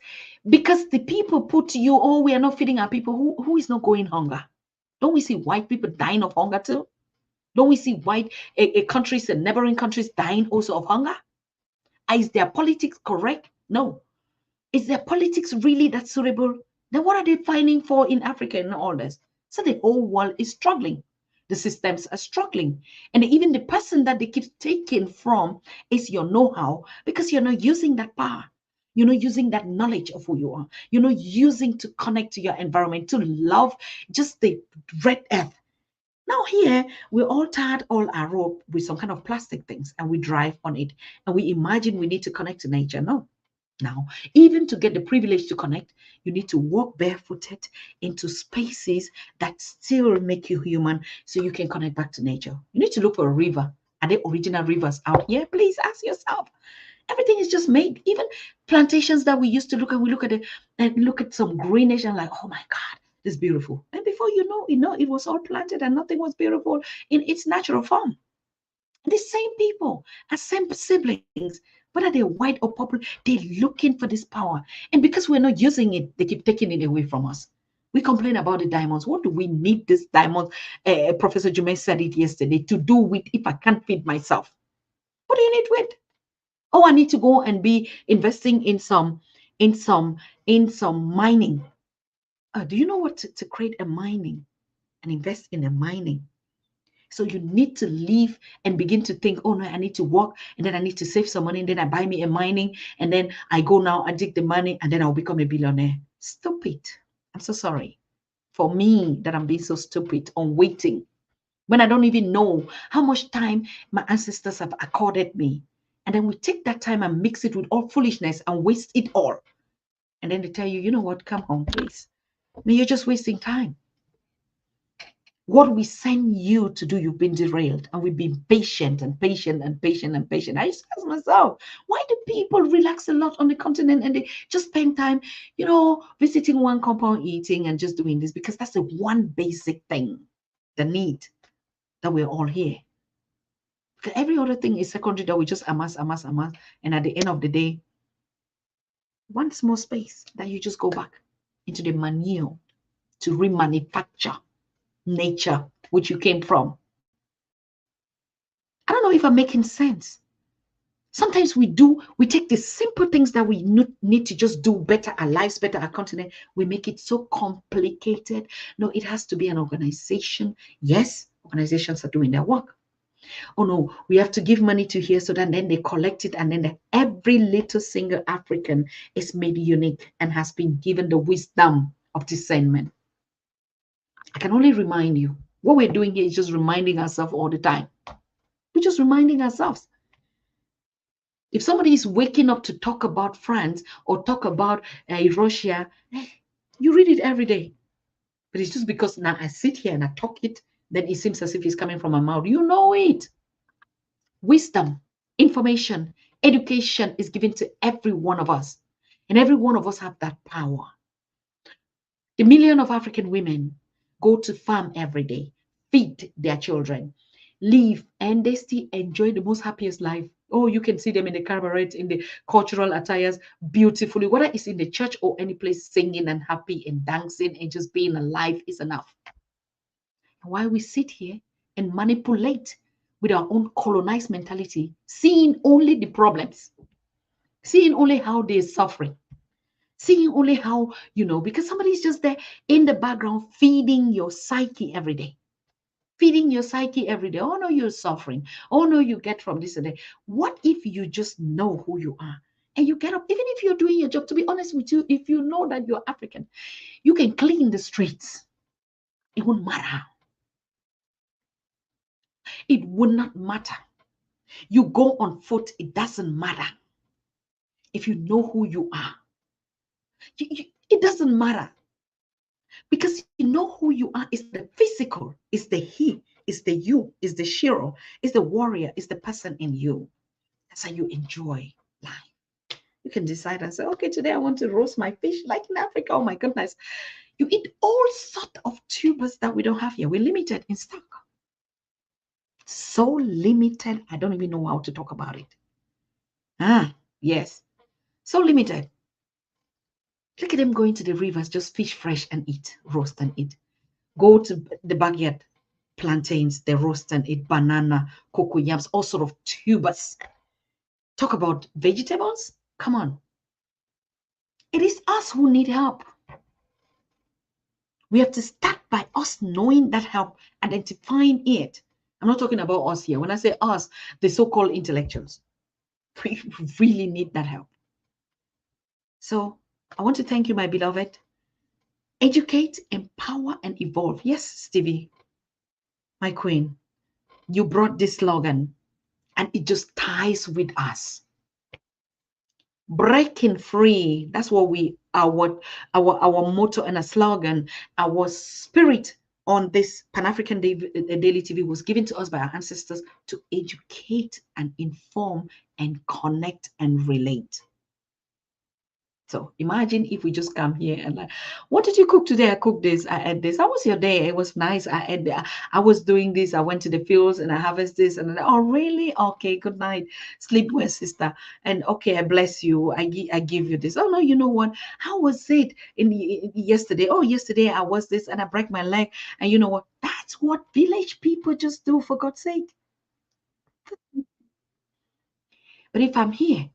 because the people put you, oh, we are not feeding our people. Who is not going hunger? Don't we see white people dying of hunger too? Don't we see white countries and neighboring countries dying also of hunger? Is their politics correct? No. Is their politics really that suitable? Then what are they fighting for in Africa and all this? So the whole world is struggling. The systems are struggling. And even the person that they keep taking from is your know-how, because you're not using that power. You're not using that knowledge of who you are. You're not using to connect to your environment, to love just the red earth. Now here, we're all tied all our rope with some kind of plastic things and we drive on it. And we imagine we need to connect to nature. No. Now, even to get the privilege to connect, you need to walk barefooted into spaces that still make you human so you can connect back to nature. You need to look for a river. Are there original rivers out here? Please ask yourself. Everything is just made. Even plantations that we used to look at, we look at it and look at some greenish and like, oh my God, this is beautiful. And before you know, it was all planted and nothing was beautiful in its natural form. The same people are same siblings, whether they're white or popular, they're looking for this power. And because we're not using it, they keep taking it away from us. We complain about the diamonds. What do we need this diamond? Professor Jume said it yesterday, to do with if I can't feed myself. What do you need with? Oh, I need to go and be investing in some mining. Do you know what to create a mining and invest in a mining? So you need to leave and begin to think, oh no, I need to work and then I need to save some money and then I buy me a mining and then I go now, I dig the money and then I'll become a billionaire. Stupid. I'm so sorry for me that I'm being so stupid on waiting when I don't even know how much time my ancestors have accorded me. And then we take that time and mix it with all foolishness and waste it all. And then they tell you, you know what, come home, please. No, you're just wasting time. What we send you to do, you've been derailed. And we've been patient and patient and patient and patient. I used to ask myself, why do people relax a lot on the continent and they just spend time, visiting one compound, eating and just doing this? Because that's the one basic thing, the need that we're all here. Because every other thing is secondary that we just amass. And at the end of the day, one small space that you just go back into the manure to remanufacture nature, which you came from. I don't know if I'm making sense. Sometimes we take the simple things that we need to just do better, our lives better, our continent. We make it so complicated. No, it has to be an organization. Yes, organizations are doing their work. Oh no, we have to give money to here so that then they collect it and then every little single African is made unique and has been given the wisdom of discernment. I can only remind you, what we're doing here is just reminding ourselves all the time. We're just reminding ourselves. If somebody is waking up to talk about France or talk about Russia, you read it every day. But it's just because now I sit here and I talk it, then it seems as if it's coming from my mouth. You know it. Wisdom, information, education is given to every one of us. And every one of us have that power. The million of African women go to farm every day, feed their children, live, and they still enjoy the most happiest life. Oh, you can see them in the cabaret, in the cultural attires, beautifully, whether it's in the church or any place, singing and happy and dancing and just being alive is enough. And while we sit here and manipulate with our own colonized mentality, seeing only the problems, seeing only how they're suffering, seeing only how, because somebody's just there in the background feeding your psyche every day. Feeding your psyche every day. Oh no, you're suffering. Oh no, you get from this and that. What if you just know who you are and you get up, even if you're doing your job, to be honest with you, if you know that you're African, you can clean the streets. It won't matter. It would not matter. You go on foot, it doesn't matter. If you know who you are, it doesn't matter. Because you know who you are. It's the physical, it's the he, it's the you, it's the shiro, it's the warrior, it's the person in you. That's how you enjoy life. You can decide and say, okay, today I want to roast my fish like in Africa. Oh my goodness. You eat all sorts of tubers that we don't have here. We're limited in stock. So limited, I don't even know how to talk about it. Yes. So limited. Look at them going to the rivers, just fish fresh and eat, roast and eat. Go to the backyard, plantains, they roast and eat, banana, cocoyams, all sort of tubers. Talk about vegetables? Come on. It is us who need help. We have to start by us knowing that help, identifying it. I'm not talking about us here. When I say us, the so-called intellectuals, we really need that help. So I want to thank you, my beloved. Educate, empower, and evolve. Yes, Stevie, my queen, you brought this slogan and it just ties with us. Breaking free. That's what our motto and a slogan, our spirit on this Pan-African Daily TV was given to us by our ancestors to educate and inform and connect and relate. So imagine if we just come here and like, what did you cook today? I cooked this, I ate this. How was your day? It was nice. I was doing this. I went to the fields and I harvest this. And then, oh, really? Okay, good night. Sleep well, sister. And okay, I bless you. I give you this. Oh no, you know what? How was it yesterday? Oh, yesterday I was this and I break my leg. And you know what? That's what village people just do, for God's sake. But if I'm here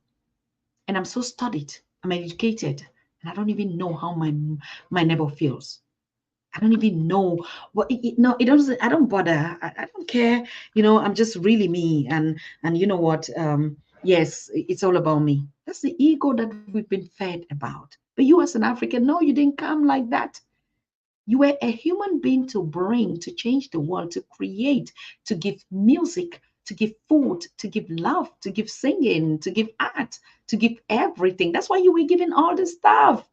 and I'm so studied, I'm educated, And I don't even know how my neighbor feels. I don't even know what no, it doesn't. I don't bother. I don't care. I'm just really me. And you know what? Yes, it's all about me. That's the ego that we've been fed about. But you as an African, no, you didn't come like that. You were a human being to bring, to change the world, to create, to give music, to give food, to give love, to give singing, to give art, to give everything. That's why you were given all this stuff.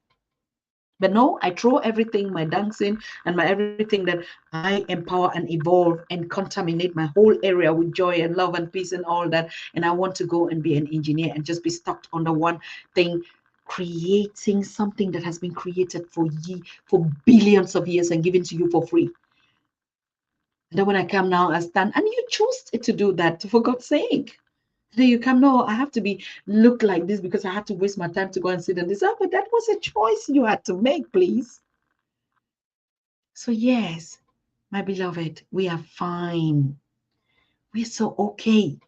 But no, I throw everything, my dancing and my everything that I empower and evolve and contaminate my whole area with joy and love and peace and all that. And I want to go and be an engineer and just be stuck under one thing, creating something that has been created for billions of years and given to you for free. And then when I come now, I stand, and you choose to do that, for God's sake. Then you come, no, I have to look like this because I had to waste my time to go and sit on this. Oh, but that was a choice you had to make, please. So yes, my beloved, we are fine. We're so okay.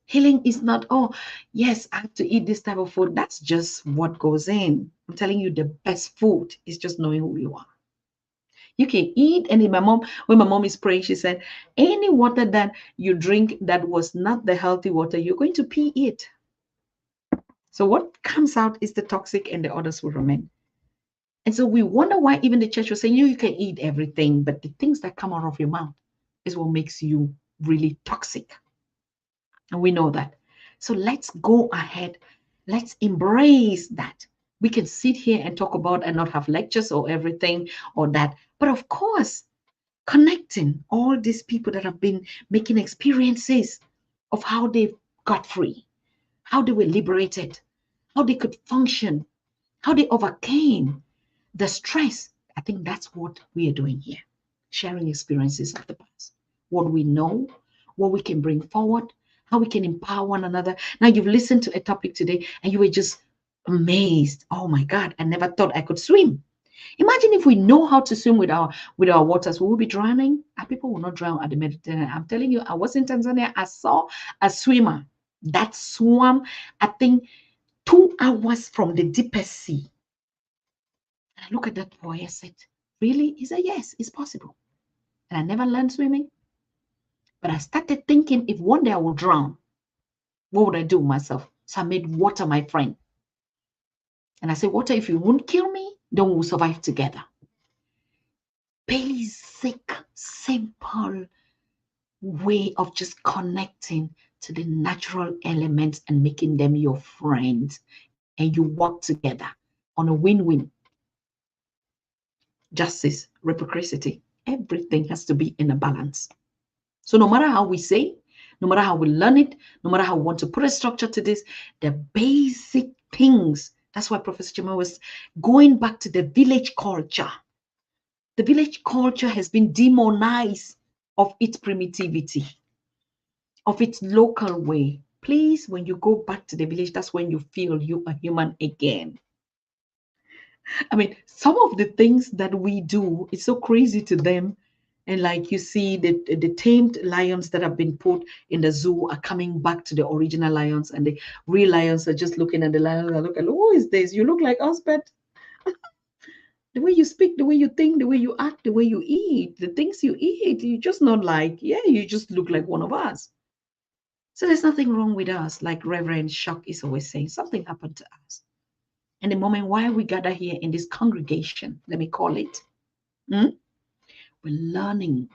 Healing is not, oh, yes, I have to eat this type of food. That's just what goes in. I'm telling you, the best food is just knowing who you are. You can eat, and when my mom is praying, she said, any water that you drink that was not the healthy water, you're going to pee it. So what comes out is the toxic, and the others will remain. And so we wonder why even the church was saying, you can eat everything, but the things that come out of your mouth is what makes you really toxic. And we know that. So let's go ahead. Let's embrace that. We can sit here and talk about and not have lectures or everything or that. But of course, connecting all these people that have been making experiences of how they got free, how they were liberated, how they could function, how they overcame the stress. I think that's what we are doing here, sharing experiences of the past, what we know, what we can bring forward, how we can empower one another. Now you've listened to a topic today and you were just amazed. Oh my God, I never thought I could swim. Imagine if we know how to swim with our waters, we will be drowning. And people will not drown at the Mediterranean. I'm telling you, I was in Tanzania. I saw a swimmer that swam, I think, 2 hours from the deepest sea. And I look at that boy, I said, really? He said, yes, it's possible. And I never learned swimming. But I started thinking, if one day I will drown, what would I do myself? So I made water my friend. And I said, water, if you won't kill me, then we'll survive together. Basic, simple way of just connecting to the natural elements and making them your friends. And you work together on a win-win. Justice, reciprocity, everything has to be in a balance. So no matter how we say, no matter how we learn it, no matter how we want to put a structure to this, the basic things. That's why Professor Chima was going back to the village culture. The village culture has been demonized of its primitivity, of its local way. Please, when you go back to the village, that's when you feel you are human again. I mean, some of the things that we do, it's so crazy to them. And like you see, the tamed lions that have been put in the zoo are coming back to the original lions, and the real lions are just looking at the lions and look at, who is this? You look like us, but the way you speak, the way you think, the way you act, the way you eat, the things you eat, you just not like, yeah, you just look like one of us. So there's nothing wrong with us. Like Reverend Shock is always saying, something happened to us. And the moment why we gather here in this congregation, let me call it, we're learning.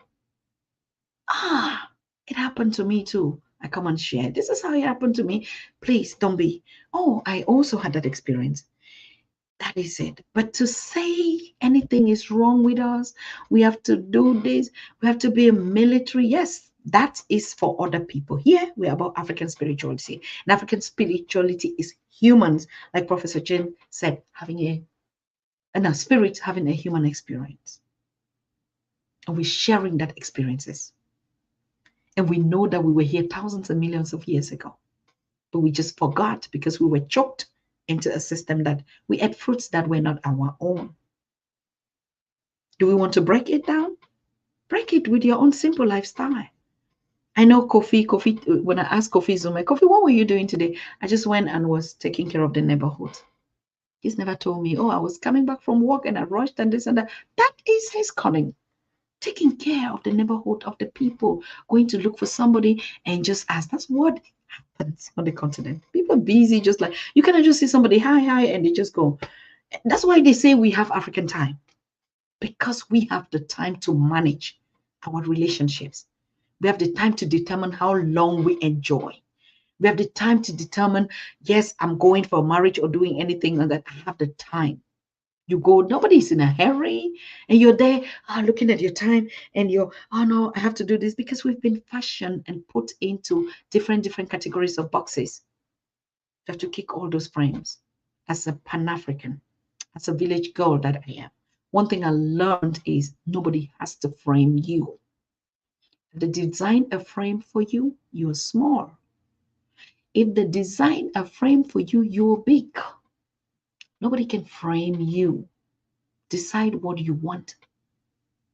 It happened to me too. I come and share. This is how it happened to me. Please don't be, oh, I also had that experience. That is it. But to say anything is wrong with us, we have to do this, we have to be a military. Yes, that is for other people. Here, we're about African spirituality. And African spirituality is humans, like Professor Jim said, having a spirit, having a human experience. And we're sharing that experiences. And we know that we were here thousands and millions of years ago. But we just forgot because we were choked into a system that we ate fruits that were not our own. Do we want to break it down? Break it with your own simple lifestyle. I know Kofi, when I asked Kofi Zuma, Kofi, what were you doing today? I just went and was taking care of the neighborhood. He's never told me, oh, I was coming back from work and I rushed and this and that. That is his calling. Taking care of the neighborhood, of the people, going to look for somebody and just ask. That's what happens on the continent. People are busy, just like you cannot just see somebody, hi, hi, and they just go. That's why they say we have African time, because we have the time to manage our relationships. We have the time to determine how long we enjoy. We have the time to determine, yes, I'm going for marriage or doing anything, and that I have the time. You go, nobody's in a hurry, and you're there looking at your time, and you're, oh no, I have to do this, because we've been fashioned and put into different categories of boxes. You have to kick all those frames. As a Pan-African, as a village girl that I am, one thing I learned is nobody has to frame you. If they design a frame for you, you're small. If they design a frame for you, you're big. Nobody can frame you. Decide what you want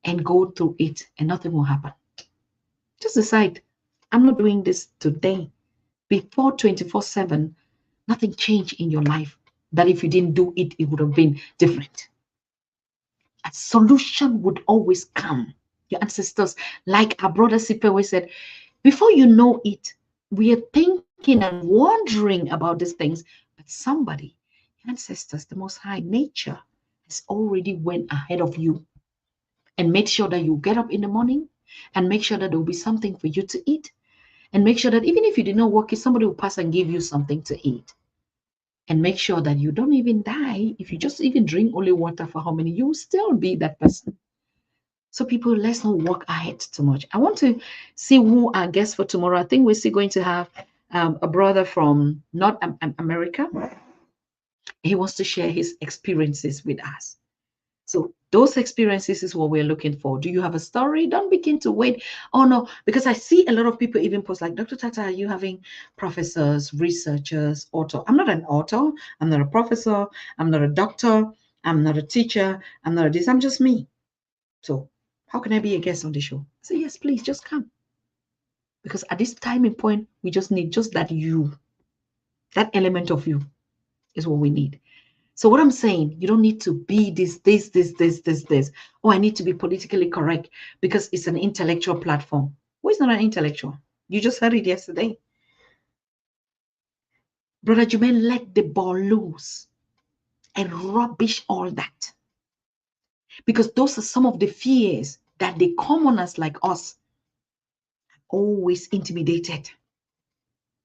and go through it, and nothing will happen. Just decide, I'm not doing this today. Before 24/7, nothing changed in your life. That if you didn't do it, it would have been different. A solution would always come. Your ancestors, like our brother SIPHIWE said, before you know it, we are thinking and wondering about these things, but somebody, ancestors, the Most High, nature, has already went ahead of you and made sure that you get up in the morning, and make sure that there will be something for you to eat, and make sure that even if you did not work, somebody will pass and give you something to eat, and make sure that you don't even die. If you just even drink only water for how many, you'll still be that person. So people, let's not walk ahead too much. I want to see who our guests for tomorrow. I think we're still going to have a brother from North America. He wants to share his experiences with us. So those experiences is what we're looking for. Do you have a story? Don't begin to wait. Oh no, because I see a lot of people even post like, Dr. Tata, are you having professors, researchers, author? I'm not an author. I'm not a professor. I'm not a doctor. I'm not a teacher. I'm not a this. I'm just me. So how can I be a guest on the show? I say, yes, please, just come. Because at this timing point, we just need just that you. That element of you is what we need. So what I'm saying, you don't need to be this. Oh, I need to be politically correct because it's an intellectual platform. Who is not an intellectual? You just heard it yesterday. Brother Jumain, let the ball loose and rubbish all that. Because those are some of the fears that the commoners like us are always intimidated.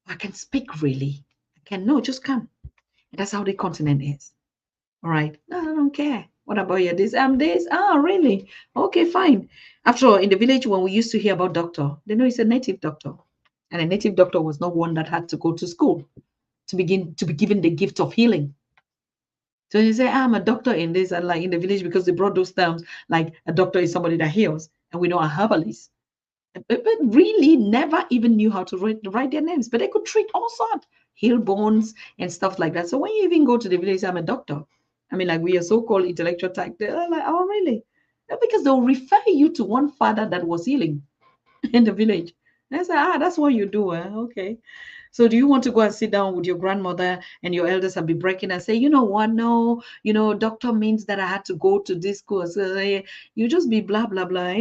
I can speak really. I can, no, just come. And that's how the continent is. All right. No, I don't care. What about you? This? I'm this. Ah, really? Okay, fine. After all, in the village, when we used to hear about doctor, they know he's a native doctor. And a native doctor was not one that had to go to school to be given the gift of healing. So you say, I'm a doctor in this, and like in the village, because they brought those terms, like a doctor is somebody that heals, and we know a herbalist. But really never even knew how to write their names, but they could treat all sorts, heal bones and stuff like that. So when you even go to the village, I'm a doctor. I mean, like we are so-called intellectual type. They're like, oh, really? No, because they'll refer you to one father that was healing in the village. And I say, that's what you do. Okay. So do you want to go and sit down with your grandmother and your elders and be breaking and say, you know what? No, doctor means that I had to go to this course. You just be blah, blah, blah.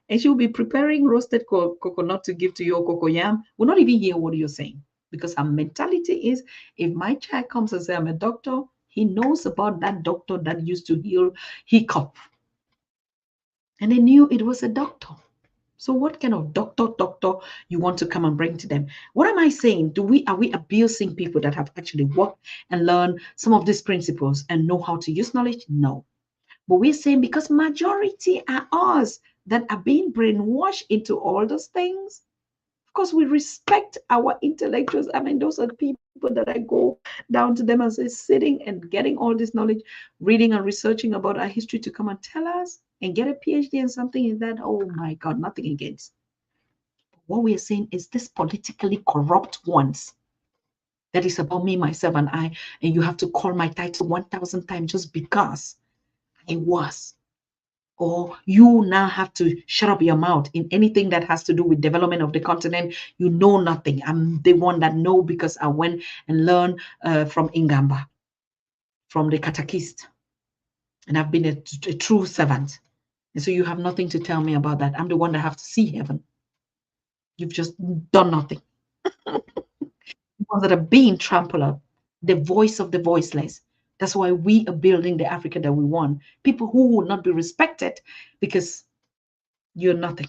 And she'll be preparing roasted coconut to give to you, or cocoyam. We'll not even hear what you're saying, because her mentality is, if my child comes and says, I'm a doctor, he knows about that doctor that used to heal hiccup. And they knew it was a doctor. So what kind of doctor you want to come and bring to them? What am I saying? Are we abusing people that have actually worked and learned some of these principles and know how to use knowledge? No. But we're saying because majority are us that are being brainwashed into all those things. Of course, we respect our intellectuals. I mean, those are people that I go down to them and say, sitting and getting all this knowledge, reading and researching about our history to come and tell us and get a PhD in something in that. Oh my God, nothing against. What we are saying is this politically corrupt ones. That is about me, myself, and I. And you have to call my title 1,000 times just because I was. Or you now have to shut up your mouth in anything that has to do with development of the continent. You know nothing. I'm the one that know because I went and learned from Ingamba. from the catechist, and I've been a true servant. And so you have nothing to tell me about that. I'm the one that have to see heaven. You've just done nothing. Ones that are being trampled up, the voice of the voiceless. That's why we are building the Africa that we want. People who will not be respected because you're nothing.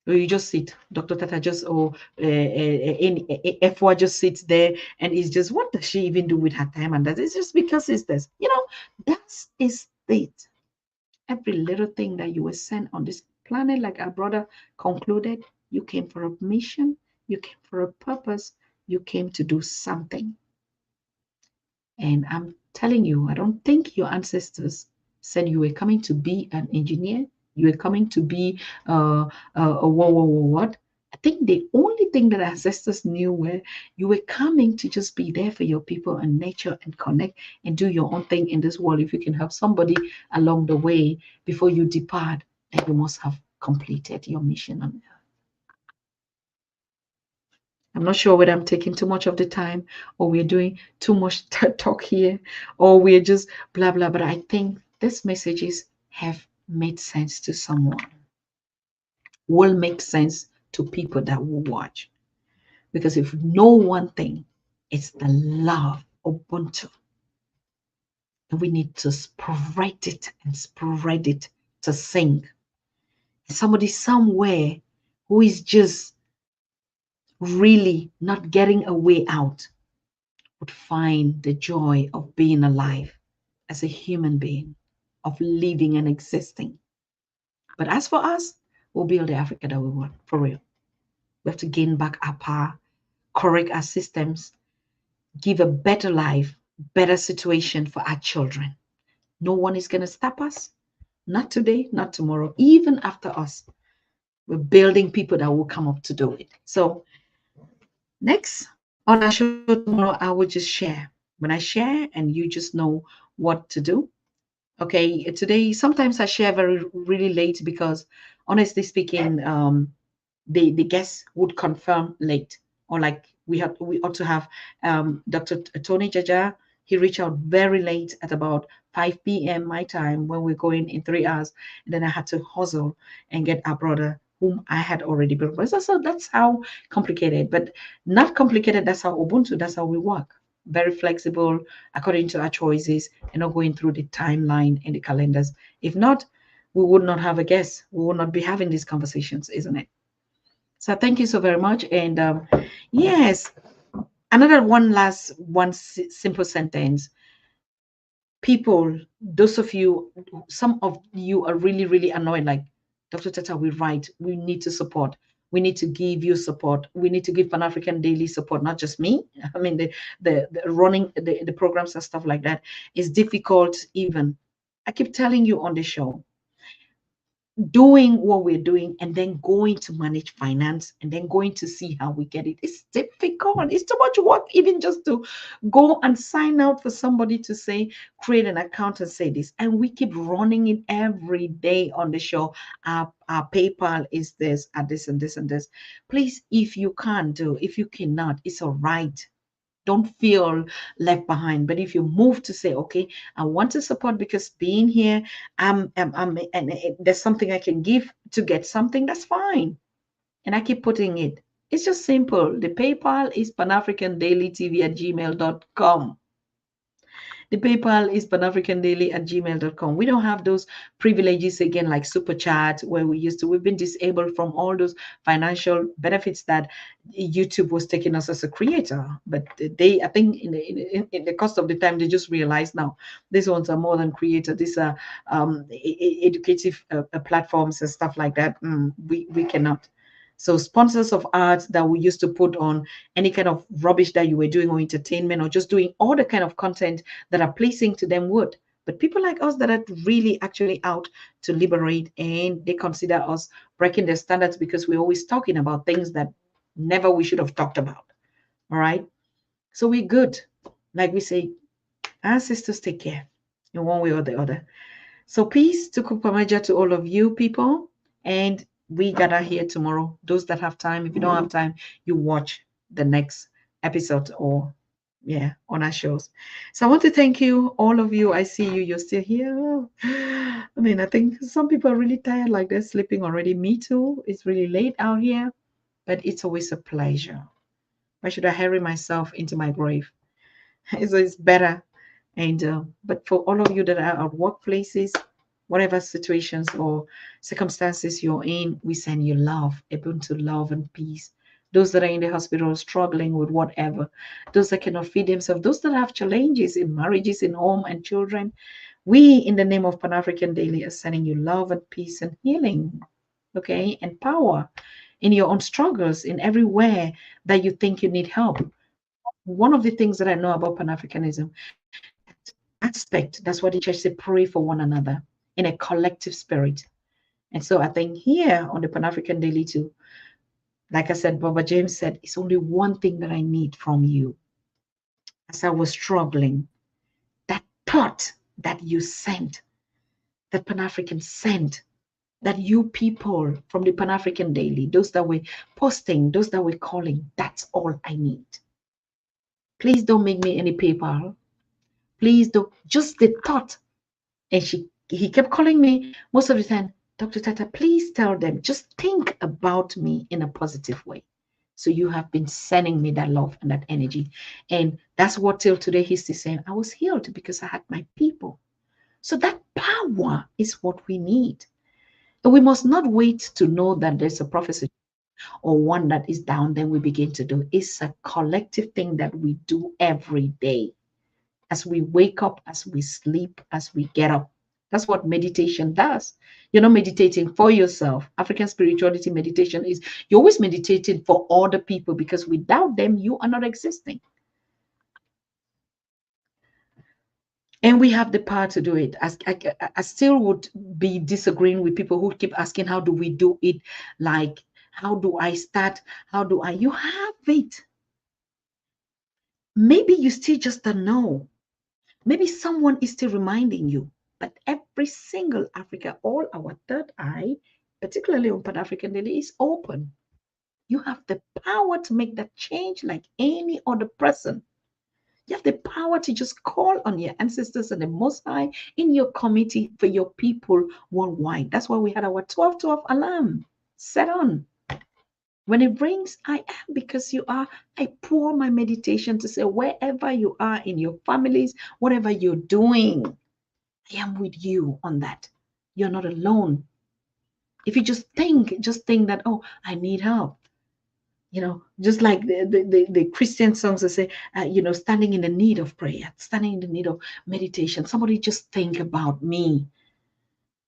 Or you just sit. Dr. Tata just, or F1 just sits there and it's just, what does she even do with her time? And that is just because it's this. You know, that is it. Every little thing that you were sent on this planet, like our brother concluded, you came for a mission, you came for a purpose, you came to do something. And I'm telling you, I don't think your ancestors said you were coming to be an engineer, you were coming to be what? I think the only thing that ancestors knew were you were coming to just be there for your people and nature and connect and do your own thing in this world. If you can help somebody along the way before you depart, then you must have completed your mission on earth. I'm not sure whether I'm taking too much of the time or we're doing too much talk here or we're just blah, blah. But I think these messages have made sense to someone, will make sense to people that will watch. Because if you know one thing, it's the love of Ubuntu. And we need to spread it and spread it to sing. Somebody somewhere who is just really not getting a way out would find the joy of being alive as a human being, of living and existing. But as for us, we'll build the Africa that we want, for real. We have to gain back our power, correct our systems, give a better life, better situation for our children. No one is going to stop us. Not today, not tomorrow, even after us. We're building people that will come up to do it. So next on our show tomorrow, I will just share. When I share and you just know what to do. Okay, today sometimes I share very really late because honestly speaking, the guests would confirm late, or like we ought to have Dr. Tony Jaja. He reached out very late at about 5 p.m. my time when we're going in 3 hours, and then I had to hustle and get our brother whom I had already built. So that's how complicated, but not complicated. That's how Ubuntu. That's how we work. Very flexible according to our choices and not going through the timeline and the calendars. If not, we would not have a guest. We would not be having these conversations, isn't it? So thank you so very much. And yes, another one simple sentence. People, those of you, some of you are really, really annoyed. Like, Dr. Tata, we're right. We need to support. We need to give you support. We need to give Pan-African Daily support, not just me. I mean, the running the programs and stuff like that is difficult even. I keep telling you on the show, doing what we're doing and then going to manage finance and then going to see how we get it. It's difficult. It's too much work even just to go and sign out for somebody to say, create an account and say this. And we keep running it every day on the show. Our PayPal is this, and this and this and this. Please, if you can't do, if you cannot, it's all right. Don't feel left behind. But if you move to say, okay, I want to support because being here, and there's something I can give to get something, that's fine. And I keep putting it. It's just simple. The PayPal is panafricandailytv@gmail.com. The PayPal is panafricandaily@gmail.com. We don't have those privileges again, like super chat where we used to. We've been disabled from all those financial benefits that YouTube was taking us as a creator. But they, I think, in the cost of the time, they just realize now these ones are more than creator. These are educative platforms and stuff like that. We cannot. So sponsors of art that we used to put on any kind of rubbish that you were doing or entertainment or just doing all the kind of content that are pleasing to them would. But people like us that are really actually out to liberate, and they consider us breaking their standards because we're always talking about things that never we should have talked about. All right. So we're good. Like we say, our sisters take care in one way or the other. So peace to Kupamaja to all of you people. And we gather here tomorrow. Those that have time, if you don't have time, you watch the next episode or yeah, on our shows. So I want to thank you, all of you. I see you, you're still here. Oh, I mean, I think some people are really tired, like they're sleeping already. Me too. It's really late out here, but it's always a pleasure. Why should I hurry myself into my grave? It's better. And but for all of you that are at workplaces, whatever situations or circumstances you're in, we send you love, Ubuntu love and peace. Those that are in the hospital struggling with whatever, those that cannot feed themselves, those that have challenges in marriages, in home and children, we in the name of Pan African Daily are sending you love and peace and healing, okay, and power in your own struggles, in everywhere that you think you need help. One of the things that I know about Pan Africanism, aspect, that's what the church say, pray for one another in a collective spirit. And so I think here on the Pan African Daily too, like I said, Baba James said, it's only one thing that I need from you. As I was struggling, that thought that you sent, that Pan African sent, that you people from the Pan African Daily, those that were posting, those that were calling, that's all I need. Please don't make me any PayPal. Please don't. Just the thought. And he kept calling me most of the time, Dr. Tata, please tell them, just think about me in a positive way. So you have been sending me that love and that energy. And that's what till today he's still saying, I was healed because I had my people. So that power is what we need. And we must not wait to know that there's a prophecy or one that is down, then we begin to do. It's a collective thing that we do every day. As we wake up, as we sleep, as we get up. That's what meditation does. You're not meditating for yourself. African spirituality meditation is you're always meditating for other people because without them, you are not existing. And we have the power to do it. I still would be disagreeing with people who keep asking, how do we do it? Like, how do I start? How do I? You have it. Maybe you still just don't know. Maybe someone is still reminding you, but every single Africa, all our third eye, particularly on Pan African Daily, is open. You have the power to make that change like any other person. You have the power to just call on your ancestors and the Most High in your committee for your people worldwide. That's why we had our 12-12 alarm set on. When it rings, I am because you are. I pour my meditation to say, wherever you are in your families, whatever you're doing, I am with you on that. You're not alone. If you just think that, oh, I need help. Just like the Christian songs that say, standing in the need of prayer, standing in the need of meditation. Somebody just think about me.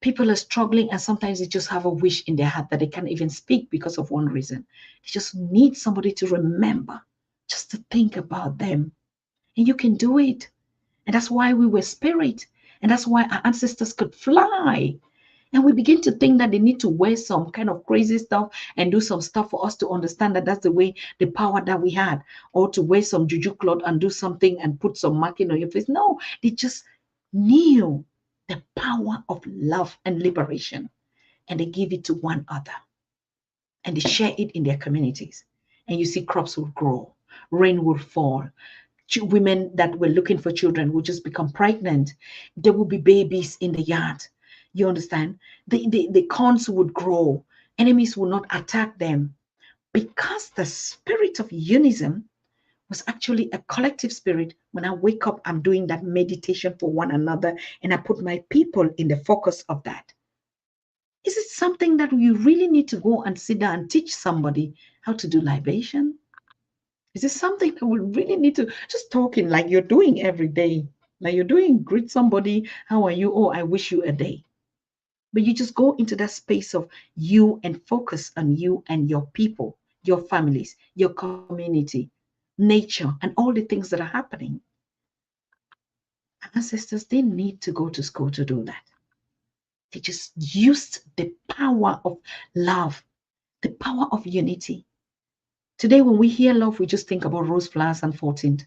People are struggling, and sometimes they just have a wish in their heart that they can't even speak because of one reason. They just need somebody to remember, just to think about them. And you can do it. And that's why we were spirit. And that's why our ancestors could fly. And we begin to think that they need to wear some kind of crazy stuff and do some stuff for us to understand that that's the way, the power that we had. Or to wear some juju cloth and do something and put some marking on your face. No, they just knew the power of love and liberation. And they give it to one another. And they share it in their communities. And you see crops will grow. Rain will fall. Women that were looking for children will just become pregnant. There will be babies in the yard. You understand? The corns would grow. Enemies will not attack them because the spirit of unism was actually a collective spirit. When I wake up, I'm doing that meditation for one another, and I put my people in the focus of that. Is it something that you really need to go and sit down and teach somebody how to do libation? Is this something that we really need to just talking like you're doing every day? Like you're doing, greet somebody, how are you? Oh, I wish you a day. But you just go into that space of you and focus on you and your people, your families, your community, nature, and all the things that are happening. Ancestors didn't need to go to school to do that. They just used the power of love, the power of unity. Today, when we hear love, we just think about rose flowers and 14th.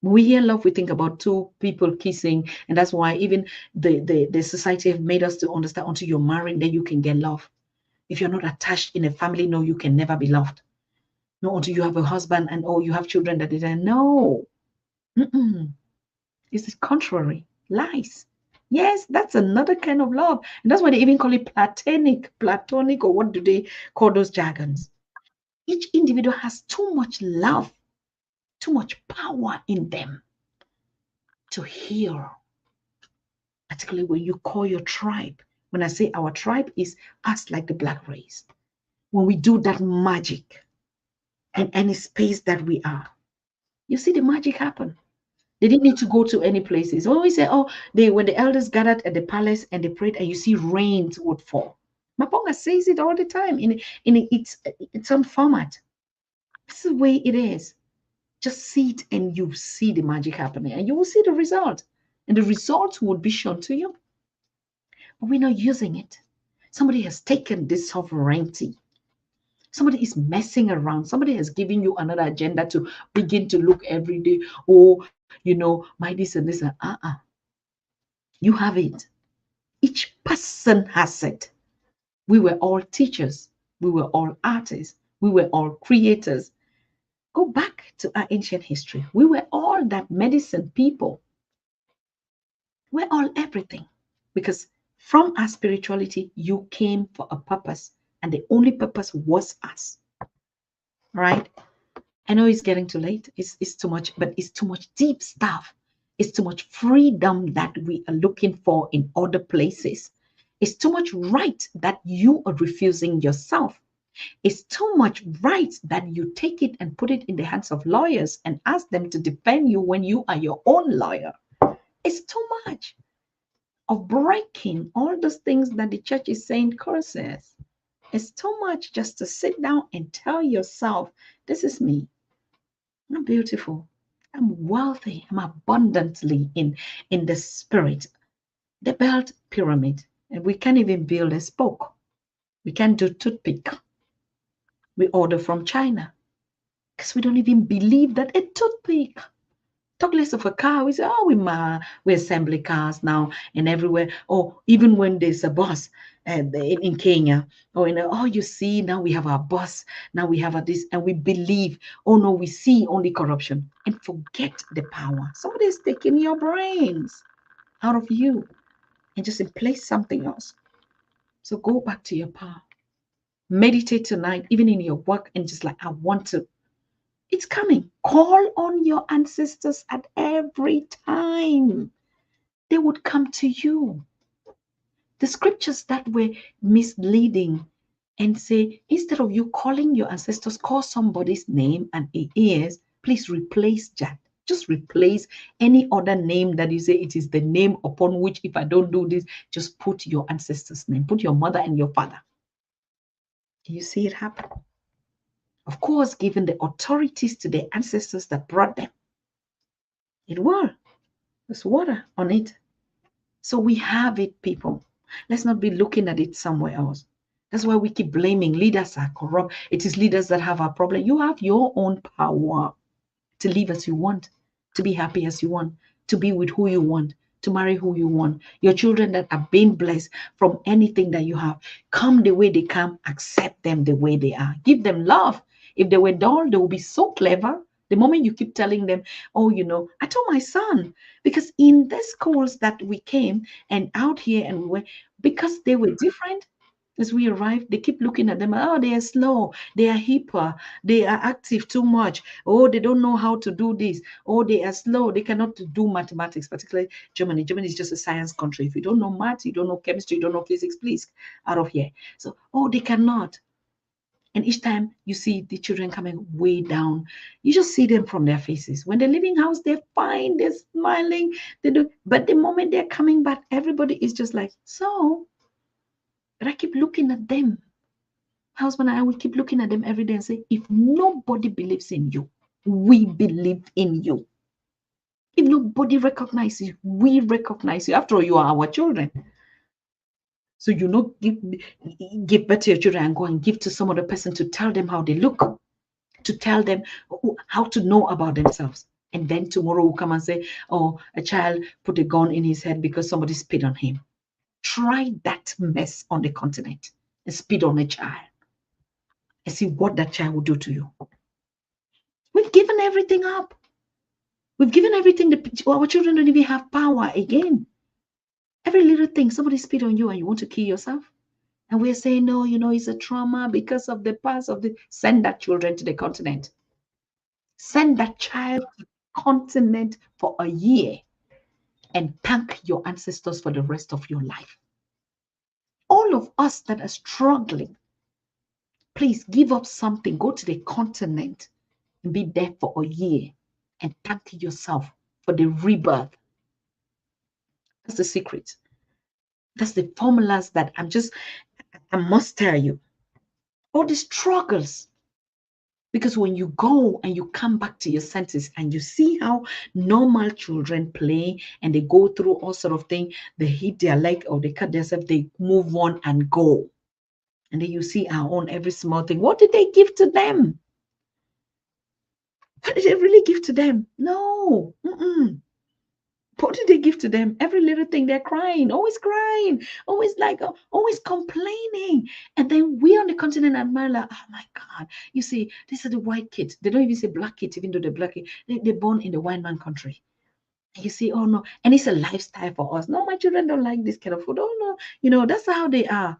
When we hear love, we think about two people kissing. And that's why even the society have made us to understand until you're married, then you can get love. If you're not attached in a family, no, you can never be loved. No, until you have a husband and oh, you have children that they don't know. Mm-mm. It's the contrary. Lies. Yes, that's another kind of love. And that's why they even call it platonic, or what do they call those jargons? Each individual has too much love, too much power in them to heal. Particularly when you call your tribe. When I say our tribe is us, like the black race. When we do that magic in any space that we are, you see the magic happen. They didn't need to go to any places. When we say, oh, when the elders gathered at the palace and they prayed, and you see rains would fall. Maponga says it all the time in its own format. This is the way it is. Just see it and you see the magic happening, and you will see the result. And the results would be shown to you. But we're not using it. Somebody has taken this sovereignty. Somebody is messing around. Somebody has given you another agenda to begin to look every day. Oh, my this and this. You have it. Each person has it. We were all teachers. We were all artists. We were all creators. Go back to our ancient history. We were all that medicine people. We're all everything. Because from our spirituality, you came for a purpose. And the only purpose was us. Right? I know it's getting too late. It's too much, but it's too much deep stuff. It's too much freedom that we are looking for in other places. It's too much right that you are refusing yourself. It's too much right that you take it and put it in the hands of lawyers and ask them to defend you when you are your own lawyer. It's too much of breaking all those things that the church is saying curses. It's too much just to sit down and tell yourself, this is me. I'm beautiful. I'm wealthy. I'm abundantly in the spirit. The belt pyramid. And we can't even build a spoke. We can't do toothpick. We order from China. Because we don't even believe that a toothpick. Talk less of a car. We say, oh, we assemble cars now and everywhere. Or even when there's a bus in Kenya, or you see, now we have our bus, now we have this, and we believe, oh no, we see only corruption and forget the power. Somebody is taking your brains out of you and just in place something else. So go back to your power. Meditate tonight, even in your work, and just like, I want to. It's coming. Call on your ancestors at every time. They would come to you. The scriptures that were misleading and say, instead of you calling your ancestors, call somebody's name and it is, please replace that. Just replace any other name that you say it is the name upon which, if I don't do this, just put your ancestor's name. Put your mother and your father. You see it happen. Of course, given the authorities to the ancestors that brought them. It will. There's water on it. So we have it, people. Let's not be looking at it somewhere else. That's why we keep blaming leaders are corrupt. It is leaders that have our problem. You have your own power to live as you want, to be happy as you want, to be with who you want, to marry who you want. Your children that are being blessed from anything that you have, come the way they come, accept them the way they are. Give them love. If they were dull, they will be so clever. The moment you keep telling them, oh, I told my son, because in the schools that we came and out here and we were, because they were different, as we arrived, they keep looking at them. Oh, they are slow. They are hyper. They are active too much. Oh, they don't know how to do this. Oh, they are slow. They cannot do mathematics, particularly Germany. Germany is just a science country. If you don't know math, you don't know chemistry, you don't know physics, please, out of here. So, oh, they cannot. And each time you see the children coming way down, you just see them from their faces. When they're leaving house, they're fine, they're smiling, they do. But the moment they're coming back, everybody is just like, so. But I keep looking at them. Husband and I will keep looking at them every day and say, if nobody believes in you, we believe in you. If nobody recognizes you, we recognize you. After all, you are our children. So you know, give birth to your children and go and give to some other person to tell them how they look, to tell them how to know about themselves. And then tomorrow will come and say, oh, a child put a gun in his head because somebody spit on him. Try that mess on the continent and spit on a child and see what that child will do to you. We've given everything up. We've given everything. Our children don't even have power again. Every little thing, somebody spit on you and you want to kill yourself. And we're saying, no, it's a trauma because of the past of the. Send that children to the continent. Send that child to the continent for a year and thank your ancestors for the rest of your life. All of us that are struggling, please give up something. Go to the continent and be there for a year and thank yourself for the rebirth. That's the secret. That's the formulas that I must tell you. All the struggles. Because when you go and you come back to your senses and you see how normal children play and they go through all sort of things, they hit their leg or they cut themselves, they move on and go. And then you see our own every small thing. What did they give to them? What did they really give to them? No. What did they give to them? Every little thing, they're crying, always complaining. And then we on the continent admire, like, oh my God, you see, these are the white kids. They don't even say black kids, even though they're black kids. They're born in the white man country. And you see, oh no, and it's a lifestyle for us. No, my children don't like this kind of food. Oh no, that's how they are.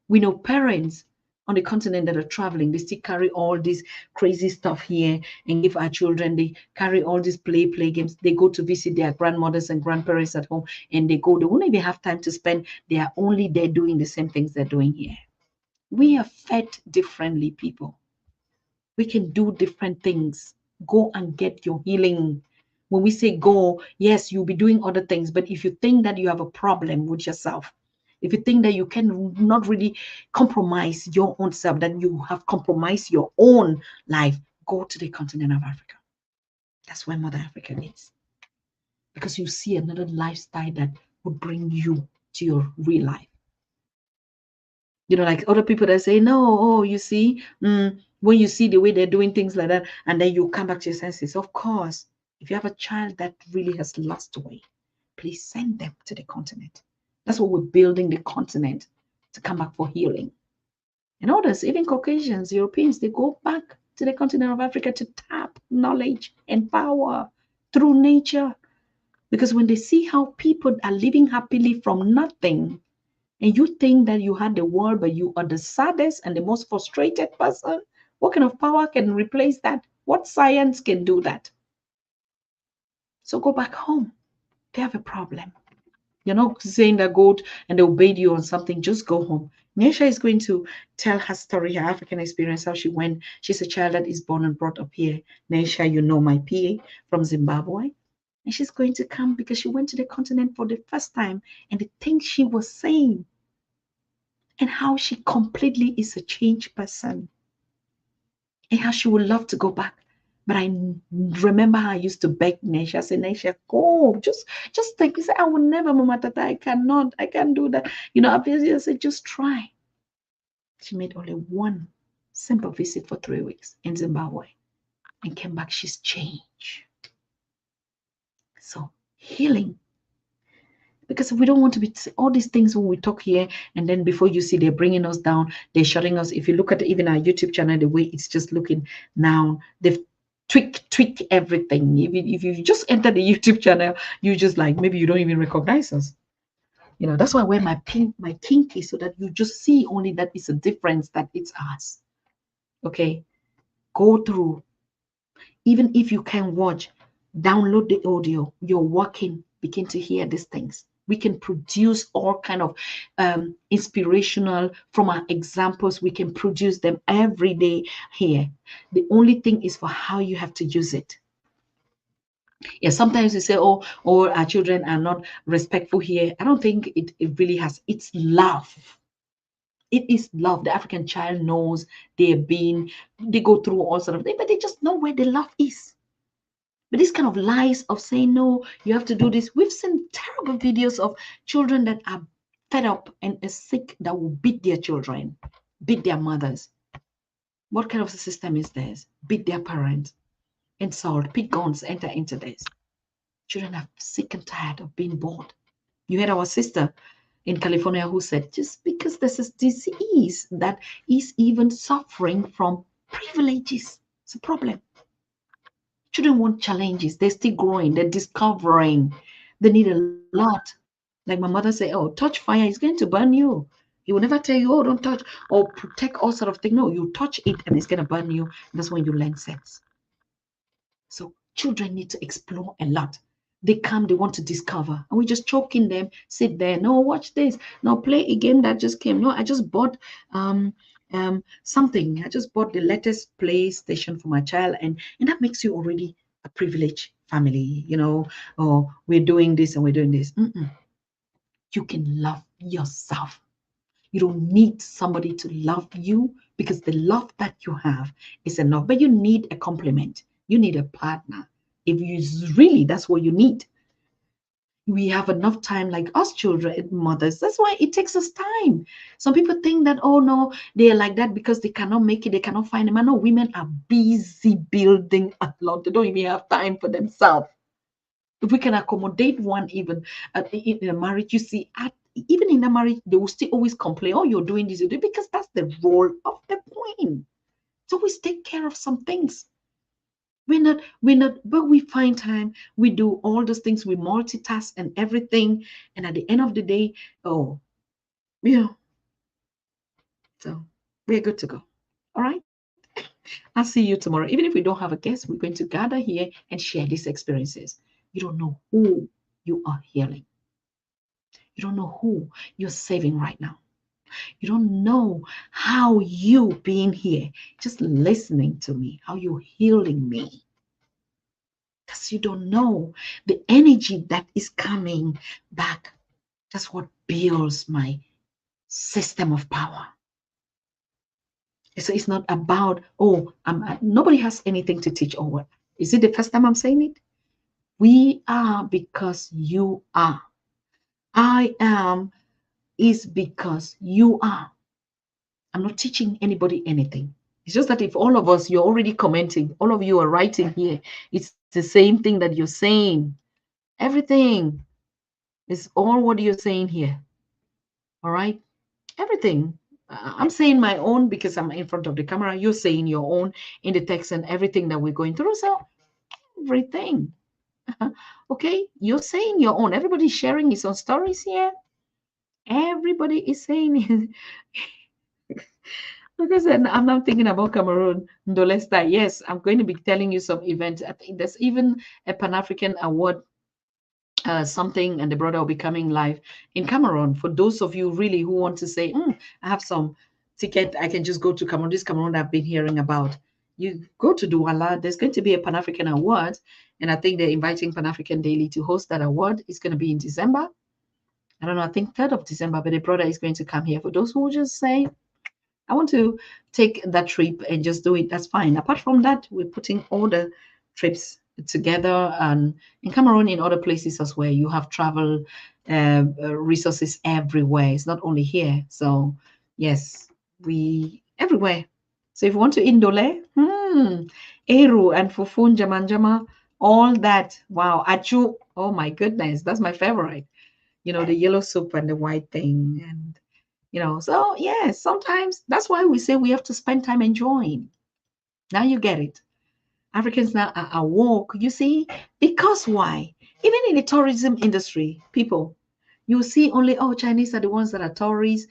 We know parents on the continent that are traveling, they still carry all this crazy stuff here and give our children. They carry all these play games. They go to visit their grandmothers and grandparents at home and they won't even have time to spend. They are only there doing the same things they're doing here. We are fed differently, people. We can do different things. Go and get your healing. When we say go, yes, you'll be doing other things. But if you think that you have a problem with yourself, if you think that you can not really compromise your own self, that you have compromised your own life, go to the continent of Africa. That's where Mother Africa is. Because you see another lifestyle that would bring you to your real life. Like other people that say, no, you see, when you see the way they're doing things like that, and then you come back to your senses. Of course, if you have a child that really has lost way, please send them to the continent. That's what we're building the continent to come back for healing. And others, even Caucasians, Europeans, they go back to the continent of Africa to tap knowledge and power through nature. Because when they see how people are living happily from nothing, and you think that you had the world, but you are the saddest and the most frustrated person, what kind of power can replace that? What science can do that? So go back home. They have a problem. You're not saying that go and they obeyed you on something. Just go home. Nisha is going to tell her story, her African experience, how she went. She's a child that is born and brought up here. Nisha, my PA from Zimbabwe. And she's going to come because she went to the continent for the first time. And the things she was saying and how she completely is a changed person. And how she would love to go back. But I remember how I used to beg Nisha. I said, Nisha, go. Just think. He said, I will never, Mama Tata. I can't do that. Obviously, I said, just try. She made only one simple visit for 3 weeks in Zimbabwe and came back. She's changed. So, healing. Because we don't want to be all these things when we talk here, and then before you see, they're bringing us down. They're shutting us. If you look at even our YouTube channel, the way it's just looking now, they've tweak everything. If you just enter the YouTube channel, you just like, maybe you don't even recognize us. That's why I wear my kinky, so that you just see only that it's a difference, that it's us. Okay, go through. Even if you can watch, download the audio. You're working, begin to hear these things. We can produce all kind of inspirational from our examples. We can produce them every day here. The only thing is for how you have to use it. Yeah, sometimes you say, oh, our children are not respectful here. I don't think it really has. It's love. It is love. The African child knows they go through all sort of things, but they just know where the love is. But this kind of lies of saying, no, you have to do this. We've seen terrible videos of children that are fed up and are sick that will beat their children, beat their mothers. What kind of a system is this? Beat their parents, insult, pick guns, enter into this. Children are sick and tired of being bored. You had our sister in California who said, just because there's a disease that is even suffering from privileges, it's a problem. Children want challenges. They're still growing. They're discovering. They need a lot. Like my mother say, oh, touch fire, it's going to burn you. He will never tell you, oh, don't touch or protect all sort of thing. No, you touch it and it's going to burn you. That's when you learn sense. So children need to explore a lot. They come, they want to discover, and we just choking them. Sit there. No, watch this. No, play a game that just came. No, I just bought something. I just bought the latest PlayStation for my child, and that makes you already a privileged family. Or we're doing this and we're doing this. You can love yourself. You don't need somebody to love you because the love that you have is enough. But you need a complement. You need a partner. If you really, that's what you need. We have enough time, like us children, mothers. That's why it takes us time. Some people think that, oh no, they're like that because they cannot make it, they cannot find a man. No, women are busy building a lot. They don't even have time for themselves. If we can accommodate one, even in a marriage, you see, even in a marriage, they will still always complain, oh, you're doing this, because that's the role of the queen. So always take care of some things. We're not, but we find time, we do all those things, we multitask and everything. And at the end of the day, oh, yeah. So we're good to go. All right. I'll see you tomorrow. Even if we don't have a guest, we're going to gather here and share these experiences. You don't know who you are healing. You don't know who you're saving right now. You don't know how you being here, just listening to me, how you're healing me. Because you don't know the energy that is coming back. That's what builds my system of power. So it's not about, oh, nobody has anything to teach. Oh, what? Is it the first time I'm saying it? We are because you are. I am is because you are. I'm not teaching anybody anything. It's just that if all of us, you're already commenting, all of you are writing here, it's the same thing that you're saying. Everything is all what you're saying here. All right? Everything. I'm saying my own because I'm in front of the camera. You're saying your own in the text and everything that we're going through. So everything. Okay? You're saying your own. Everybody's sharing his own stories here. Everybody is saying because I'm now thinking about Cameroon, Ndolesta. Yes, I'm going to be telling you some events. I think there's even a Pan-African award, something, and the brother will be coming live in Cameroon. For those of you really who want to say, I have some ticket, I can just go to Cameroon. This Cameroon I've been hearing about. You go to Douala. There's going to be a Pan-African award, and I think they're inviting Pan-African Daily to host that award. It's going to be in December. I don't know. I think 3rd of December, but the brother is going to come here. For those who just say, I want to take that trip and just do it, that's fine. Apart from that, we're putting all the trips together, and in Cameroon, in other places as well. You have travel resources everywhere. It's not only here. So yes, we everywhere. So if you want to Indole, Eru and Fufun Jamanjama, all that. Wow, Achu. Oh my goodness, that's my favorite. The yellow soup and the white thing, and so yeah, sometimes that's why we say we have to spend time enjoying. Now you get it. Africans now are awoke, you see, because why? Even in the tourism industry, people, you see only, oh, Chinese are the ones that are tourists,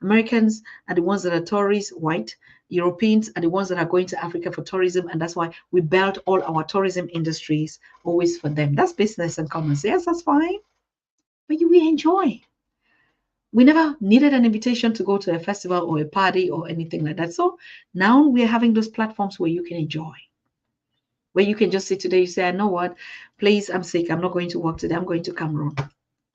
Americans are the ones that are tourists, white Europeans are the ones that are going to Africa for tourism, and that's why we built all our tourism industries always for them. That's business and commerce. Yes, that's fine, but we enjoy. We never needed an invitation to go to a festival or a party or anything like that. So now we're having those platforms where you can enjoy, where you can just sit today, you say, I know what, please, I'm sick, I'm not going to work today, I'm going to Cameroon.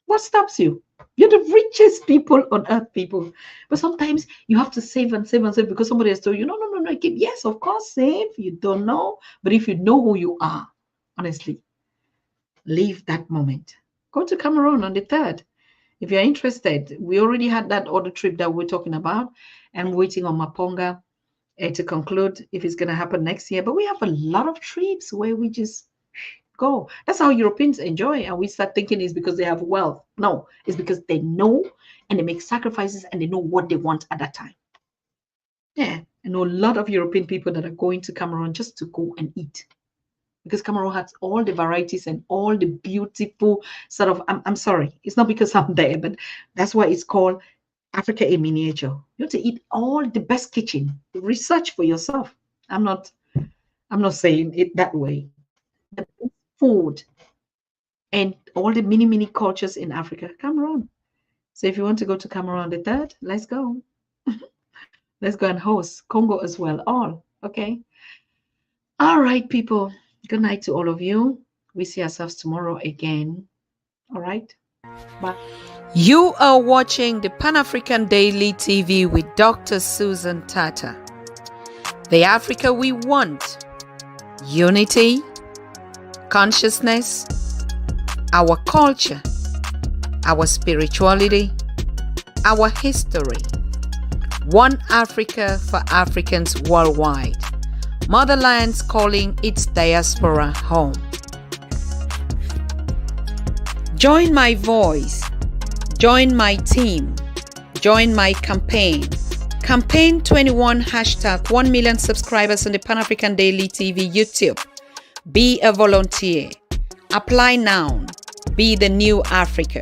What stops you? You're the richest people on earth, people. But sometimes you have to save and save and save because somebody has told you, no. Yes, of course, save. You don't know. But if you know who you are, honestly, leave that moment. Go to Cameroon on the 3rd. If you're interested, we already had that other trip that we're talking about. I'm waiting on Maponga to conclude if it's going to happen next year. But we have a lot of trips where we just go. That's how Europeans enjoy. And we start thinking it's because they have wealth. No, it's because they know and they make sacrifices and they know what they want at that time. Yeah, I know a lot of European people that are going to Cameroon just to go and eat. because Cameroon has all the varieties and all the beautiful sort of, I'm sorry, it's not because I'm there, but that's why it's called Africa in miniature. You have to eat all the best kitchen. Research for yourself. I'm not saying it that way. The food and all the mini cultures in Africa, Cameroon. So if you want to go to Cameroon the 3rd, let's go. Let's go and host Congo as well. All okay. All right, people. Good night to all of you. We see ourselves tomorrow again. All right. Bye. You are watching the Pan-African Daily TV with Dr. Susan Tata. The Africa we want. Unity, consciousness, our culture, our spirituality, our history. One Africa for Africans worldwide. Motherland's calling its diaspora home. Join my voice. Join my team. Join my campaign. Campaign 21 hashtag 1 million subscribers on the Pan-African Daily TV YouTube. Be a volunteer. Apply now. Be the new Africa.